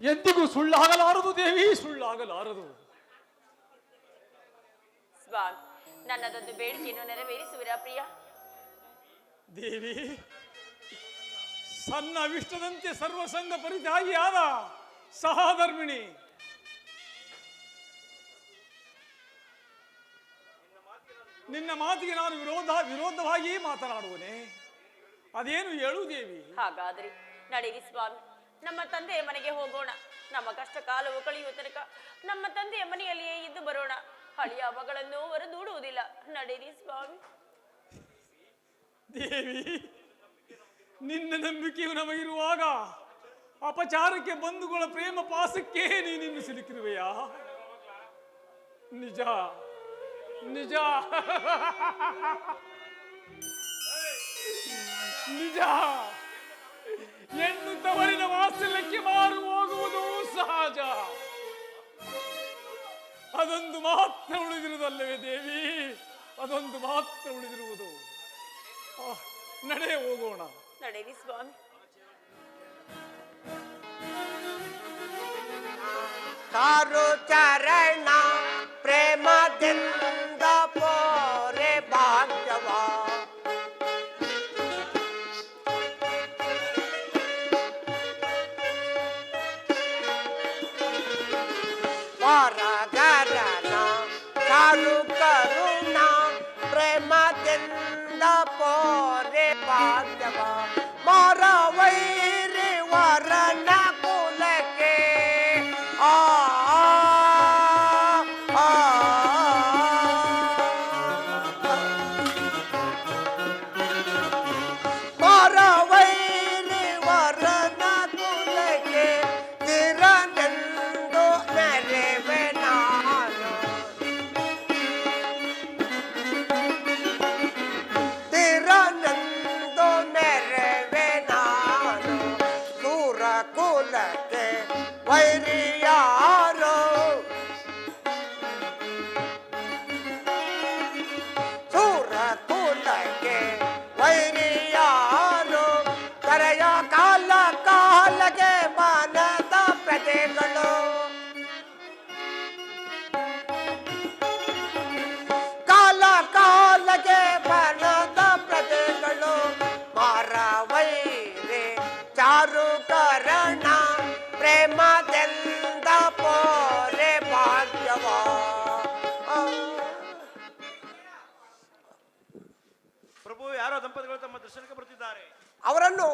ಎಂದಿಗೂ ಸುಳ್ಳಾಗಲಾರದು ದೇವಿ, ಸುಳ್ಳಾಗಲಾರದು. ಸ್ವಾಮಿ, ನನ್ನದೊಂದು ಬೇಡಿಕೆಯನ್ನು ನೆರವೇರಿಸುವಿರಾ ಪ್ರಿಯ? ದೇವಿ, ಸಣ್ಣ ವಿಷ್ಟದಂತೆ ಸರ್ವಸಂಗ ಪರಿತ್ಯಾಗಿಯಾದ ಸಹಧರ್ಮಿಣಿ, ನಿನ್ನ ಮಾತಿಗೆ ನಾನು ವಿರೋಧವಾಗಿ ಮಾತನಾಡುವನೆ. ಅದೇನು ಹೇಳು ದೇವಿ? ಹಾಗಾದ್ರೆ ನಡೀರಿ ಸ್ವಾಮಿ, ನಮ್ಮ ತಂದೆಯ ಮನೆಗೆ ಹೋಗೋಣ. ನಮ್ಮ ಕಷ್ಟ ಕಾಲವು ಕಳೆಯುವ ತನಕ ನಮ್ಮ ತಂದೆಯ ಮನೆಯಲ್ಲಿಯೇ ಇದ್ದು ಬರೋಣ. ಹಳಿಯ ಮಗಳನ್ನು ಹೊರದೂಡುವುದಿಲ್ಲ. ನಡೀರಿ ಸ್ವಾಮಿ. ದೇವಿ, ನಿನ್ನ ನಂಬಿಕೆಯು ನಮಗಿರುವಾಗ ಅಪಚಾರಕ್ಕೆ ಬಂಧುಗಳ ಪ್ರೇಮ ಪಾಸಕ್ಕೆ ನೀನಿನ್ನು ಸಿಲುಕಿರುವೆಯಾ? ನಿಜ ನಿಜ ನಿಜ. ಹೆಣ್ಣು ತವರಿನ ವಾತ್ಸಲ್ಯಕ್ಕೆ ಮಾರು ಹೋಗುವುದು ಸಹಜ. ಅದೊಂದು ಮಾತ್ರ ಉಳಿದಿರುವುದಲ್ಲವೇ ದೇವಿ? ಅದೊಂದು ಮಾತ್ರ ಉಳಿದಿರುವುದು. ನಡೆ ಹೋಗೋಣ. ನಡೀರಿ ಸ್ವಾಮಿ. ಕಾರು ಚರಣ ಪ್ರೇಮದಿಂದ ಪೋರೆ ಭಾಗ್ಯವ ಪರಗರನ ಕಾರು ಕರುಣ ಪ್ರೇಮದಿಂದ ಪೋ ಪ್ರಭು ಯಾರೋ ದಂಪತಿಗಳು ತಮ್ಮ ದರ್ಶನಕ್ಕೆ ಬರುತ್ತಿದ್ದಾರೆ. ಅವರನ್ನು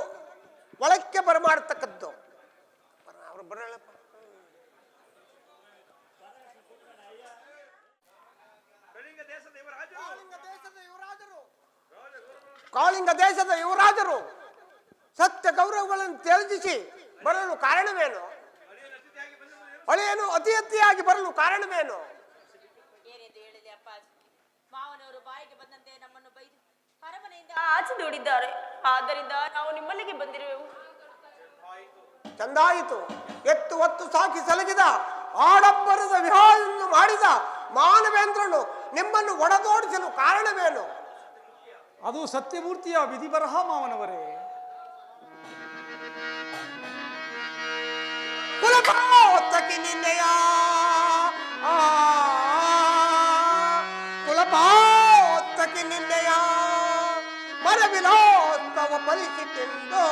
ಒಳಕ್ಕೆ ಬರಮಾಡತಕ್ಕದ್ದು. ಅವರು ಬರಲ್ಲಪ್ಪ. ಕಾಳಿಂಗ ದೇಶದ ಯುವರಾಜರು ಸತ್ಯ ಗೌರವಗಳನ್ನು ತ್ಯಜಿಸಿ ಬರಲು ಕಾರಣವೇನು? ಅಳಿಯನು ಅತಿ ಅತಿಯಾಗಿ ಬರಲು ಕಾರಣವೇನು? ಏನೆಂದು ಹೇಳಿದೆ ಅಪ್ಪಾಜಿ? ಮಾವನವರು ಬಾಯಿಗೆ ಬಂದಂತೆ ನಮ್ಮನ್ನು ಬೈದು ಅರಮನೆಯಿಂದ ಆಚೆ ದೂಡಿದ್ದಾರೆ. ಆದ್ದರಿಂದ ನಾವು ನಿಮ್ಮಲ್ಲಿಗೆ ಬಂದಿರುವೆವು. ಚಂದಾಯಿತು. ಎತ್ತು ಹೊತ್ತು ಸಾಕಿ ಸಲಗಿದ ಆಡಂಬರದ ವಿವಾಹವನ್ನು ಮಾಡಿದ ಮಾನವೇಂದ್ರನು ನಿಮ್ಮನ್ನು ಒಡೆದೋಡಿಸಲು ಕಾರಣವೇನು? ಅದು ಸತ್ಯಮೂರ್ತಿಯ ವಿಧಿ ಬರಹ ಮಾವನವರೇ. ಕುಲಪಾತಕಿ ನಿನ್ನೆಯ ಕುಲಪಾತಕಿ ನಿನ್ನೆಯ ಮರವಿಲೋತ್ತವ ಫಲಿಸಿತೆಂದು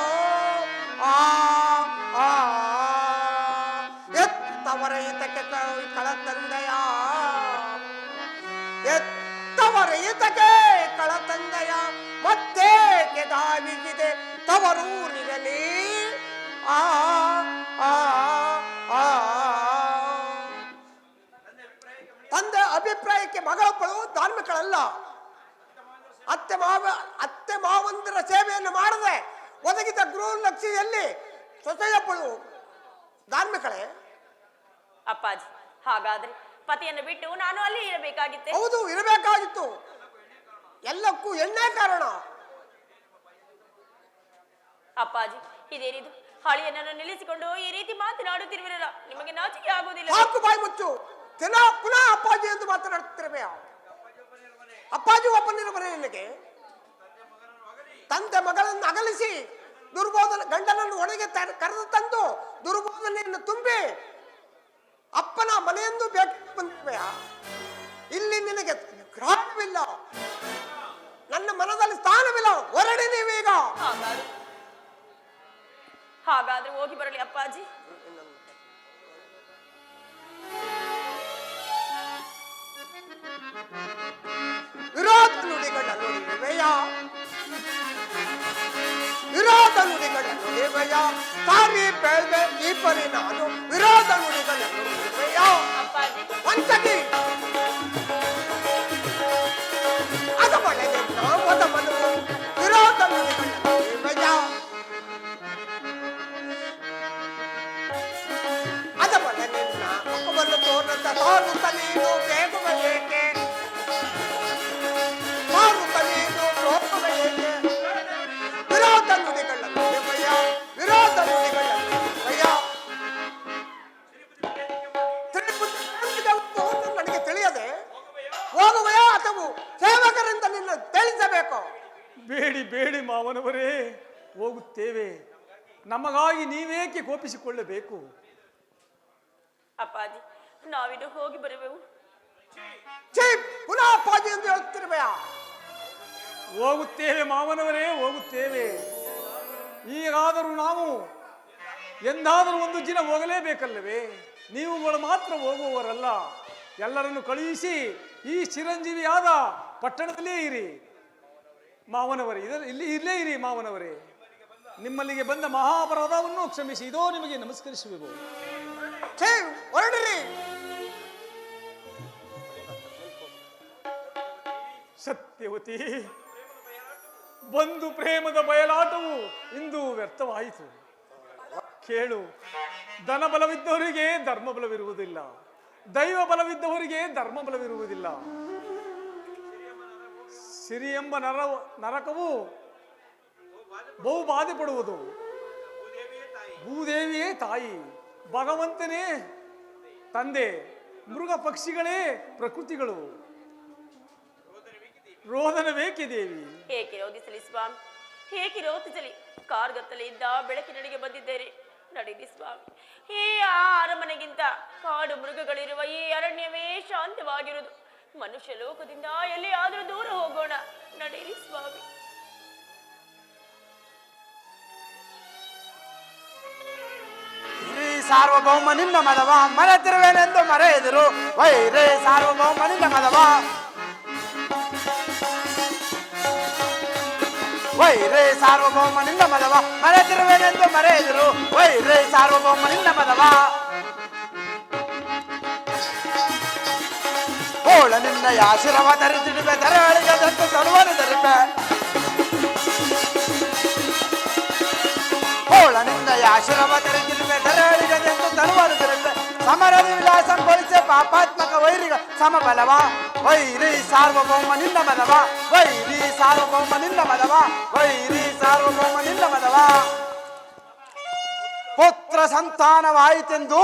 ಎತ್ತವರ ಈತಕ್ಕೆ ಕಳತಂದೆಯ ಎತ್ತವರ ಈತಕ್ಕೆ ಕಳತಂದೆಯ ಮತ್ತೇಕೆ ಧಾವಿಸಿದೆ ತವರೂರಿನಲ್ಲಿ ತಂದೆ ಅಭಿಪ್ರಾಯಕ್ಕೆ ಮಗಳೊಬ್ಬಳು ಧಾರ್ಮಿಕಳಲ್ಲ. ಅತ್ತೆ ಮಾವಂದಿರ ಸೇವೆಯನ್ನು ಮಾಡದೆ ಒದಗಿದ ಗೃಹಲಕ್ಷ್ಮಿಯಲ್ಲಿ ಸೊಸೆಯೊಬ್ಬಳು ಧಾರ್ಮಿಕಳೇ? ಅಪ್ಪಾಜಿ, ಹಾಗಾದ್ರೆ ಪತಿಯನ್ನು ಬಿಟ್ಟು ನಾನು ಅಲ್ಲಿ ಇರಬೇಕಾಗಿತ್ತೆ? ಹೌದು, ಇರಬೇಕಾಗಿತ್ತು. ಎಲ್ಲಕ್ಕೂ ಎಣ್ಣೆ ಕಾರಣ. ಅಪ್ಪಾಜಿ, ಇದೇನಿದು? ಹಳಿಯನನ್ನು ನಿಲ್ಲಿಸಿಕೊಂಡು ಈ ರೀತಿ ಮಾತನಾಡುತ್ತಿರುವಿರಲ್ಲ, ನಿಮಗೆ ನಾಚಿಕೆ ಆಗುವುದಿಲ್ಲ? ಸಾಕು ಬಾಯಿ ಮುಚ್ಚು. ಪುನಃ ಅಪ್ಪಾಜಿ ಎಂದು ಮಾತನಾಡುತ್ತಿರುವೆ. ಅಪ್ಪಾಜಿ ಒಬ್ಬನಿರುವರೆ ನಿನಗೆ? ತಂದೆ ಮಗಳನ್ನು ಅಗಲಿಸಿ ದುರ್ಬೋಧನ ಗಂಡನನ್ನು ಒಳಗೆ ಕರೆದು ತಂದು ದುರ್ಬೋಧನೆಯನ್ನು ತುಂಬಿ ಅಪ್ಪನ ಮನೆಯೆಂದು ಬೇಕು ಬಂದಿರುವೆ. ಇಲ್ಲಿ ನಿನಗೆ ಗ್ರಹಣವಿಲ್ಲ, ನನ್ನ ಮನದಲ್ಲಿ ಸ್ಥಾನವಿಲ್ಲ. ಹೊರಡಿ ನೀವೀಗ. ಹಾಗಾದ್ರೆ ಹೋಗಿ ಬರಲಿ ಅಪ್ಪಾಜಿ. ವಿರೋಧ ನುಡಿಗಳ ನುಡಿವೆಯ, ವಿರೋಧ ನುಡಿಗಳ ನುಡಿವೆಯ, ಸಾರಿ ಬೆಳೆದೆ ಈ ಪರಿ ನಾನು ವಿರೋಧ ನುಡಿಗಳ ನುಡಿವೆಯ. ವಂಚಕಿ ಅದ ಮಳೆಗೆ ನಾಮದ ಮನವು ವಿರೋಧ ನುಡಿಗಳ ನುಡಿವೆಯ. ಅದ ಮಳೆ ನಿನ್ನ ಮುಖವನ್ನು ತೋರದ ತೋರುತ್ತ ನೀನು ಬೇಗುವೆ ಏಕೆ? ತೋರುತ್ತ ನೀನು ಲೋಕವೇ ಏಕೆ? ವಿರೋಧ ನುಡಿಗಳ ನುಡಿವೆಯ, ವಿರೋಧ ನುಡಿಗಳ ನುಡಿವೆಯ. ನನಗೆ ತಿಳಿಯದೆ ಹೋಗುವೆಯಾ ಅಥವಾ ಸೇವಕರಿಂದ ನಿನ್ನ ತಿಳಿಸಬೇಕು? ಬೇಡಿ ಬೇಡಿ ಮಾವನವರೇ, ಹೋಗುತ್ತೇವೆ. ನಮಗಾಗಿ ನೀವೇಕೆ ಕೋಪಿಸಿಕೊಳ್ಳಬೇಕು? ಅಪ್ಪಾಜಿ, ನಾವಿನ್ನು ಹೋಗಿ ಬರುವೆವು. ಪುನಃ ಅಪ್ಪಾಜಿ ಎಂದು ಹೇಳುತ್ತಿರುವೆಯಾ? ಹೋಗುತ್ತೇವೆ ಮಾವನವರೇ, ಹೋಗುತ್ತೇವೆ. ಈಗಾದರೂ ನಾವು ಎಂದಾದರೂ ಒಂದು ದಿನ ಹೋಗಲೇಬೇಕಲ್ಲವೇ? ನೀವುಗಳು ಮಾತ್ರ ಹೋಗುವವರಲ್ಲ. ಎಲ್ಲರನ್ನು ಕಳುಹಿಸಿ ಈ ಚಿರಂಜೀವಿಯಾದ ಪಟ್ಟಣದಲ್ಲೇ ಇರಿ ಮಾವನವರೇ. ಇಲ್ಲೇ ಇರಿ ಮಾವನವರೇ. ನಿಮ್ಮಲ್ಲಿಗೆ ಬಂದ ಮಹಾಪರಾಧವನ್ನು ಕ್ಷಮಿಸಿ ಇದೋ ನಿಮಗೆ ನಮಸ್ಕರಿಸುವೆವು. ಹೊರಡಿರಿ. ಸತ್ಯವತಿ, ಬಂಧು ಪ್ರೇಮದ ಬಯಲಾಟವು ಇಂದು ವ್ಯರ್ಥವಾಯಿತು. ಕೇಳು, ಧನ ಬಲವಿದ್ದವರಿಗೆ ಧರ್ಮ ಬಲವಿರುವುದಿಲ್ಲ, ದೈವ ಬಲವಿದ್ದವರಿಗೆ ಧರ್ಮ ಬಲವಿರುವುದಿಲ್ಲ. ಸಿರಿ ಎಂಬ ನರಕವು ಬಹು ಬಾಧೆ ಪಡುವುದು. ಭೂದೇವಿಯೇ ತಾಯಿ, ಭಗವಂತನೇ ತಂದೆ, ಮೃಗ ಪಕ್ಷಿಗಳೇ ಪ್ರಕೃತಿಗಳು. ರೋದನ ಬೇಕೆ ದೇವಿ? ಏಕೆ ರೋಧಿಸಲಿ ಸ್ವಾಮಿ, ಏಕೆ ರೋಧಿಸಲಿ? ಕಾರ್ಗತ್ತಲೆಯಿಂದ ಬೆಳಕಿನಡೆಗೆ ಬಂದಿದ್ದೇನೆ, ನಡೀರಿ ಸ್ವಾಮಿ. ಈ ಅರಮನೆಗಿಂತ ಕಾಡು ಮೃಗಗಳಿರುವ ಈ ಅರಣ್ಯವೇ ಶಾಂತವಾಗಿರುವುದು. ಮನುಷ್ಯ ಲೋಕದಿಂದ ಎಲ್ಲಿಯಾದರೂ ದೂರ ಹೋಗೋಣ, ನಡೀರಿ ಸ್ವಾಮಿ. ಸಾರ್ವಭೌಮ ನಿನ್ನ ಮದವ ಮರೆತಿರುವೆನೆಂದು ಮರೆಯದಿರು. ವೈರೇ ಸಾರ್ವಭೌಮ ನಿನ್ನ ಮದವ ವೈರೇ ಸಾರ್ವಭೌಮ ನಿನ್ನ ಮದವ ಮರೆತಿರುವೆನೆಂದು ಮರೆಯದಿರು ವೈರೇ ಸಾರ್ವಭೌಮ ನಿನ್ನ ಮದವ ಹೋಳ ನಿನ್ನ ಆಶೀರ್ವ ಧರಿಸಿಡುವೆ ಧರೆಯೊಳಗದಂತೆ ತರುವನು ಧರಿಪೆ ಹೋಳ ನಿನ್ನ ಆಶೀರ್ವ ಧರಿಸಿಡುವೆ ಧರೆಯೊಳಗದೆಂದು ತರುವನು ಧರಿಪೆ ಸಮರದ ವಿಲಾಸಗೊಳಿಸಿ ಪಾಪಾತ್ಮಕ ವೈರಿಗ ಸಮಬಲವ ವೈರಿ ಸಾರ್ವಭೌಮ ನಿನ್ನ ಮದವ ವೈರಿ ಸಾರ್ವಭೌಮ ನಿನ್ನ ಮದವ ವೈರಿ ಸಾರ್ವಭೌಮ ನಿನ್ನ ಮದವ ಪುತ್ರ ಸಂತಾನವಾಯಿತೆಂದು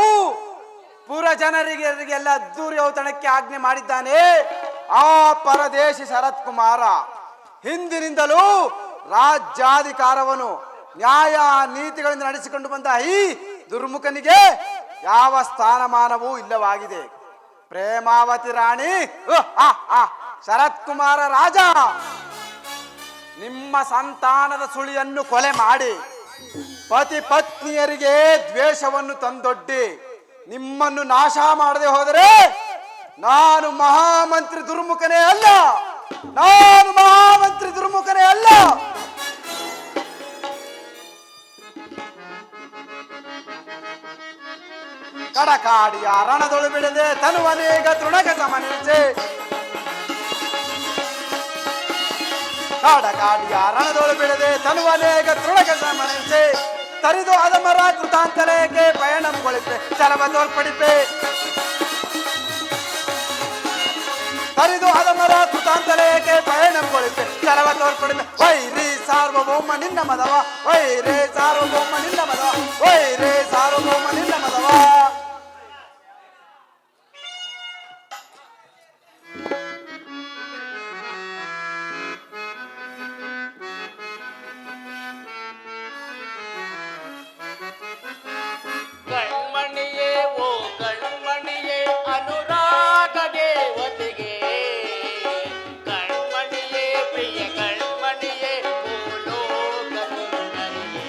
ಪುರ ಜನರಿಗೆಲ್ಲ ಅದ್ದೂರಿ ಔತಣಕ್ಕೆ ಆಜ್ಞೆ ಮಾಡಿದ್ದಾನೆ ಆ ಪರದೇಶಿ ಶರತ್ ಕುಮಾರ. ಹಿಂದಿನಿಂದಲೂ ರಾಜ್ಯಾಧಿಕಾರವನ್ನು ನ್ಯಾಯ ನೀತಿಗಳಿಂದ ನಡೆಸಿಕೊಂಡು ಬಂದ ಈ ದುರ್ಮುಖನಿಗೆ ಯಾವ ಸ್ಥಾನಮಾನವೂ ಇಲ್ಲವಾಗಿದೆ. ಪ್ರೇಮಾವತಿ ರಾಣಿ ಶರತ್ ಕುಮಾರ ರಾಜ ನಿಮ್ಮ ಸಂತಾನದ ಸುಳಿಯನ್ನು ಕೊಲೆ ಮಾಡಿ ಪತಿ ಪತ್ನಿಯರಿಗೆ ದ್ವೇಷವನ್ನು ತಂದೊಡ್ಡಿ ನಿಮ್ಮನ್ನು ನಾಶ ಮಾಡದೆ ಹೋದರೆ ನಾನು ಮಹಾಮಂತ್ರಿ ದುರ್ಮುಖನೇ ಅಲ್ಲ, ನಾನು ಮಹಾಮಂತ್ರಿ ದುರ್ಮುಖನೇ ಅಲ್ಲ. ಕಡಕಾಡಿಯ ರಣದೊಳು ಬಿಡದೆ ತನುವನೇಗ ತೃಣಗ ಸಮನಿಸೆ ಕಾಡಕಾಡಿಯ ರಣದೊಳು ಬಿಡದೆ ತನುವನೇಗ ತೃಣಗ ಸಮನಿಸೆ ತರಿದು ಅದಮರ ಕೃತಾಂತರೇಗೆ ಪಯಣಗೊಳಿಪೆ ಚಲವ ತೋರ್ಪಡಿಪೆ ತರಿದು ಅದಮರ ಕೃತಾಂತರೇಗೆ ಪಯಣಗೊಳಿಪೆ ಚಲವ ತೋರ್ಪಡಿಪೆ ವೈರಿ ಸಾರ್ವಭೌಮ ನಿನ್ನ ಮದವ ವೈರೇ ಸಾರ್ವಭೌಮ ನಿನ್ನ ಮದವ ವೈರೇ ಸಾರ್ವಭೌಮ ನಿನ್ನ ಮದವ. ಕಣ್ಮಣಿಯೇ ಓ ಕಣ್ಮಣಿಯೇ ಅನುರಾಗ ದೇವತೆಗೆ ಕಣ್ಮಣಿಯೇ ಪ್ರಿಯ ಕಣ್ಮಣಿಯೇ ಭೂಲೋಕ ಸುಂದರಿಯೇ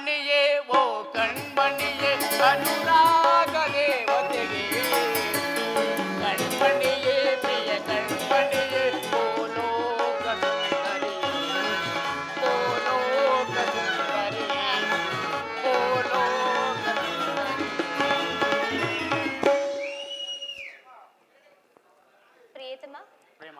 ಕಣ್ಮಣಿಯೇ ಓ ಕಣ್ಮಣಿಯೇ ಅನುರಾಗ ದೇವತೆಗೆ ಕಣ್ಮಣಿಯೇ ಪ್ರಿಯ ಕಣ್ಮಣಿಯೇ ಓ ಲೋಕ ಸುಂದರಿ ಓ ಲೋಕ ಸುಂದರಿ ಓ ಲೋಕ ಸುಂದರಿ. ಪ್ರಿಯತಮ, ಪ್ರೇಮ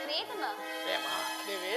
ಪ್ರಿಯತಮ, ಪ್ರೇಮ ದೇವಿ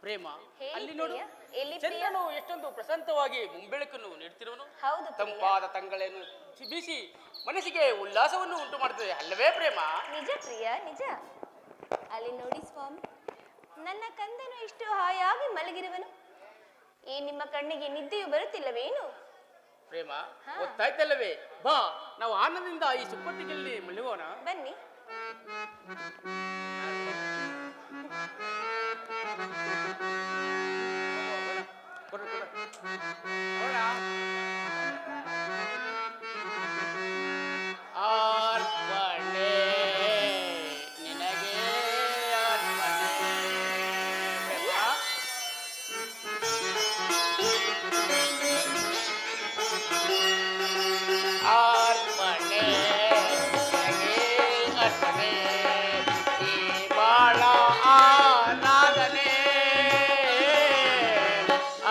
ಪ್ರೇಮ ಅಲ್ಲಿ ನೋಡು ಚಂದ್ರನು ಎಷ್ಟೊಂದು ಪ್ರಶಾಂತವಾಗಿ ಮುಂಬೆಳಕನ್ನು ನೀಡುತ್ತಿರುವನು. ಹೌದು ಪ್ರಿಯ. ತಂಪಾದ ತಂಗಳನ್ನು ಬೀಸಿ ಮನಸ್ಸಿಗೆ ಉಲ್ಲಾಸವನ್ನು ಉಂಟು ಮಾಡುತ್ತದೆ ಅಲ್ಲವೇ ಪ್ರೇಮ? ನಿಜ ಪ್ರಿಯ, ನಿಜ. ಅಲ್ಲಿ ನೋಡಿ ಸ್ವಾಮಿ, ನನ್ನ ಕಂದನು ಇಷ್ಟು ಹಾಯಾಗಿ ಮಲಗಿರುವನು. ಈ ನಿಮ್ಮ ಕಣ್ಣಿಗೆ ನಿದ್ದೆಯು ಬರುತ್ತಿಲ್ಲವೇನು? ಪ್ರೇಮ ಗೊತ್ತಾಯ್ತಲ್ಲವೇ, ಬಾ ನಾವು ಆನಂದದಿಂದ ಈ ಸುಪ್ಪತ್ತಿಗೆಯಲ್ಲಿ ಮಲಗೋಣ. ಬನ್ನಿ. ಅರ್ಪಣೆ ನಿನಗೆ ಅರ್ಪಣೆ ಪ್ರೇಮ. ಅರ್ಪಣೆ ನಿನಗೆ ಅರ್ಪಣೆ ಈ ಬಾಳ ಆರಾಧನೆ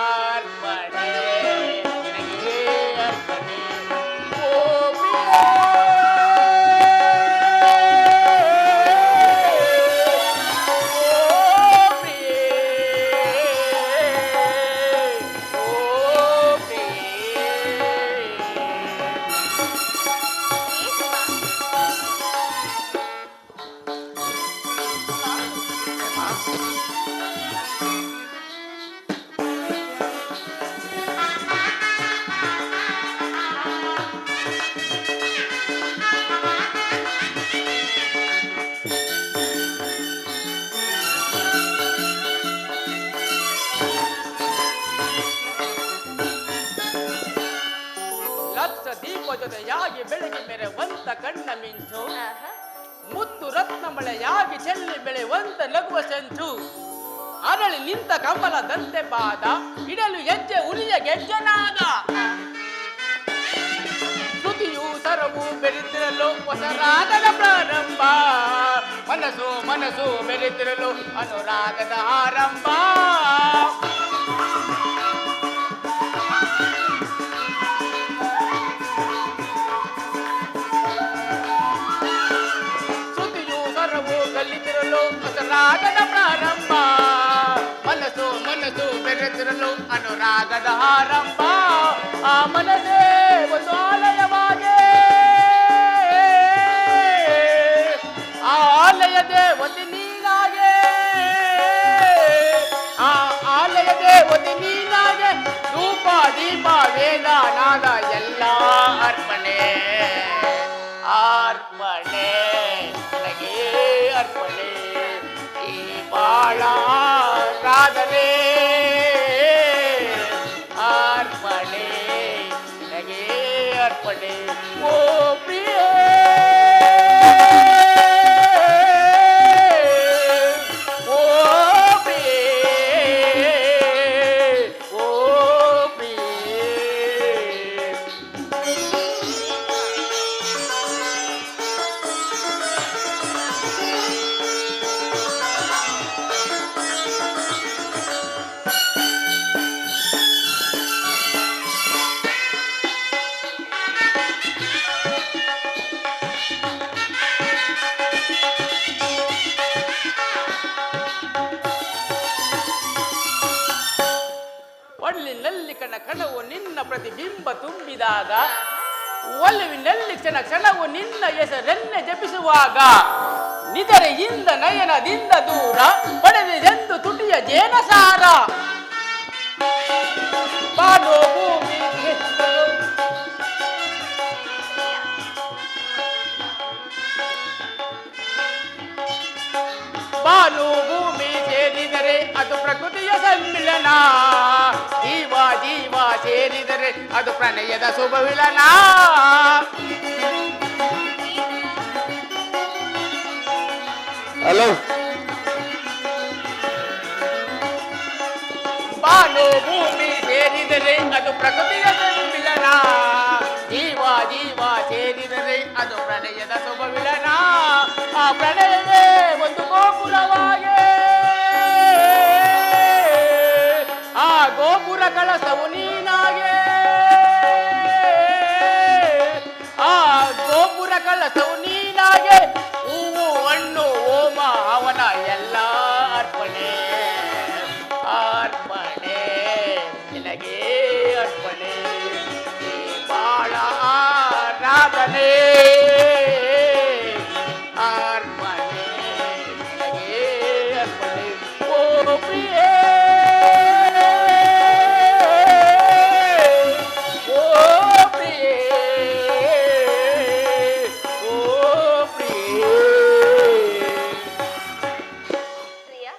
ಅರ್ಪಣೆ ನಿನಗೆ ಅರ್ಪಣೆ ಓ ಪ್ರಿಯೇ. ಲಕ್ಷ ದೀಪ ಜೊತೆಯಾಗಿ ಬೆಳಗಿ ಮೆರೆವಂತ ಕಣ್ಣ ಮಿಂಚು ಮುತ್ತು ರತ್ನ ಮಳೆಯಾಗಿ ಚೆಲ್ಲಿ ಬೆಳೆಯುವಂತ ನಗುವ ಸಂಚು ಅರಳಿ ನಿಂತ ಕಮಲದಂತೆ ಪಾದ ಇಡಲು ಹೆಜ್ಜೆ ಉಳಿಯ ಗೆಜ್ಜೆನಾದ ಶ್ರುತಿಯು ಸರವು ಬೆರೆತಿರಲು ಹೊಸ ರಾಗದ ಪ್ರಾರಂಭ ಮನಸ್ಸು ಮನಸ್ಸು ಬೆರೆತಿರಲು ಅನುರಾಗದ ಆರಂಭ ರಾಗದ ಪ್ರಾರಂಭ ಮನಸ್ಸು ಮನಸ್ಸು ಬೆರೆತಿರಲು ಅನುರಾಗದ ಆರಂಭ ಆ ಮನಸ್ಸೇ ಒಂದು ಆಲಯವಾಗೆ ದೇವತೆ ನೀನಾಗೆ ಆ ಆಲಯ ದೇವತೆ ನೀನಾಗೆ ಧೂಪ ದೀಪ ವೇದ ನಾದ ಎಲ್ಲ ಅರ್ಪಣೆ ಅರ್ಪಣೆ ನನಗೆ ಅರ್ಪಣೆ ಈ ಬಾಳ ರಾಧನೆ ಅರ್ಪಣೆ ನನಗೆ ಅರ್ಪಣೆ ಓ ಪ್ರಿಯ ಓ ಪ್ರಿಯ ಓ ಪ್ರಿಯ ಒಳ್ಳಿನಲ್ಲಿ ಕಣವು ನಿನ್ನ ಪ್ರತಿಬಿಂಬ ತುಂಬಿದಾಗ ಒಲವಿನಲ್ಲಿ ಕ್ಷಣವು ನಿನ್ನ ಹೆಸರನ್ನೇ ಜಪಿಸುವಾಗ ನಿದರೆಯಿಂದ ನಯನದಿಂದ ದೂರ ಪಡೆದೆಂದು ತುಟಿಯ ಜೇನಸಾರ ಬಾನೋ ಭೂಮಿ ಬಾನು ಭೂಮಿ ಸೇರಿದರೆ ಅದು ಪ್ರಕೃತಿಯ ಸಮ್ಮಿಲನ ಜೀವ ಜೀವ ಸೇರಿದರೆ ಅದು ಪ್ರಣಯದ ಶುಭವಿಲನ ಹಲೋ ಬಾನು ಭೂಮಿ ಸೇರಿದರೆ ಅದು ಪ್ರಕೃತಿಯ ಸಮ್ಮಿಲನ ಜೀವ ಜೀವ ಸೇರಿದರೆ ಅದು ಪ್ರಣಯದ ಶುಭವಿಲನ ಆ ಪ್ರಣಯವೇ ಒಂದು ಗೋಪುರವಾಗೆ ಆ ಗೋಪುರ ಕಳಸವು ನೀನಾಗೆ ಆ ಗೋಪುರ ಕಳಸವು ನೀನಾಗೆ ಹೂವು ಹಣ್ಣು ಹೋಮ ಅವನ ಎಲ್ಲ ಅರ್ಪಣೆ ಅರ್ಪಣೆ ನಿನಗೆ ಅರ್ಪಣೆ ಈ ಬಾಳ ಆರಾಧನೆ ಅರ್ಪಣೆ ನಿನಗೆ ಅರ್ಪಣೆ ಓ ಪ್ರಿಯೇ ಓ ಪ್ರಿಯೇ ಓ ಪ್ರಿಯೇ ಪ್ರಿಯಾ,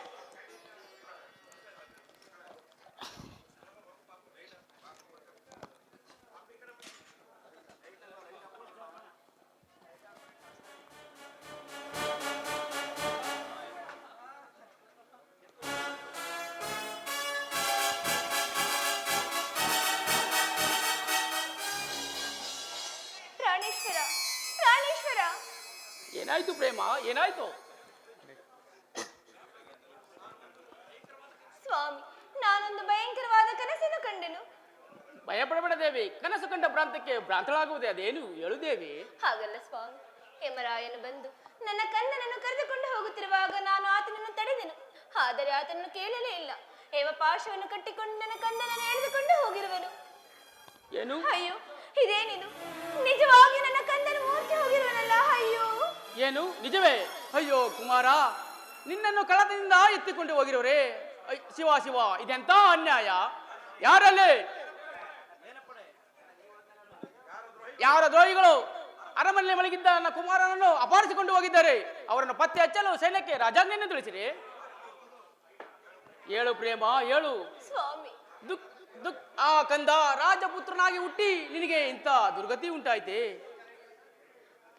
ಪ್ರಾಣೇಶ್ವರ ಪ್ರಾಣೇಶ್ವರ, ಏನಾಯ್ತು ಪ್ರೇಮ ಏನಾಯ್ತು ಸ್ವಾಮಿ, ನಾನೊಂದು ಭಯಂಕರವಾದ ಕನಸನ್ನು ಕಂಡೆನು. ಭಯಪಡಬೇಡ ದೇವಿ ಕನಸು ಕಂಡ ಭ್ರಾಂತಕ್ಕೆ ಭ್ರಾಂತಳಾಗುವುದೇ ಅದೇನು ಹೇಳು ದೇವಿ ಹಾಗಲ್ಲ ಸ್ವಾಮಿ, ಯಮರಾಯನು ಬಂದು ನನ್ನ ಕಂದನನ್ನು ಕರೆದುಕೊಂಡು ಹೋಗುತ್ತಿರುವಾಗ ನಾನು ಆತನನ್ನು ತಡೆದೆನು. ಆದರೆ ಆತನನ್ನು ಕೇಳಲೇ ಇಲ್ಲ. ಹೇಮ ಪಾಶವನ್ನು ಕಟ್ಟಿಕೊಂಡು ನನ್ನ ಕಂದನನ್ನು ಎಳೆದುಕೊಂಡು ಹೋಗಿರುವನು. ಏನು ಅಯ್ಯೋ, ಇದೇನಿದು? ನಿಜವಾಗಿ ನನ್ನ ಕಂದನು ಮೂರ್ಛೆ ಹೋಗಿರುವನಲ್ಲ. ಅಯ್ಯೋ, ಏನು ನಿಜವೇ? ಅಯ್ಯೋ ಕುಮಾರ, ನಿನ್ನನ್ನು ಕಳದಿಂದ ಎತ್ತಿಕೊಂಡು ಹೋಗಿರೋರೆ. ಶಿವ ಶಿವ, ಇದೆಂತ ಅನ್ಯಾಯ! ಯಾರಲ್ಲಿ ಯಾರ ದ್ರೋಹಿಗಳು ಅರಮನೆಯಲ್ಲಿ ಮಲಗಿದ್ದ ನನ್ನ ಕುಮಾರನನ್ನು ಅಪಹರಿಸಿಕೊಂಡು ಹೋಗಿದ್ದಾರೆ. ಅವರನ್ನು ಪತ್ತೆ ಹಚ್ಚಲು ಸೈನ್ಯಕ್ಕೆ ರಾಜಾಜ್ಞೆಯನ್ನು ತಿಳಿಸಿರಿ. ಹೇಳು ಪ್ರೇಮ ಹೇಳು. ಸ್ವಾಮಿ, ದುಕ್ ದುಕ್ ಆ ಕಂದ ರಾಜಪುತ್ರನಾಗಿ ಹುಟ್ಟಿ ನಿನಗೆ ಇಂಥ ದುರ್ಗತಿ ಉಂಟಾಯ್ತೆ.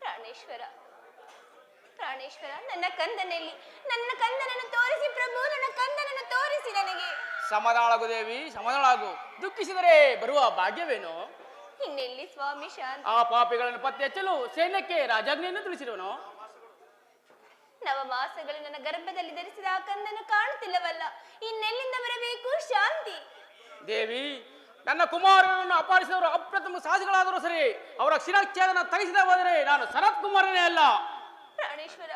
ಪ್ರಾಣೇಶ್ವರ ಪ್ರಾಣೇಶ್ವರ, ನನ್ನ ಕಂದನಲ್ಲಿ ನನ್ನ ಕಂದನನ್ನು ತೋರಿಸಿ ಪ್ರಭು, ನನ್ನ ಕಂದನನ್ನು ತೋರಿಸಿ ನನಗೆ. ಸಮಾಧಾನಳಾಗು ದೇವಿ ಸಮಾಧಾನಳಾಗು. ದುಃಖಿಸಿದರೆ ಬರುವ ಭಾಗ್ಯವೇನು? ಇನ್ನೆಲ್ಲಿ ಸ್ವಾಮಿ ಶಾಂತಿ? ಆ ಪಾಪಿಗಳನ್ನು ಪತ್ತೆ ಹಚ್ಚಲು ಸೈನ್ಯಕ್ಕೆ ರಾಜಾಜ್ಞೆಯನ್ನು ತಿಳಿಸಿರೋನು. ನವಮಾಸಗಳು ನನ್ನ ಗರ್ಭದಲ್ಲಿ ಧರಿಸಿದ ಆ ಕಂದನು ಕಾಣುತ್ತಿಲ್ಲವಲ್ಲ, ಇನ್ನೆಲ್ಲಿಂದ ಬರಬೇಕು ಶಾಂತಿ? ದೇವಿ, ನನ್ನ ಕುಮಾರನನ್ನು ಅಪಹರಿಸಿದವರು ಅಪ್ರಥಮ ಸಾಹಸಿಗಳಾದರೂ ಸರಿ, ಅವರ ಶಿರಚ್ಛೇದನ ತಗಿಸದೆ ಹೋದರೆ ನಾನು ಸನತ್ ಕುಮಾರನೇ ಅಲ್ಲ. ಪ್ರಾಣೇಶ್ವರ